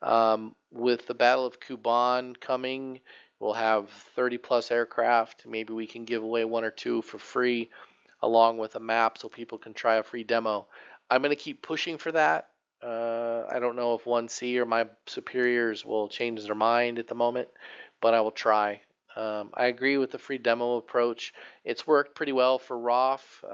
With the Battle of Kuban coming, we'll have 30 plus aircraft. Maybe we can give away one or two for free, along with a map, so people can try a free demo. I'm going to keep pushing for that. I don't know if 1C or my superiors will change their mind at the moment, but I will try. I agree with the free demo approach. It's worked pretty well for ROF.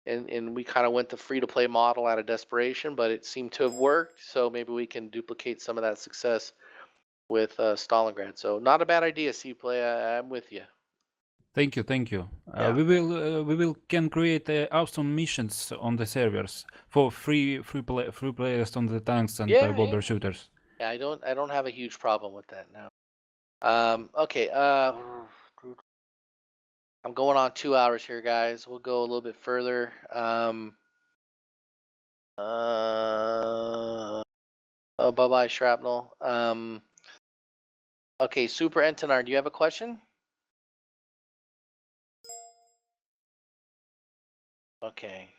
And we kind of went the free-to-play model out of desperation, but it seemed to have worked. So maybe we can duplicate some of that success with Stalingrad. So not a bad idea, C-Play. I'm with you. Thank you. Yeah. We will can create awesome missions on the servers for free players on the tanks and bomber shooters. Yeah, I don't have a huge problem with that now. Okay. I'm going on 2 hours here, guys. We'll go a little bit further. Oh, bye-bye, Shrapnel. Okay, Super Entinar, do you have a question? Okay.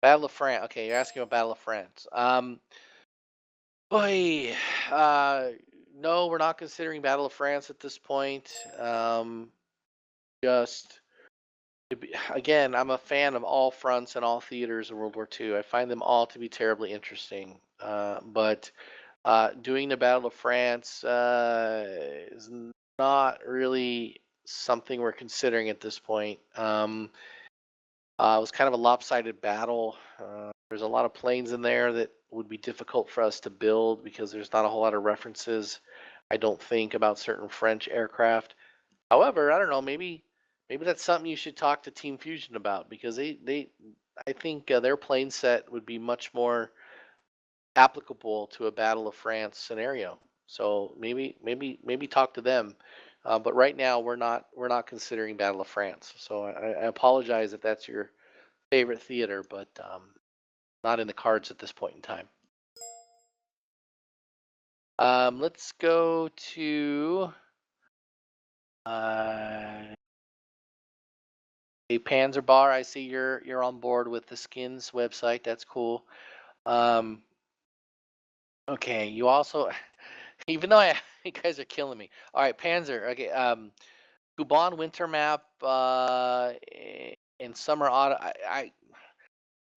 Battle of France. Okay, you're asking about Battle of France. Boy, no, we're not considering Battle of France at this point. Just again, I'm a fan of all fronts and all theaters of World War II. I find them all to be terribly interesting. But doing the Battle of France is not really something we're considering at this point. It was kind of a lopsided battle. There's a lot of planes in there that would be difficult for us to build because there's not a whole lot of references, I don't think, about certain French aircraft. However, I don't know, maybe that's something you should talk to Team Fusion about, because I think their plane set would be much more applicable to a Battle of France scenario. So maybe talk to them. But right now we're not considering Battle of France. So I apologize if that's your favorite theater, but not in the cards at this point in time. Let's go to a Panzer Bar. I see you're on board with the Skins website. That's cool. Okay, you also, even though you guys are killing me. All right, Panzer. Okay, Kuban winter map in summer auto.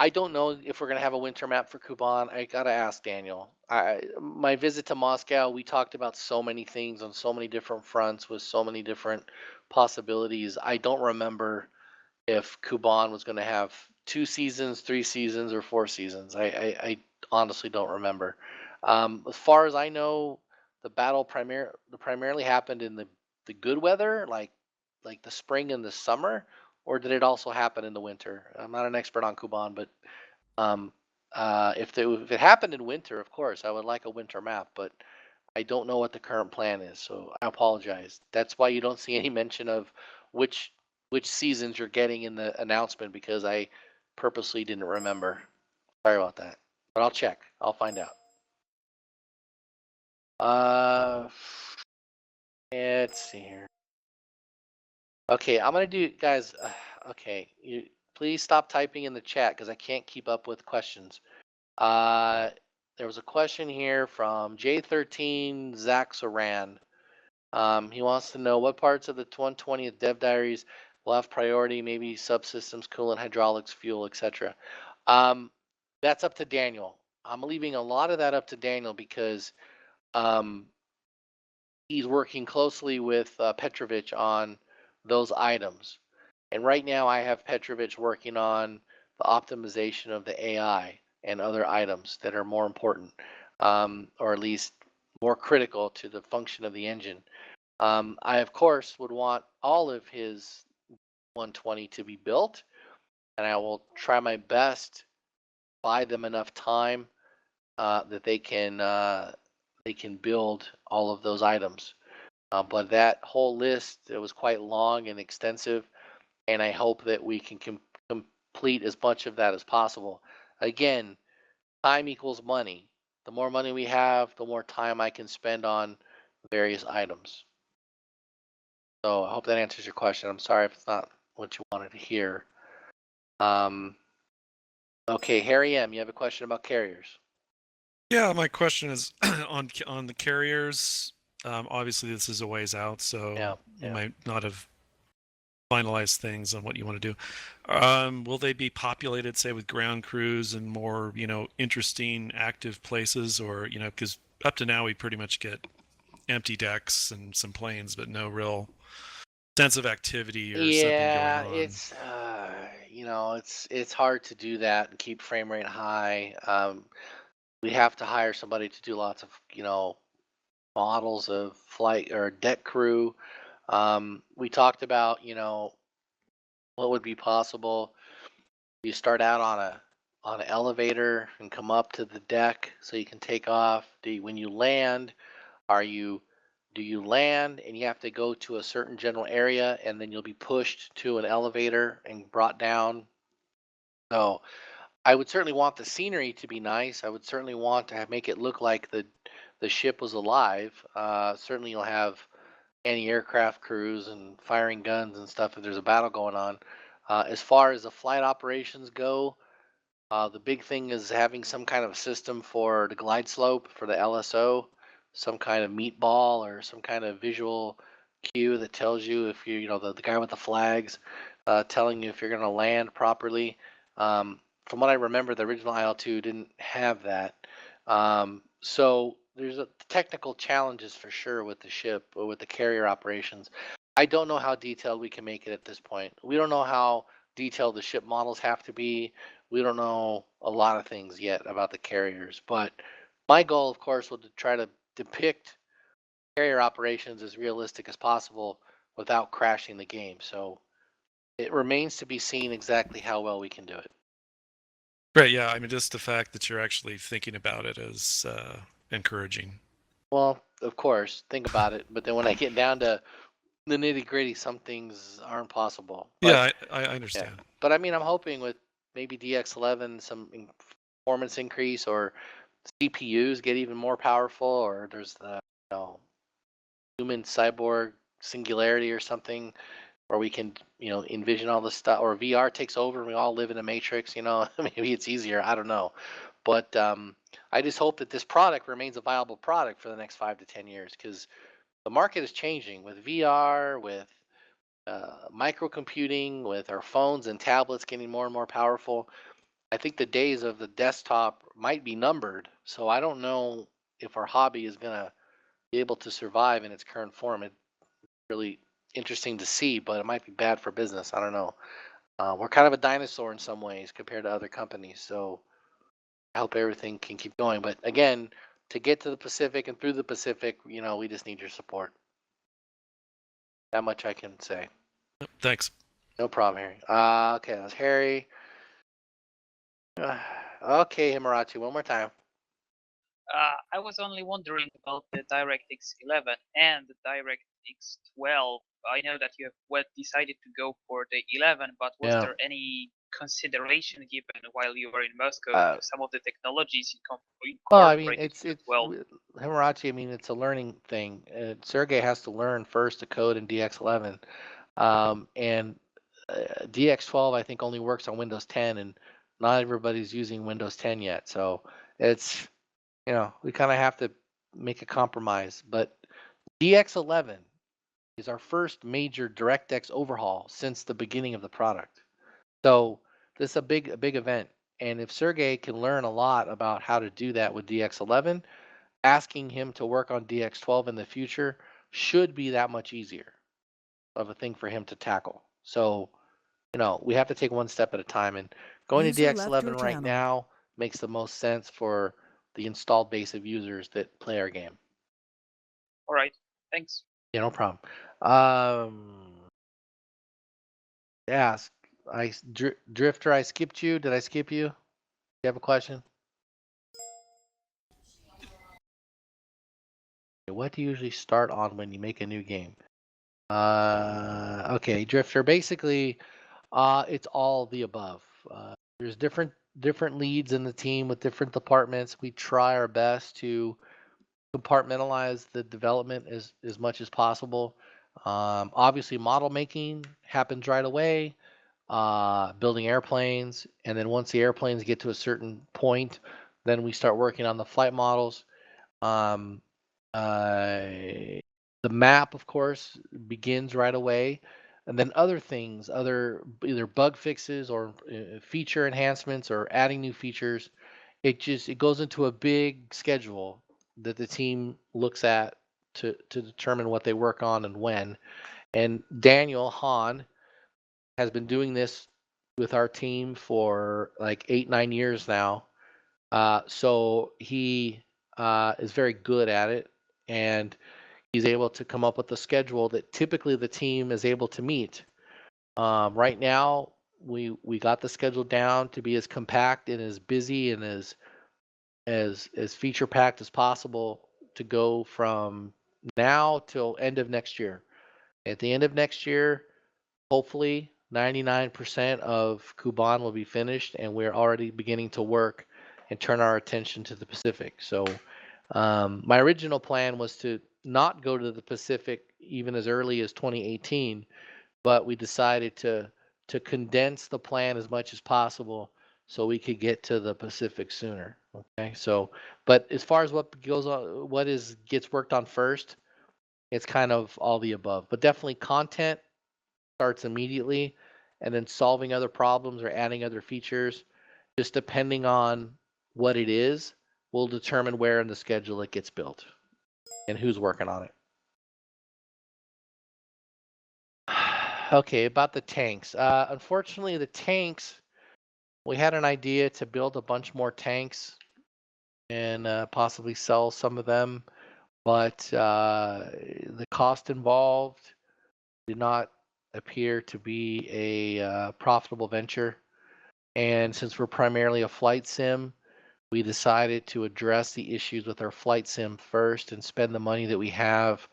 I don't know if we're gonna have a winter map for Kuban. I gotta ask Daniel. My visit to Moscow, we talked about so many things on so many different fronts with so many different possibilities. I don't remember if Kuban was gonna have 2 seasons, 3 seasons, or 4 seasons. I honestly don't remember. As far as I know, the battle primarily happened in the good weather, like the spring and the summer, or did it also happen in the winter? I'm not an expert on Kuban, but if it happened in winter, of course, I would like a winter map, but I don't know what the current plan is, so I apologize. That's why you don't see any mention of which seasons you're getting in the announcement, because I purposely didn't remember. Sorry about that, but I'll check. I'll find out. Let's see here. Okay, I'm gonna do, guys. Okay, please stop typing in the chat because I can't keep up with questions. There was a question here from J13 Zach Saran. He wants to know what parts of the 120th Dev Diaries will have priority, maybe subsystems, coolant, hydraulics, fuel, etc. That's up to Daniel. I'm leaving a lot of that up to Daniel because he's working closely with Petrovich on those items. And right now I have Petrovich working on the optimization of the AI and other items that are more important, or at least more critical to the function of the engine. I, of course, would want all of his 120 to be built, and I will try my best to buy them enough time that they can build all of those items. But that whole list, it was quite long and extensive, and I hope that we can complete as much of that as possible. Again, time equals money. The more money we have, the more time I can spend on various items. So I hope that answers your question. I'm sorry if it's not what you wanted to hear. Okay, Harry M., you have a question about carriers. Yeah, my question is on the carriers. Obviously, this is a ways out, so you might not have finalized things on what you want to do. Will they be populated, say, with ground crews and more, interesting, active places, or because up to now we pretty much get empty decks and some planes, but no real sense of activity or something Yeah, going on. it's it's hard to do that and keep frame rate high. We have to hire somebody to do lots of models of flight or deck crew. We talked about what would be possible. You start out on an elevator and come up to the deck so you can take off. When you land, do you land and you have to go to a certain general area and then you'll be pushed to an elevator and brought down? So I would certainly want the scenery to be nice. I would certainly want to make it look like the ship was alive. Certainly you'll have anti-aircraft crews and firing guns and stuff if there's a battle going on. As far as the flight operations go, the big thing is having some kind of system for the glide slope for the LSO, some kind of meatball or some kind of visual cue that tells you if the guy with the flags telling you if you're going to land properly. From what I remember, the original IL-2 didn't have that. So there's technical challenges for sure with the ship or with the carrier operations. I don't know how detailed we can make it at this point. We don't know how detailed the ship models have to be. We don't know a lot of things yet about the carriers, but my goal, of course, was to try to depict carrier operations as realistic as possible without crashing the game. So it remains to be seen exactly how well we can do it. Right, yeah, I mean, just the fact that you're actually thinking about it is encouraging. Well, of course, think about it, but then when I get down to the nitty gritty, some things aren't possible. But, yeah, I understand. Yeah. But I mean, I'm hoping with maybe DX11, some performance increase, or CPUs get even more powerful, or there's the human cyborg singularity or something where we can envision all this stuff, or VR takes over and we all live in a matrix. Maybe it's easier, I don't know, but I just hope that this product remains a viable product for the next 5 to 10 years, because the market is changing with VR, with microcomputing, with our phones and tablets getting more and more powerful. I think the days of the desktop might be numbered, so I don't know if our hobby is going to be able to survive in its current form. It's really interesting to see, but it might be bad for business. I don't know. We're kind of a dinosaur in some ways compared to other companies, so I hope everything can keep going. But again, to get to the Pacific and through the Pacific, we just need your support. That much I can say. Thanks. No problem, Harry. Okay, that's Harry. Okay, Himarachi, one more time. I was only wondering about the DirectX 11 and the DirectX 12. I know that you have decided to go for the 11, but was there any consideration given while you were in Moscow to some of the technologies you incorporated? Well, I mean, it's Himarachi. I mean, it's a learning thing. Sergey has to learn first to code in DX11, and DX12 I think only works on Windows 10, and not everybody's using Windows 10 yet. So it's we kind of have to make a compromise. But DX11 is our first major DirectX overhaul since the beginning of the product. So this is a big event. And if Sergey can learn a lot about how to do that with DX11, asking him to work on DX12 in the future should be that much easier of a thing for him to tackle. So, we have to take one step at a time. And going to DX11 right now makes the most sense for the installed base of users that play our game. All right. Thanks. Yeah, no problem. Yeah, Drifter, I skipped you. Did I skip you? You have a question? What do you usually start on when you make a new game? Okay, Drifter. Basically, it's all the above. There's different leads in the team with different departments. We try our best to compartmentalize the development as much as possible. Obviously, model making happens right away. Building airplanes, and then once the airplanes get to a certain point, then we start working on the flight models. The map, of course, begins right away, and then other things, either bug fixes or feature enhancements or adding new features. It goes into a big schedule that the team looks at to determine what they work on and when. And Daniel Hahn has been doing this with our team for like 8-9 years now. So he is very good at it, and he's able to come up with a schedule that typically the team is able to meet. Right now, we got the schedule down to be as compact and as busy and as feature packed as possible to go from now till end of next year. At the end of next year, hopefully 99% of Kuban will be finished, and we're already beginning to work and turn our attention to the Pacific. So my original plan was to not go to the Pacific even as early as 2018, but we decided to condense the plan as much as possible so we could get to the Pacific sooner. Okay, so but as far as what goes on, gets worked on first, it's kind of all the above. But definitely content starts immediately, and then solving other problems or adding other features, just depending on what it is, will determine where in the schedule it gets built and who's working on it. Okay, about the tanks. Unfortunately, the tanks, we had an idea to build a bunch more tanks and possibly sell some of them, but the cost involved did not appear to be a profitable venture. And since we're primarily a flight sim, we decided to address the issues with our flight sim first and spend the money that we have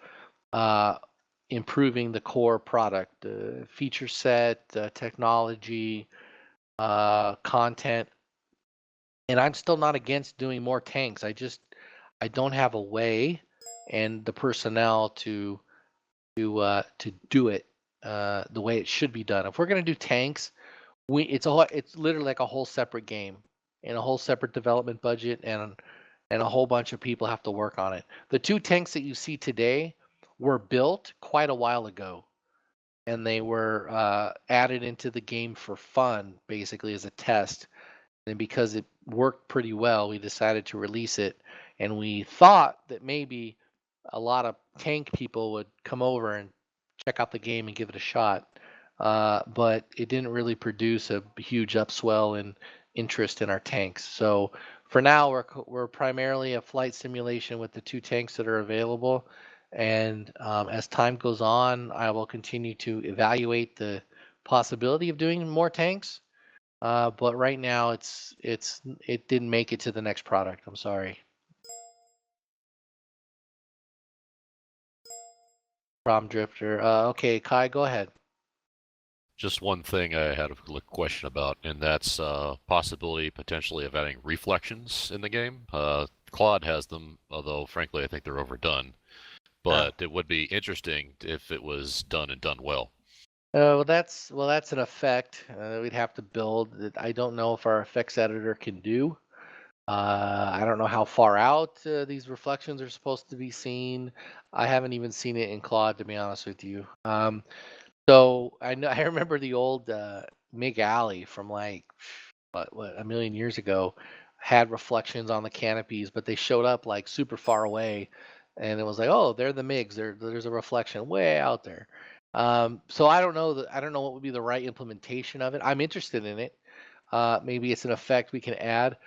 improving the core product, feature set, technology, content. And I'm still not against doing more tanks. I don't have a way and the personnel to do it the way it should be done. If we're gonna do tanks, it's literally like a whole separate game and a whole separate development budget, and a whole bunch of people have to work on it. The 2 tanks that you see today were built quite a while ago, and they were added into the game for fun, basically as a test. And because it worked pretty well, we decided to release it, and we thought that maybe a lot of tank people would come over and check out the game and give it a shot. But it didn't really produce a huge upswell in interest in our tanks. So for now, we're primarily a flight simulation with the 2 tanks that are available. And as time goes on, I will continue to evaluate the possibility of doing more tanks. But right now, it didn't make it to the next product. I'm sorry. Prom Drifter. Okay, Kai, go ahead. Just one thing I had a question about, and that's possibility potentially of adding reflections in the game. Claude has them, although frankly I think they're overdone. But it would be interesting if it was done and done well. Well, that's an effect we'd have to build that I don't know if our effects editor can do. I don't know how far out these reflections are supposed to be seen. I haven't even seen it in Claude, to be honest with you. So I remember the old Mig Alley from like what a million years ago had reflections on the canopies, but they showed up like super far away, and it was like, oh, they're the MiGs. There's a reflection way out there. So I don't know what would be the right implementation of it. I'm interested in it. Maybe it's an effect we can add,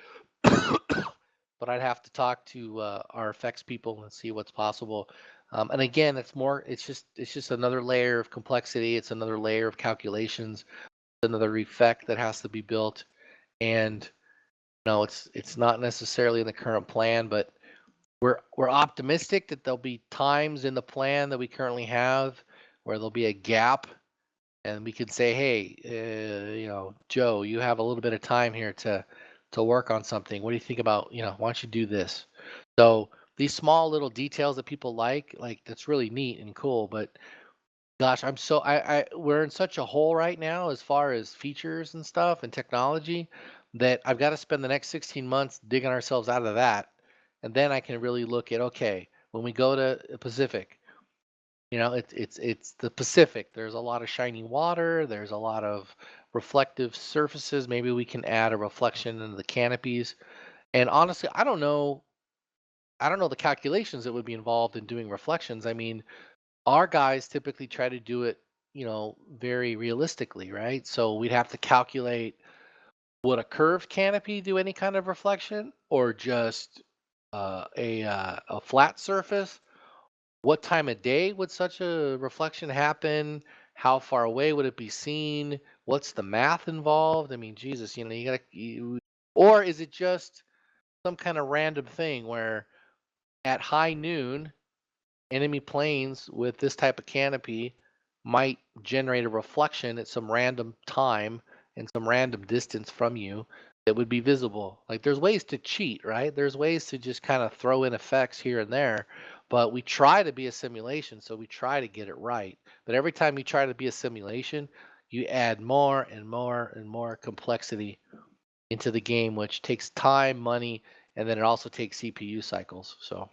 but I'd have to talk to our effects people and see what's possible. And again, it's just another layer of complexity. It's another layer of calculations, another effect that has to be built. And it's not necessarily in the current plan, but we're optimistic that there'll be times in the plan that we currently have where there'll be a gap, and we could say, hey, Joe, you have a little bit of time here to work on something. What do you think about, why don't you do this? So these small little details that people like that's really neat and cool. But gosh, we're in such a hole right now as far as features and stuff and technology that I've got to spend the next 16 months digging ourselves out of that. And then I can really look at, okay, when we go to Pacific, it's the Pacific. There's a lot of shiny water. There's a lot of reflective surfaces. Maybe we can add a reflection into the canopies. And honestly, I don't know I don't know the calculations that would be involved in doing reflections. I mean, our guys typically try to do it, very realistically, right? So we'd have to calculate, would a curved canopy do any kind of reflection, or just a flat surface? What time of day would such a reflection happen? How far away would it be seen? What's the math involved? I mean, Jesus, or is it just some kind of random thing where at high noon, enemy planes with this type of canopy might generate a reflection at some random time and some random distance from you that would be visible. Like there's ways to cheat, right? There's ways to just kind of throw in effects here and there, but we try to be a simulation, so we try to get it right. But every time you try to be a simulation, you add more and more and more complexity into the game, which takes time, money, and then it also takes CPU cycles. So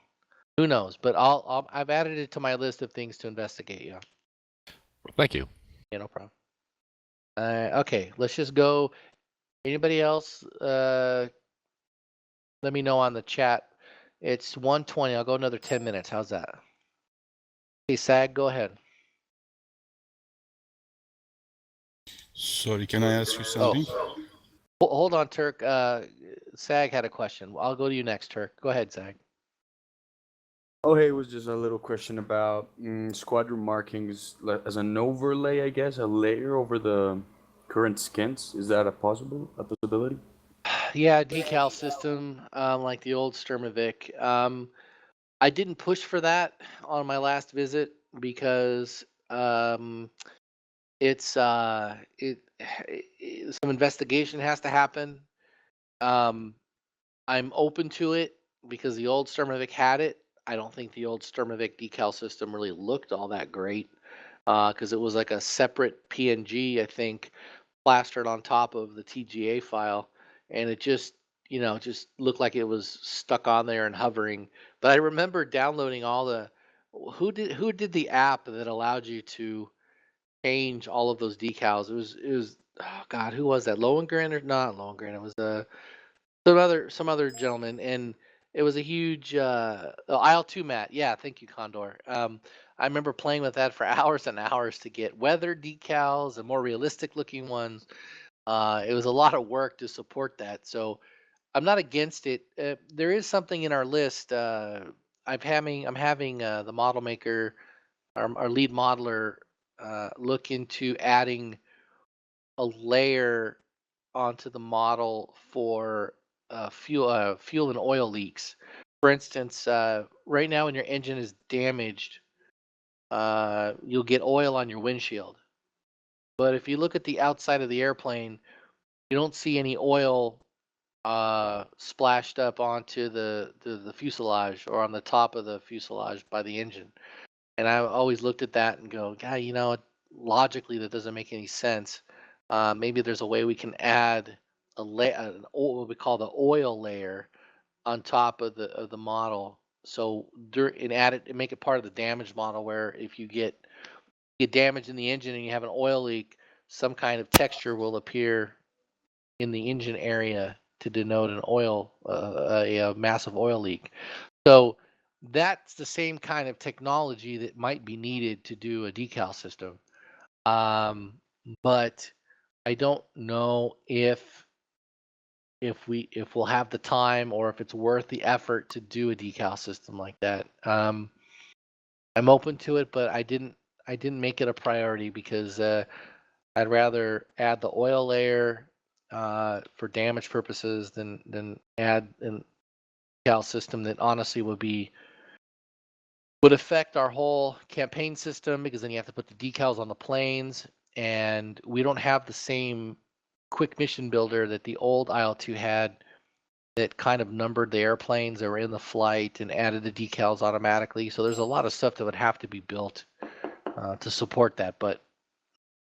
who knows? But I've added it to my list of things to investigate. Yeah. Thank you. Yeah, no problem. Okay, let's just go. Anybody else? Let me know on the chat. It's 1:20. I'll go another 10 minutes. How's that? Okay, Sag, go ahead. Sorry, can I ask you something? Hold on, Turk. Sag had a question. I'll go to you next, Turk. Go ahead, Sag. Oh, hey, it was just a little question about squadron markings as an overlay, I guess, a layer over the current skins. Is that a possibility? Yeah, decal system, like the old Sturmovik. I didn't push for that on my last visit because it's some investigation has to happen. I'm open to it because the old Sturmovik had it. I don't think the old Sturmovik decal system really looked all that great because it was like a separate PNG, I think, plastered on top of the TGA file, and it just just looked like it was stuck on there and hovering. But I remember downloading all the who did the app that allowed you to change all of those decals. It was oh God, who was that? Lohengrin or not Lohengrin? It was some other gentleman, and it was a huge IL-2 mat. Yeah, thank you, Condor. I remember playing with that for hours and hours to get weather decals and more realistic looking ones. It was a lot of work to support that, so I'm not against it. There is something in our list. I'm having the model maker, our lead modeler, look into adding a layer onto the model for fuel and oil leaks. For instance, right now when your engine is damaged, you'll get oil on your windshield. But if you look at the outside of the airplane, you don't see any oil splashed up onto the fuselage or on the top of the fuselage by the engine. And I always looked at that and go, God, logically that doesn't make any sense. Maybe there's a way we can add what we call the oil layer on top of the model. So and add it and make it part of the damage model, where if you get damage in the engine and you have an oil leak, some kind of texture will appear in the engine area to denote an oil, a massive oil leak. So that's the same kind of technology that might be needed to do a decal system. But I don't know if we'll have the time or if it's worth the effort to do a decal system like that. I'm open to it, but I didn't make it a priority because I'd rather add the oil layer for damage purposes than add a decal system that honestly would affect our whole campaign system, because then you have to put the decals on the planes, and we don't have the same quick mission builder that the old IL-2 had that kind of numbered the airplanes that were in the flight and added the decals automatically. So there's a lot of stuff that would have to be built to support that, but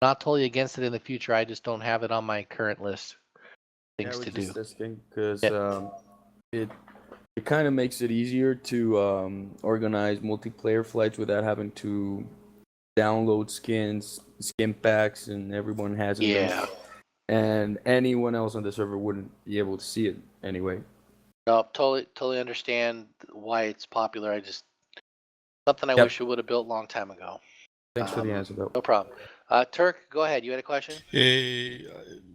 not totally against it in the future. I just don't have it on my current list of things to do. Because it kind of makes it easier to organize multiplayer flights without having to download skin packs, and everyone has them. Yeah. And anyone else on the server wouldn't be able to see it anyway. No, totally understand why it's popular. I just something I Yep. wish we would have built a long time ago. Thanks for the answer, though. No problem. Turk, go ahead. You had a question?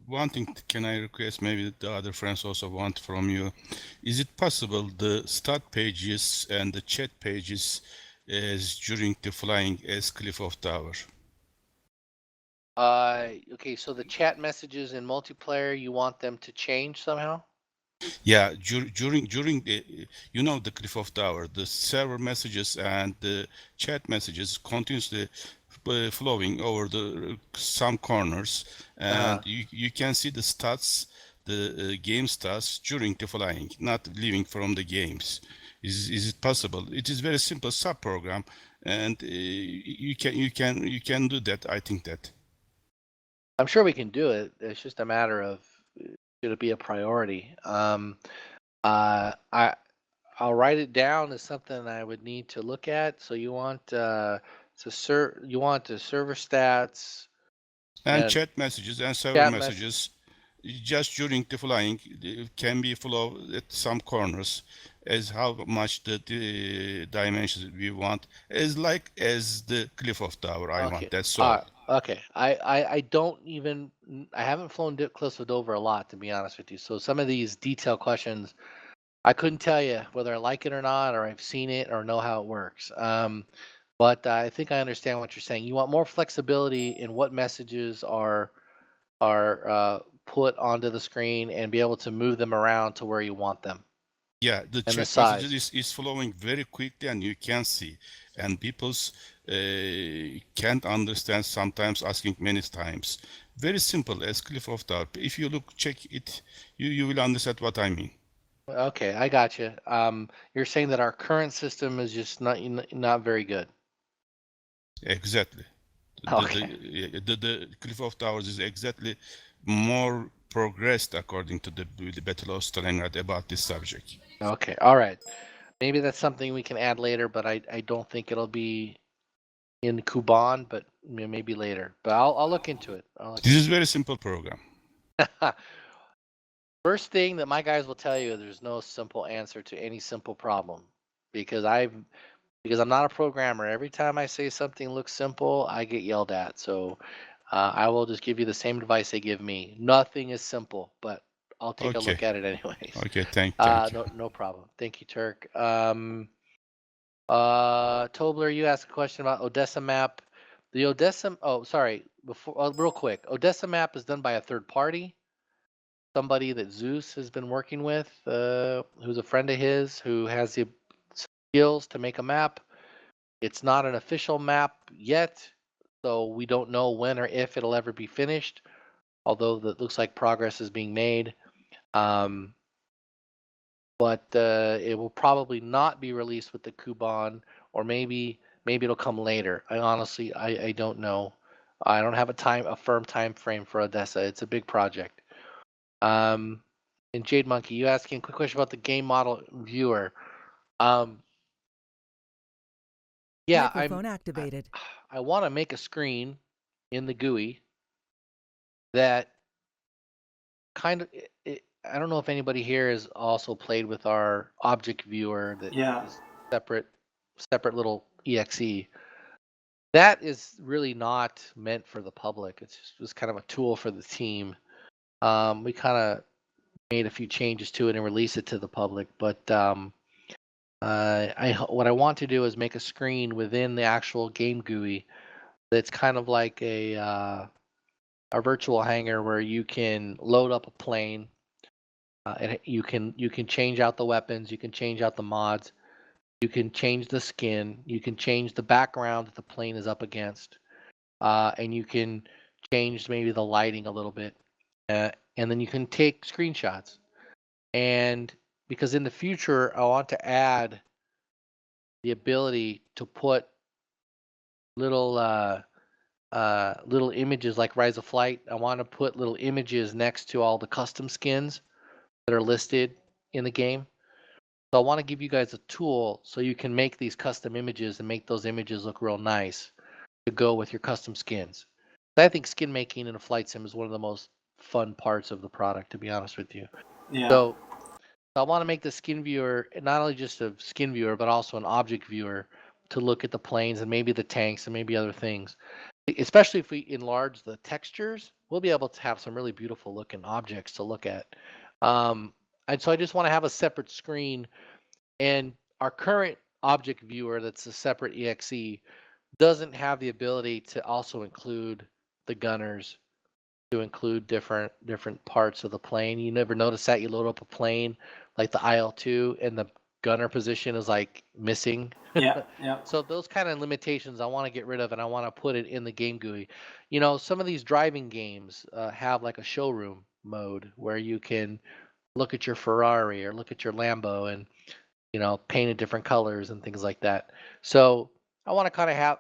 One thing, can I request, maybe the other friends also want from you, is it possible the start pages and the chat pages as during the flying as Cliff of Tower? Okay, so the chat messages in multiplayer, you want them to change somehow? Yeah, during the, you know, the Cliff of Tower, the server messages and the chat messages continuously flowing over the some corners, and you can see the stats, the game stats during the flying, not leaving from the games. Is it possible? It is very simple sub program, and you can do that. I think that. I'm sure we can do it. It's just a matter of should it be a priority. I'll write it down as something I would need to look at. So you want you want the server stats and chat messages and server messages just during the flying can be flow at some corners as how much the dimensions we want as like as the Cliff of Tower I want. That's all. Okay. I don't even I haven't flown Cliffs of Dover a lot, to be honest with you. So some of these detailed questions I couldn't tell you whether I like it or not, or I've seen it or know how it works. But I think I understand what you're saying. You want more flexibility in what messages are put onto the screen and be able to move them around to where you want them. Yeah, the and chat messages is flowing very quickly, and you can see, and people's can't understand sometimes, asking many times. Very simple as Cliff of Tower. If you look, check it, you will understand what I mean. Okay, I got you. You're saying that our current system is just not very good. Exactly. The Cliff of Towers is exactly more progressed according to the Battle of Stalingrad about this subject. Okay, all right. Maybe that's something we can add later, but I don't think it'll be in Kuban, but maybe later. But I'll look into it. This is a very simple program. First thing that my guys will tell you, there's no simple answer to any simple problem, because I'm not a programmer. Every time I say something looks simple, I get yelled at. So I will just give you the same advice they give me. Nothing is simple, but I'll take a look at it anyways. Okay, thank you. No problem. Thank you, Turk. Tobler, you asked a question about Odessa map. The Odessa, real quick. Odessa map is done by a third party. Somebody that Zeus has been working with, who's a friend of his, who has the skills to make a map. It's not an official map yet, so we don't know when or if it'll ever be finished, although that looks like progress is being made. But it will probably not be released with the Kuban, or maybe it'll come later. I don't know. I don't have a firm time frame for Odessa. It's a big project. And Jade Monkey, you asking a quick question about the game model viewer. Yeah, Microphone activated. I want to make a screen in the GUI that kind of. I don't know if anybody here has also played with our object viewer that is separate little exe. That is really not meant for the public. It's just kind of a tool for the team. We kind of made a few changes to it and release it to the public, but what I want to do is make a screen within the actual game GUI that's kind of like a virtual hangar where you can load up a plane. And you can change out the weapons, you can change out the mods, you can change the skin, you can change the background that the plane is up against, and you can change maybe the lighting a little bit, and then you can take screenshots. And because in the future I want to add the ability to put little little images like Rise of Flight. I want to put little images next to all the custom skins that are listed in the game. So I want to give you guys a tool so you can make these custom images and make those images look real nice to go with your custom skins. I think skin making in a flight sim is one of the most fun parts of the product, to be honest with you. Yeah. So So I want to make the skin viewer not only just a skin viewer, but also an object viewer to look at the planes and maybe the tanks and maybe other things. Especially if we enlarge the textures, we'll be able to have some really beautiful looking objects to look at. And so I just want to have a separate screen. And our current object viewer that's a separate exe doesn't have the ability to also include the gunners, to include different parts of the plane. You never notice that you load up a plane like the IL-2 and the gunner position is like missing. Yeah, yeah. So those kind of limitations I want to get rid of, and I want to put it in the game GUI. You know, some of these driving games have like a showroom mode where you can look at your Ferrari or look at your Lambo and, you know, painted different colors and things like that. So I want to kind of have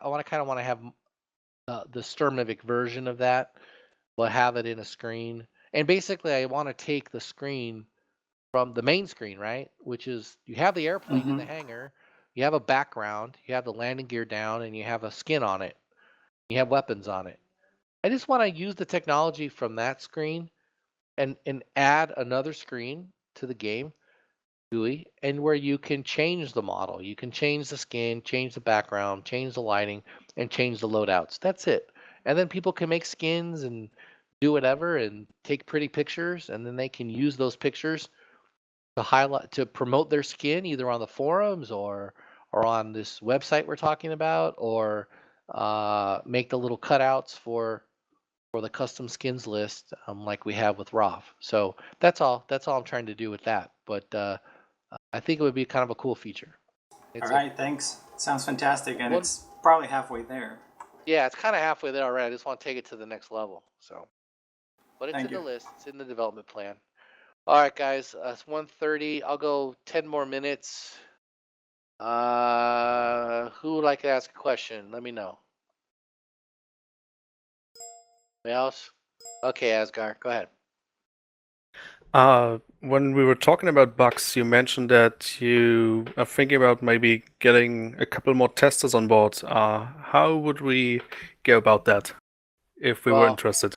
the Sturmovik version of that, but have it in a screen. And basically, I want to take the screen from the main screen, right? Which is you have the airplane in the hangar, you have a background, you have the landing gear down, and you have a skin on it. You have weapons on it. I just want to use the technology from that screen and add another screen to the game GUI, and where you can change the model. You can change the skin, change the background, change the lighting, and change the loadouts. That's it. And then people can make skins and do whatever and take pretty pictures, and then they can use those pictures to highlight, to promote their skin either on the forums or on this website we're talking about, or make the little cutouts for the custom skins list, like we have with ROF. So that's all I'm trying to do with that. But I think it would be kind of a cool feature. All right, thanks. Sounds fantastic, and it's probably halfway there. Yeah, it's kind of halfway there already. I just want to take it to the next level. So, but it's Thank in you. the list. It's in the development plan. All right, guys. It's 1:30. I'll go 10 more minutes. Who would like to ask a question? Let me know. Anybody else? Okay, Asgar, go ahead. When we were talking about bugs, you mentioned that you are thinking about maybe getting a couple more testers on board. How would we go about that if we were interested?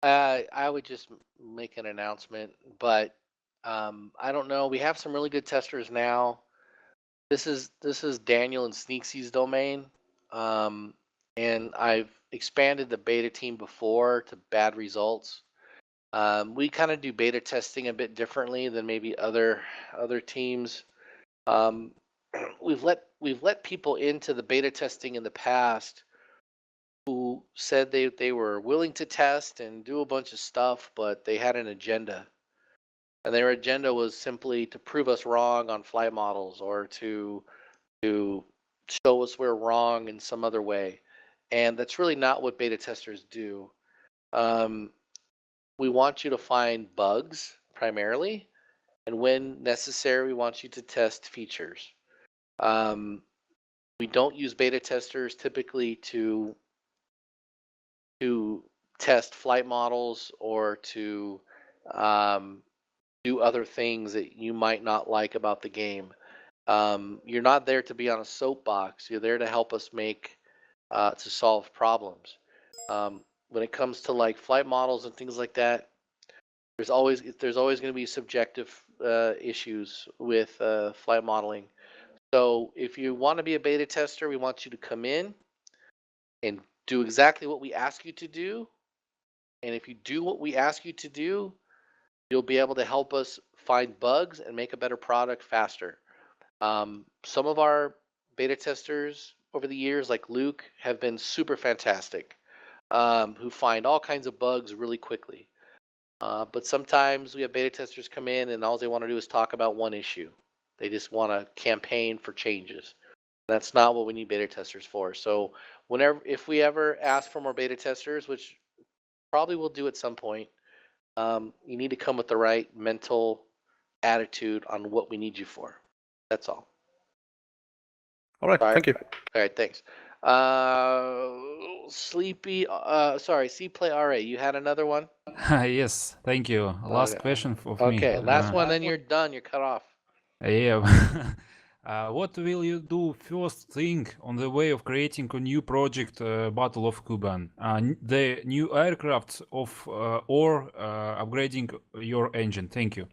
I would just make an announcement, but I don't know. We have some really good testers now. This is Daniel and Sneaksy's domain, and I've expanded the beta team before to bad results. We kind of do beta testing a bit differently than maybe other teams. We've let people into the beta testing in the past who said they were willing to test and do a bunch of stuff, but they had an agenda. And their agenda was simply to prove us wrong on flight models or to show us we're wrong in some other way. And that's really not what beta testers do. We want you to find bugs primarily, and when necessary, we want you to test features. We don't use beta testers typically to test flight models or to do other things that you might not like about the game. You're not there to be on a soapbox. You're there to help us to solve problems. When it comes to like flight models and things like that, there's always going to be subjective issues with flight modeling. So if you want to be a beta tester, we want you to come in and do exactly what we ask you to do. And if you do what we ask you to do, you'll be able to help us find bugs and make a better product faster. Some of our beta testers over the years, like Luke, have been super fantastic, who find all kinds of bugs really quickly. But sometimes we have beta testers come in and all they want to do is talk about one issue. They just want to campaign for changes. That's not what we need beta testers for. So if we ever ask for more beta testers, which probably we'll do at some point, you need to come with the right mental attitude on what we need you for. That's all. All right, thank you. All right, thanks. Sleepy, sorry, C-Play RA, you had another one? Yes, thank you. Last question for me. Okay, last one, then you're done. You're cut off. Yeah. What will you do first thing on the way of creating a new project, Battle of Kuban? The new aircraft or upgrading your engine? Thank you.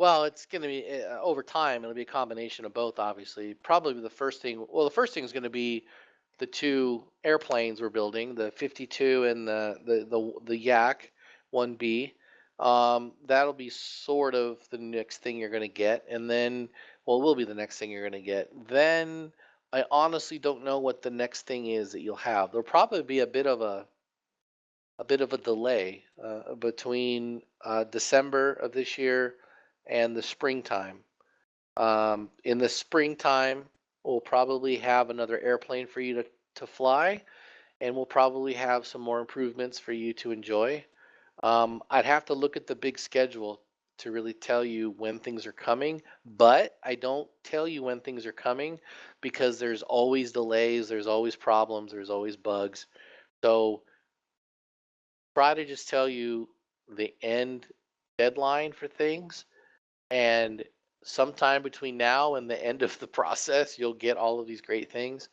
Well, it's going to be over time. It'll be a combination of both, obviously. Probably the first thing. Well, the first thing is going to be the two airplanes we're building, the 52 and the Yak 1B. That'll be sort of the next thing you're going to get, and then, well, it will be the next thing you're going to get. Then I honestly don't know what the next thing is that you'll have. There'll probably be a bit of a delay between December of this year and the springtime. In the springtime, we'll probably have another airplane for you to fly, and we'll probably have some more improvements for you to enjoy. I'd have to look at the big schedule to really tell you when things are coming, but I don't tell you when things are coming because there's always delays, there's always problems, there's always bugs. So try to just tell you the end deadline for things, and sometime between now and the end of the process, you'll get all of these great things.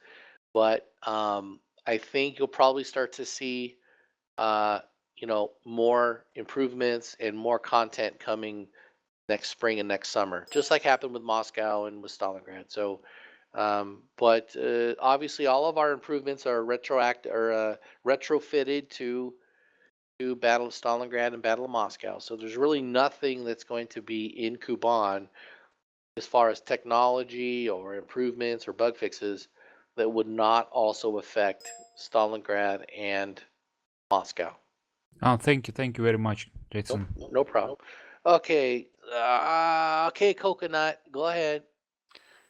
But I think you'll probably start to see, more improvements and more content coming next spring and next summer, just like happened with Moscow and with Stalingrad. So, but obviously, all of our improvements are retrofitted to Battle of Stalingrad and Battle of Moscow. So there's really nothing that's going to be in Kuban as far as technology or improvements or bug fixes that would not also affect Stalingrad and Moscow. Thank you very much, Jason. No problem. Okay, okay, Coconut, go ahead.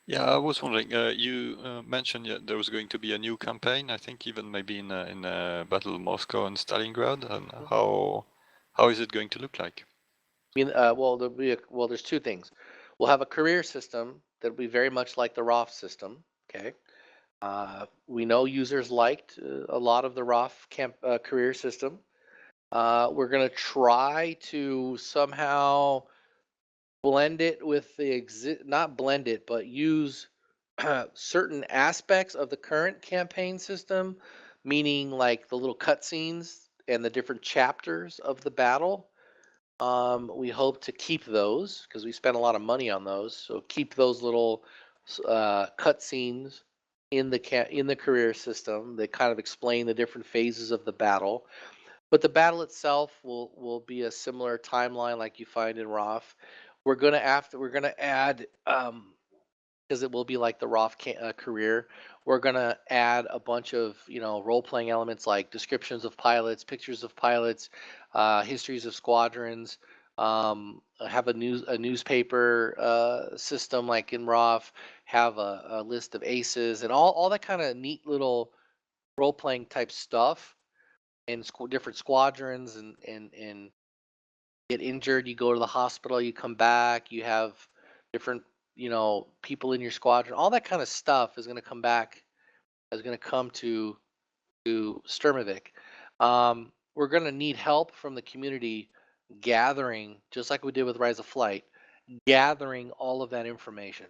Yeah, I was wondering. You mentioned there was going to be a new campaign. I think even maybe in Battle of Moscow and Stalingrad. And how is it going to look like? I mean, there's two things. We'll have a career system that'll be very much like the ROF system. Okay. We know users liked a lot of the ROF career system. We're going to try to somehow blend it with not blend it, but use certain aspects of the current campaign system, meaning like the little cutscenes and the different chapters of the battle. We hope to keep those because we spent a lot of money on those. So keep those little cutscenes in the career system that kind of explain the different phases of the battle. But the battle itself will be a similar timeline like you find in ROF. We're gonna add because it will be like the ROF career. We're gonna add a bunch of role-playing elements like descriptions of pilots, pictures of pilots, histories of squadrons. Have a newspaper system like in ROF. Have a list of aces and all that kind of neat little role-playing type stuff. And different squadrons and get injured, you go to the hospital, you come back, you have different people in your squadron, all that kind of stuff is going to come back, is going to come to Sturmovik. We're going to need help from the community gathering, just like we did with Rise of Flight, gathering all of that information.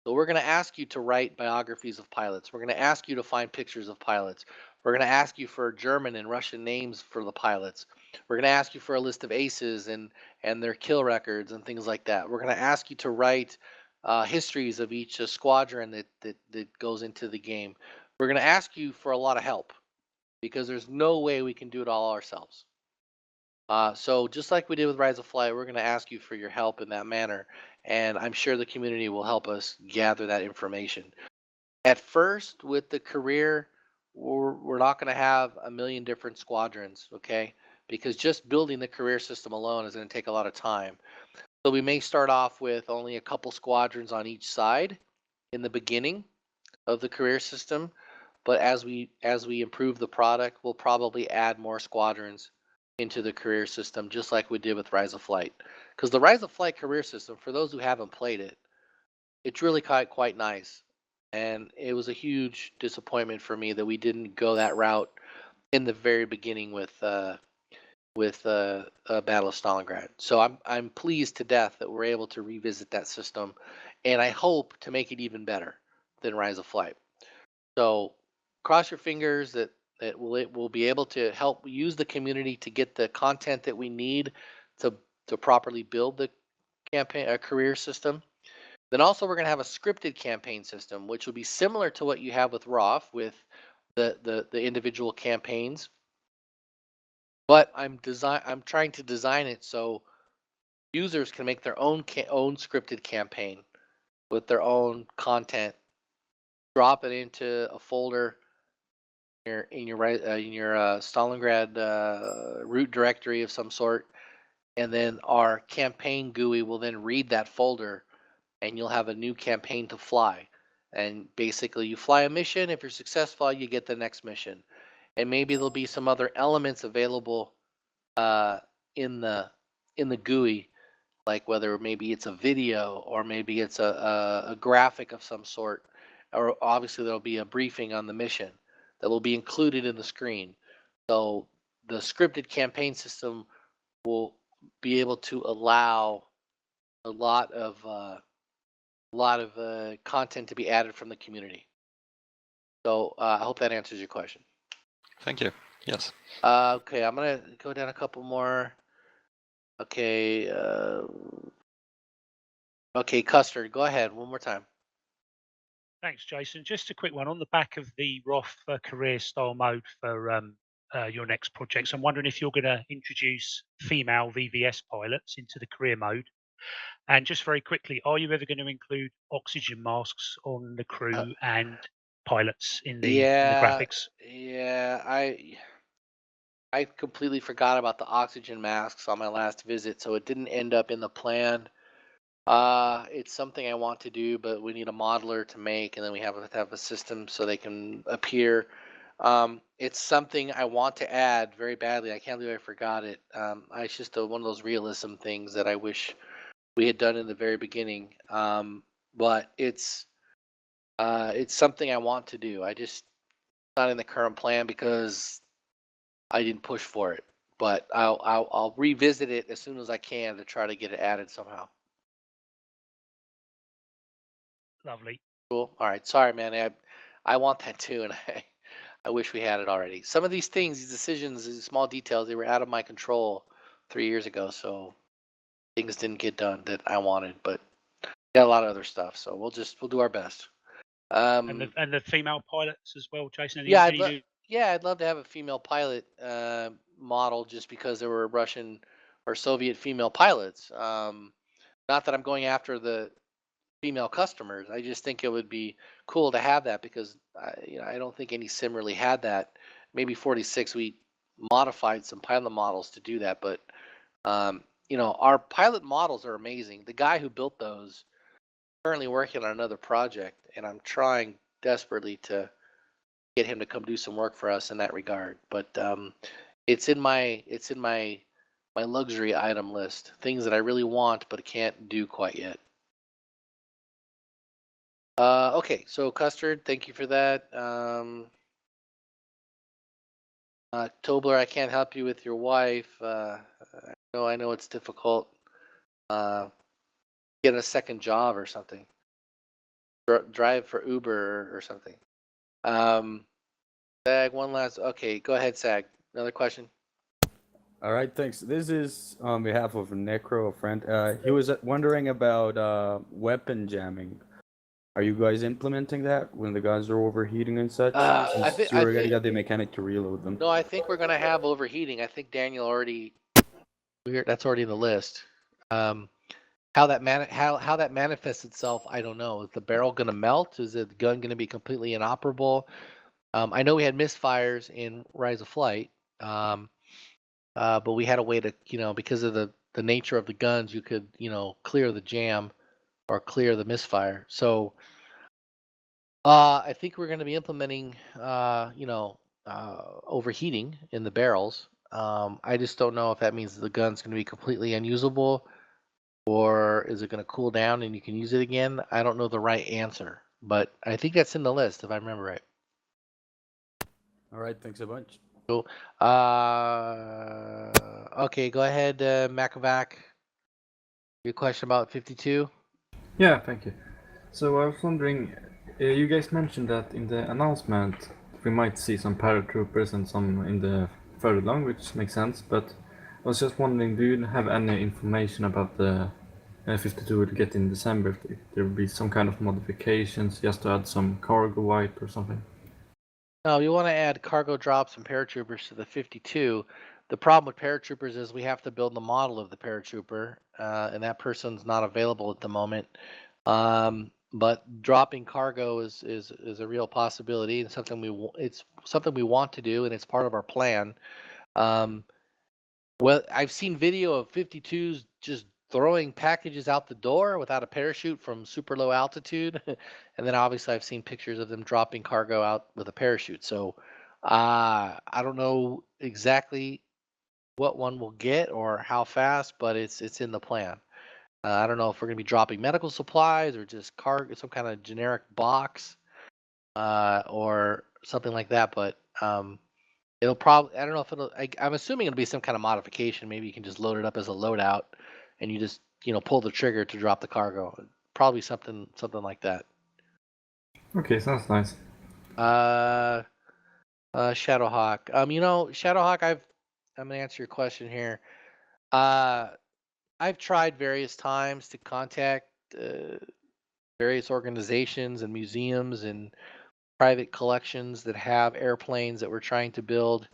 So we're going to ask you to write biographies of pilots. We're going to ask you to find pictures of pilots. We're going to ask you for German and Russian names for the pilots. We're going to ask you for a list of aces and their kill records and things like that. We're going to ask you to write histories of each squadron that goes into the game. We're going to ask you for a lot of help because there's no way we can do it all ourselves. So just like we did with Rise of Flight, we're going to ask you for your help in that manner, and I'm sure the community will help us gather that information. At first, with the career, we're not going to have a million different squadrons, okay? Because just building the career system alone is going to take a lot of time. So we may start off with only a couple squadrons on each side in the beginning of the career system, but as we improve the product, we'll probably add more squadrons into the career system, just like we did with Rise of Flight. Because the Rise of Flight career system, for those who haven't played it, it's really quite nice. And it was a huge disappointment for me that we didn't go that route in the very beginning with Battle of Stalingrad. So I'm pleased to death that we're able to revisit that system, and I hope to make it even better than Rise of Flight. So cross your fingers that we'll be able to help use the community to get the content that we need to properly build the campaign, a career system. Then also we're going to have a scripted campaign system, which will be similar to what you have with ROF with the individual campaigns. But I'm trying to design it so users can make their own scripted campaign with their own content. Drop it into a folder in your Stalingrad root directory of some sort, and then our campaign GUI will then read that folder, and you'll have a new campaign to fly. And basically, you fly a mission. If you're successful, you get the next mission, and maybe there'll be some other elements available in the GUI, like whether maybe it's a video or maybe it's a graphic of some sort, or obviously there'll be a briefing on the mission that will be included in the screen. So the scripted campaign system will be able to allow a lot of content to be added from the community. So I hope that answers your question. Thank you. Yes. Okay, I'm gonna go down a couple more. Okay. Okay, Custard, go ahead one more time. Thanks, Jason. Just a quick one on the back of the ROF career style mode for your next projects. I'm wondering if you're going to introduce female VVS pilots into the career mode. And just very quickly, are you ever going to include oxygen masks on the crew and pilots in the graphics? Yeah, I completely forgot about the oxygen masks on my last visit, so it didn't end up in the plan. It's something I want to do, but we need a modeler to make, and then we have to have a system so they can appear. It's something I want to add very badly. I can't believe I forgot it. It's just one of those realism things that I wish we had done in the very beginning. But it's something I want to do. I just not in the current plan because I didn't push for it. But I'll revisit it as soon as I can to try to get it added somehow. Lovely. Cool. All right. Sorry, man. I want that too, and I wish we had it already. Some of these things, these decisions, these small details, they were out of my control 3 years ago, so things didn't get done that I wanted. But got a lot of other stuff, so we'll do our best. And the female pilots as well, Jason. Yeah, I'd love to have a female pilot model, just because there were Russian or Soviet female pilots. Not that I'm going after the female customers. I just think it would be cool to have that because I don't think any sim really had that. Maybe 46 we modified some pilot models to do that, but our pilot models are amazing. The guy who built those is currently working on another project, and I'm trying desperately to get him to come do some work for us in that regard. But it's in my luxury item list, things that I really want but can't do quite yet. Okay, so Custard, thank you for that. Tobler, I can't help you with your wife. I know it's difficult. Get a second job or something. Drive for Uber or something. Sag, one last. Okay, go ahead, Sag. Another question. All right, thanks. This is on behalf of Necro, a friend. He was wondering about weapon jamming. Are you guys implementing that when the guns are overheating and such? I think you already got the mechanic to reload them. No, I think we're gonna have overheating. I think Daniel already. That's already in the list. How that manifests itself, I don't know. Is the barrel gonna melt? Is the gun gonna be completely inoperable? I know we had misfires in Rise of Flight, but we had a way to, because of the nature of the guns, you could, clear the jam or clear the misfire. So I think we're going to be implementing, overheating in the barrels. I just don't know if that means the gun's going to be completely unusable, or is it going to cool down and you can use it again? I don't know the right answer, but I think that's in the list if I remember right. All right, thanks a bunch. Cool. Okay, go ahead, Makovac. Your question about 52? Yeah, thank you. So I was wondering, you guys mentioned that in the announcement we might see some paratroopers and some in the further along, which makes sense, but I was just wondering, do you have any information about the 52 would get in December, if there would be some kind of modifications, just to add some cargo wipe or something. No, you want to add cargo drops and paratroopers to the 52. The problem with paratroopers is we have to build the model of the paratrooper, and that person's not available at the moment. But dropping cargo is a real possibility and something it's something we want to do, and it's part of our plan. Well, I've seen video of 52s just throwing packages out the door without a parachute from super low altitude, and then obviously I've seen pictures of them dropping cargo out with a parachute. So I don't know exactly what one will get or how fast, but it's in the plan. I don't know if we're going to be dropping medical supplies or just cargo, some kind of generic box, or something like that. But it'll probably, I don't know if it'll, I'm assuming it'll be some kind of modification. Maybe you can just load it up as a loadout and you just, pull the trigger to drop the cargo. Probably something like that. Okay, sounds nice. Shadowhawk. Shadowhawk, I'm gonna answer your question here. I've tried various times to contact various organizations and museums and private collections that have airplanes that we're trying to build.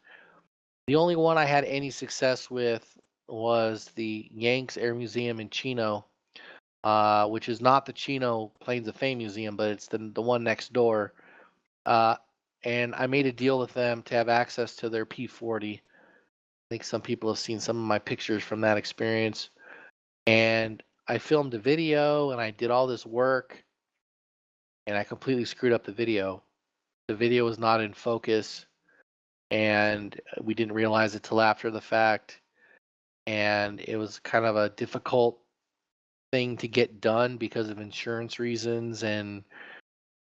The only one I had any success with was the Yanks Air Museum in Chino, which is not the Chino Planes of Fame Museum, but it's the one next door. And I made a deal with them to have access to their P-40. I think some people have seen some of my pictures from that experience. And I filmed a video and I did all this work and I completely screwed up the video. The video was not in focus and we didn't realize it till after the fact. And it was kind of a difficult thing to get done because of insurance reasons and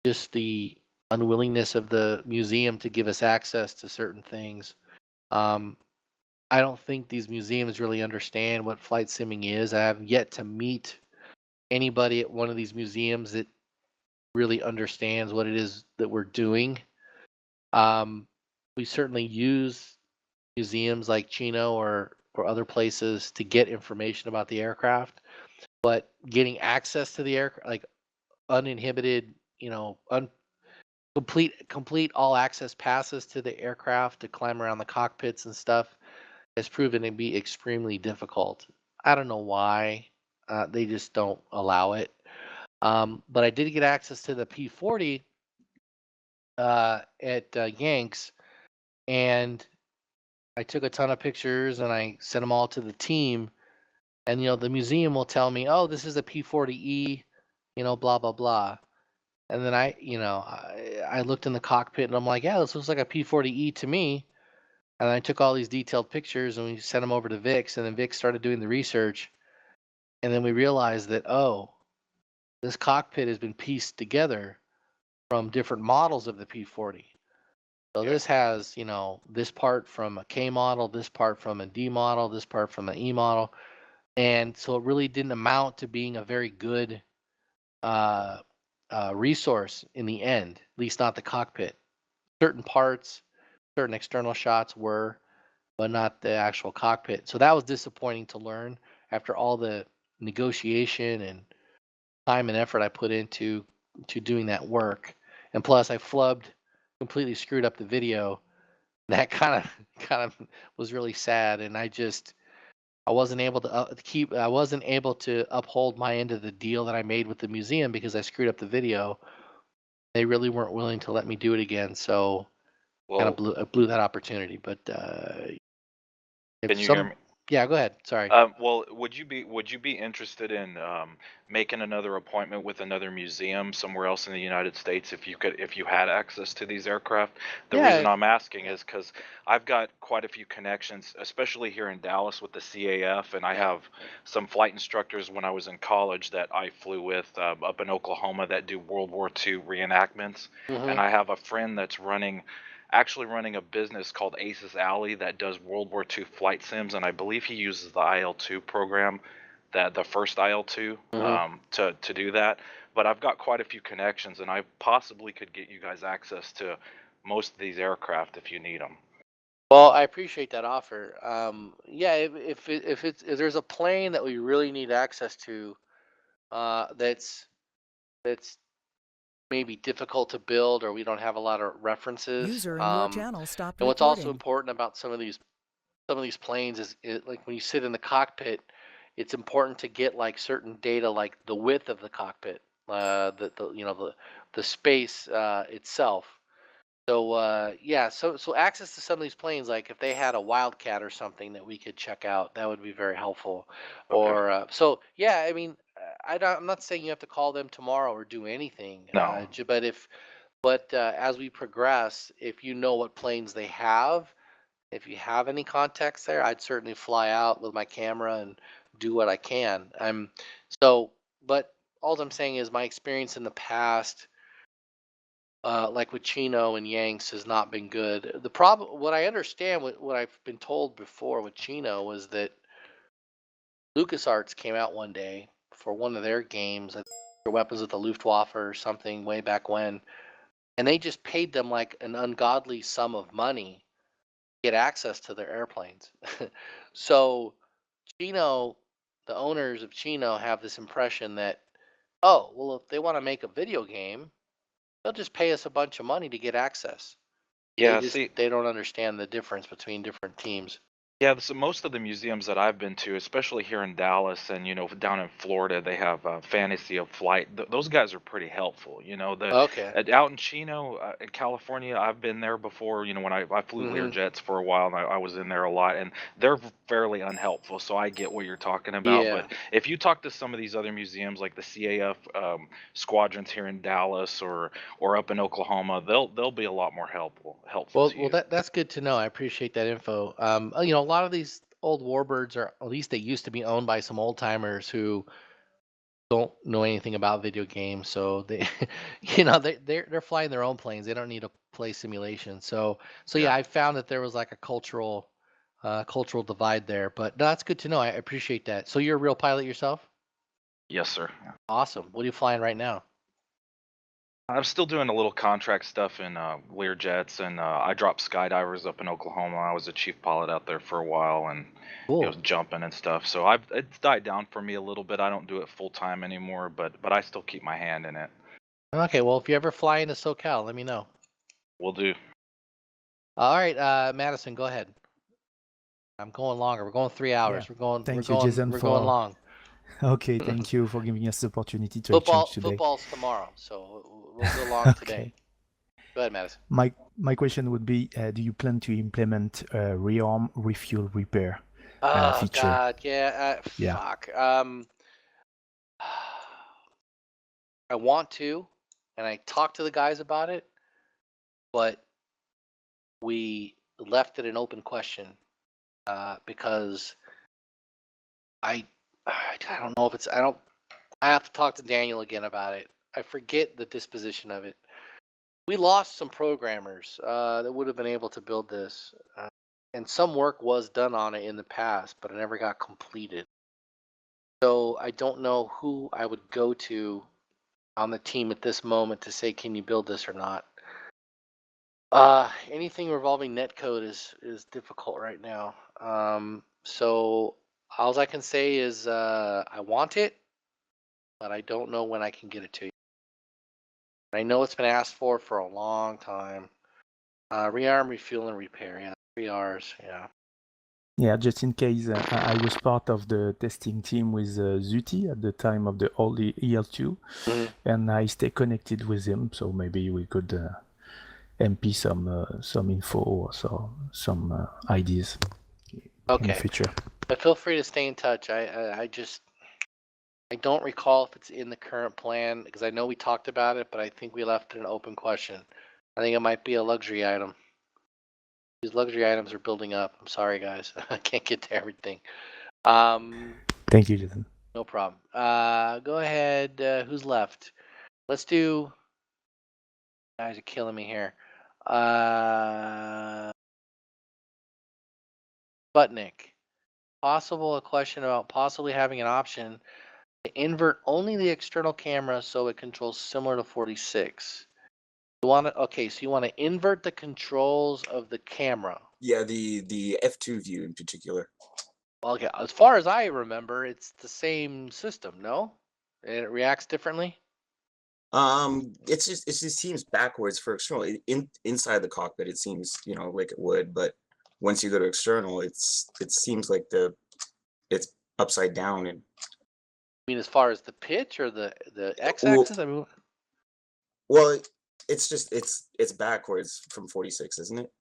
just the unwillingness of the museum to give us access to certain things. I don't think these museums really understand what flight simming is. I have yet to meet anybody at one of these museums that really understands what it is that we're doing. We certainly use museums like Chino or other places to get information about the aircraft, but getting access to the aircraft, like uninhibited, complete all access passes to the aircraft to climb around the cockpits and stuff has proven to be extremely difficult. I don't know why. They just don't allow it. But I did get access to the P-40 at Yanks, and I took a ton of pictures and I sent them all to the team. And the museum will tell me, "Oh, this is a P-40E," blah blah blah. And then I looked in the cockpit and I'm like, "Yeah, this looks like a P-40E to me." And I took all these detailed pictures and we sent them over to Vix, and then Vix started doing the research. And then we realized that, this cockpit has been pieced together from different models of the P-40. So this has, this part from a K model, this part from a D model, this part from an E model. And so it really didn't amount to being a very good resource in the end, at least not the cockpit. Certain parts, certain external shots were, but not the actual cockpit. So that was disappointing to learn after all the negotiation and time and effort I put into doing that work. And plus I completely screwed up the video. That kind of was really sad, and I wasn't able to uphold my end of the deal that I made with the museum because I screwed up the video. They really weren't willing to let me do it again, so kind of blew that opportunity. But can you hear me? Yeah, go ahead. Sorry. Well, would you be interested in making another appointment with another museum somewhere else in the United States if you had access to these aircraft? The reason I'm asking is because I've got quite a few connections, especially here in Dallas with the CAF, and I have some flight instructors when I was in college that I flew with up in Oklahoma that do World War II reenactments, and I have a friend that's actually running a business called Aces Alley that does World War II flight sims, and I believe he uses the IL-2 program, the first IL-2, to do that. But I've got quite a few connections, and I possibly could get you guys access to most of these aircraft if you need them. Well, I appreciate that offer. Yeah, if there's a plane that we really need access to, that's maybe difficult to build, or we don't have a lot of references. User in your channel stopped and what's also recording. important about some of these planes is like when you sit in the cockpit, it's important to get like certain data, like the width of the cockpit, the space itself. So yeah, so access to some of these planes, like if they had a Wildcat or something that we could check out, that would be very helpful. Or so yeah, I mean, I'm not saying you have to call them tomorrow or do anything. No. But as we progress, if you know what planes they have, if you have any context there, I'd certainly fly out with my camera and do what I can. But all I'm saying is my experience in the past, like with Chino and Yanks, has not been good. The problem, what I understand, what I've been told before with Chino, was that LucasArts came out one day for one of their games, Weapons of the Luftwaffe or something way back when, and they just paid them like an ungodly sum of money to get access to their airplanes. So Chino, the owners of Chino, have this impression that, oh, well, if they want to make a video game, they'll just pay us a bunch of money to get access. Yeah, They don't understand the difference between different teams. Yeah, so most of the museums that I've been to, especially here in Dallas and down in Florida, they have Fantasy of Flight. Those guys are pretty helpful. Okay. Out in Chino, in California, I've been there before. When I flew Learjets for a while, and I was in there a lot, and they're fairly unhelpful. So I get what you're talking about. Yeah. But if you talk to some of these other museums, like the CAF squadrons here in Dallas or up in Oklahoma, they'll be a lot more helpful to you. Well, that's good to know. I appreciate that info. A lot of these old warbirds are, at least they used to be, owned by some old timers who don't know anything about video games. So they, they're flying their own planes. They don't need to play simulation. So yeah, I found that there was like a cultural divide there. But no, that's good to know. I appreciate that. So you're a real pilot yourself? Yes, sir. Awesome. What are you flying right now? I'm still doing a little contract stuff in Learjets, and I dropped skydivers up in Oklahoma. I was a chief pilot out there for a while, and jumping and stuff. So it's died down for me a little bit. I don't do it full time anymore, but I still keep my hand in it. Okay, well, if you ever fly into SoCal, let me know. Will do. All right, Madison, go ahead. I'm going longer. We're going 3 hours. Yeah. Thank you, Jason, we're going long. Okay, thank you for giving us the opportunity to exchange today. Football's tomorrow, so we'll go long today. Go ahead, Madison. My question would be, do you plan to implement a rearm refuel repair feature? God, yeah. Fuck. I want to, and I talked to the guys about it, but we left it an open question because I don't know if it's I have to talk to Daniel again about it. I forget the disposition of it. We lost some programmers that would have been able to build this, and some work was done on it in the past, but it never got completed. So I don't know who I would go to on the team at this moment to say, can you build this or not? Anything revolving netcode is difficult right now. So all I can say is I want it, but I don't know when I can get it to you. I know it's been asked for a long time. Rearm, refuel, and repair. Yeah, 3 R's. Yeah. Yeah, just in case, I was part of the testing team with Zuti at the time of the old IL-2, and I stay connected with him, so maybe we could MP some info or some ideas in the future. But feel free to stay in touch. I don't recall if it's in the current plan, because I know we talked about it, but I think we left it an open question. I think it might be a luxury item. These luxury items are building up. I'm sorry, guys. I can't get to everything. Thank you, Jason. No problem. Go ahead. Who's left? Let's do. Guys are killing me here. Sputnik. A question about possibly having an option to invert only the external camera so it controls similar to 46. You want to, okay, so you want to invert the controls of the camera. Yeah, the F2 view in particular. Okay, as far as I remember, it's the same system, no? and it reacts differently? It just seems backwards for external. Inside the cockpit, it seems, you know, like it would, but once you go to external, it seems like it's upside down. And I mean, as far as the pitch or the x-axis? I mean, well, it's just it's backwards from 46, isn't it?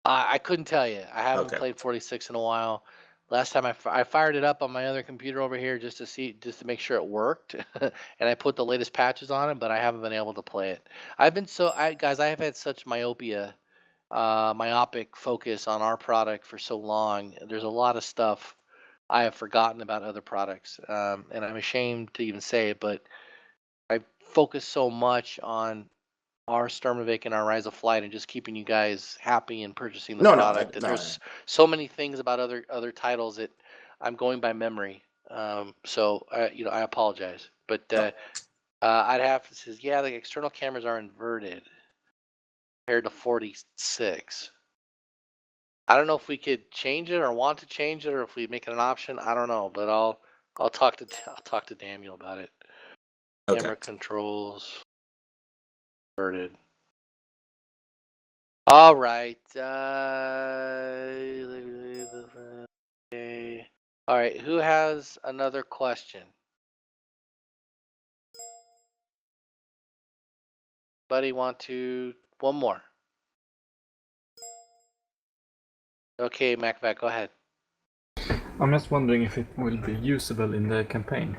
I couldn't tell you. I haven't Okay. played 46 in a while. Last time I fired it up on my other computer over here just to make sure it worked, and I put the latest patches on it, but I haven't been able to play it. Guys, I have had such myopic focus on our product for so long. There's a lot of stuff I have forgotten about other products, and I'm ashamed to even say it, but I focus so much on our Sturmovik and our Rise of Flight and just keeping you guys happy and purchasing the product. There's so many things about other titles that I'm going by memory. So I apologize, but I'd have to say, yeah, the external cameras are inverted compared to 46. I don't know if we could change it or want to change it, or if we make it an option. I don't know, but I'll talk to Daniel about it. Okay. Camera controls inverted. All right. Okay. All right. Who has another question? Buddy, one more? Okay, MacVac, go ahead. I'm just wondering if it will be usable in the campaign.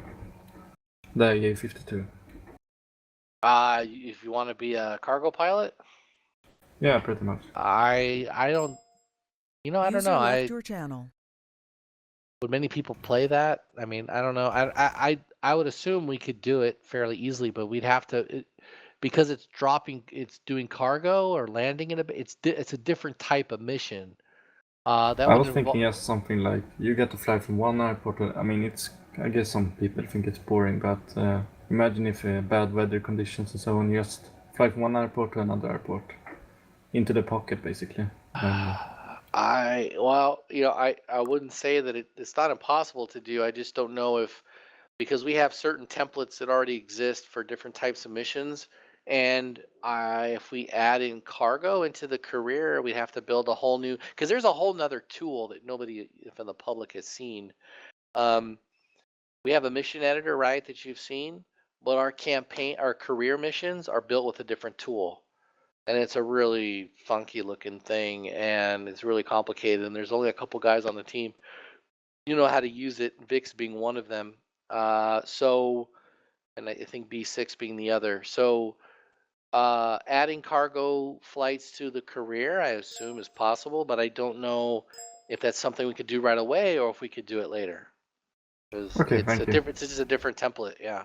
The IA-52. If you want to be a cargo pilot? Yeah, pretty much. I don't. I don't know. Left your channel. Would many people play that? I mean, I don't know. I would assume we could do it fairly easily, but we'd have to because it's doing cargo or landing in it's a different type of mission. I was thinking just something like you get to fly from one airport. I mean, I guess some people think it's boring, but imagine if bad weather conditions and so on, you just fly from one airport to another airport, into the pocket, basically. I wouldn't say that it's not impossible to do. I just don't know because we have certain templates that already exist for different types of missions, and if we add in cargo into the career, we'd have to build a whole new, because there's a whole nother tool that nobody from the public has seen. We have a mission editor, right, that you've seen, but our career missions are built with a different tool. And it's a really funky looking thing, and it's really complicated, and there's only a couple guys on the team how to use it, Vix being one of them. And I think B6 being the other. So adding cargo flights to the career, I assume, is possible, but I don't know if that's something we could do right away or if we could do it later. Okay, it's just a different template, yeah.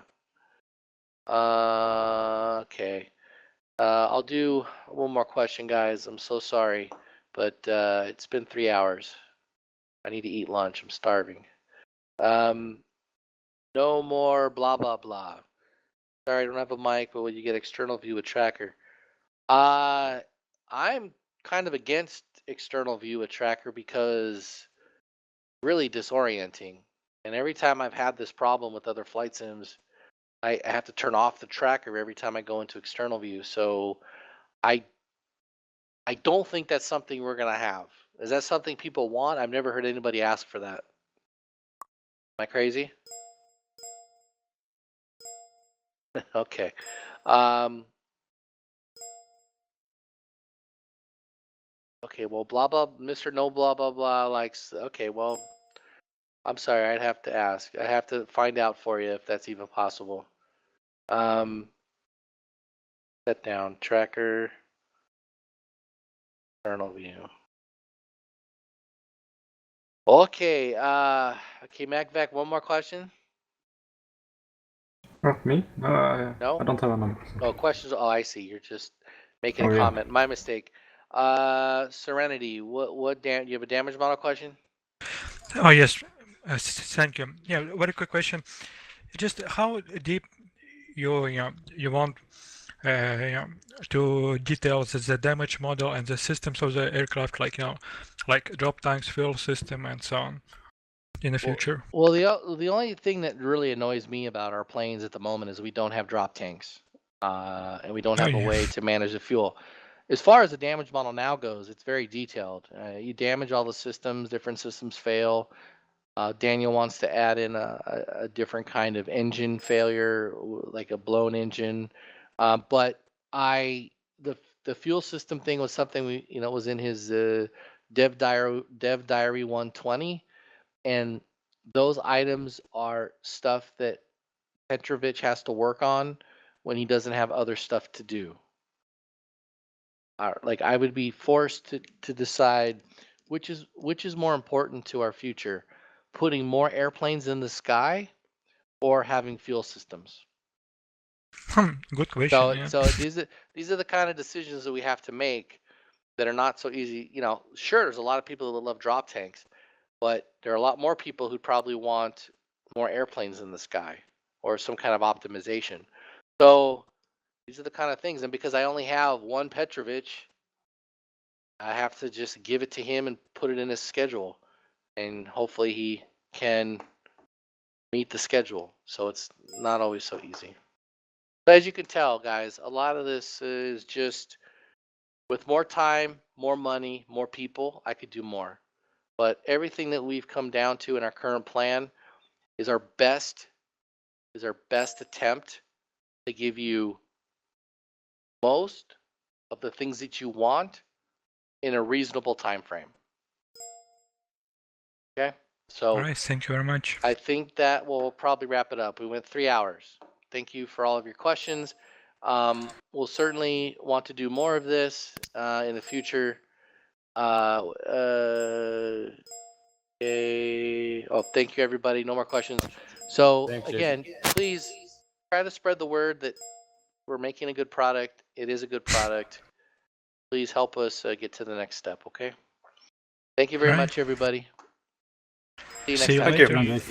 Okay. I'll do one more question, guys. I'm so sorry, but it's been 3 hours. I need to eat lunch. I'm starving. No more blah, blah, blah. Sorry, I don't have a mic, but when you get external view with tracker. I'm kind of against external view with tracker because really disorienting. And every time I've had this problem with other flight sims, I have to turn off the tracker every time I go into external view. So I don't think that's something we're gonna have. Is that something people want? I've never heard anybody ask for that. Am I crazy? Okay. Okay, well, blah, blah, Mr. No blah, blah, blah likes, okay, well, I'm sorry, I'd have to ask. I have to find out for you if that's even possible. Set down, tracker, external view. Okay, okay, MacVac, one more question? Me? No? I don't have another. Oh, questions? Oh, I see. You're just making a comment. My mistake. Serenity, what do you have a damage model question? Oh yes, thank you. Yeah, very quick question. Just how deep you want to detail the damage model and the systems of the aircraft, like like drop tanks, fuel system, and so on. in the future. Well, the only thing that really annoys me about our planes at the moment is we don't have drop tanks, and we don't have a way to manage the fuel. As far as the damage model now goes, it's very detailed. You damage all the systems, different systems fail. Daniel wants to add in a different kind of engine failure, like a blown engine. But the fuel system thing was something was in his dev diary 120, and those items are stuff that Petrovich has to work on when he doesn't have other stuff to do. Like I would be forced to decide which is more important to our future, putting more airplanes in the sky or having fuel systems. Good question. So these are the kind of decisions that we have to make that are not so easy. Sure, there's a lot of people that love drop tanks, but there are a lot more people who probably want more airplanes in the sky or some kind of optimization. So these are the kind of things, and because I only have one Petrovich, I have to just give it to him and put it in his schedule, and hopefully he can meet the schedule. So it's not always so easy. But as you can tell, guys, a lot of this is just with more time, more money, more people, I could do more. But everything that we've come down to in our current plan is our best attempt to give you most of the things that you want in a reasonable time frame. Okay? So all right, thank you very much. I think that will probably wrap it up. We went 3 hours. Thank you for all of your questions. We'll certainly want to do more of this in the future. Oh, thank you, everybody. No more questions. So again, please try to spread the word that we're making a good product. It is a good product. Please help us get to the next step, okay? Thank you very much, everybody. See you next time. Later. Yep.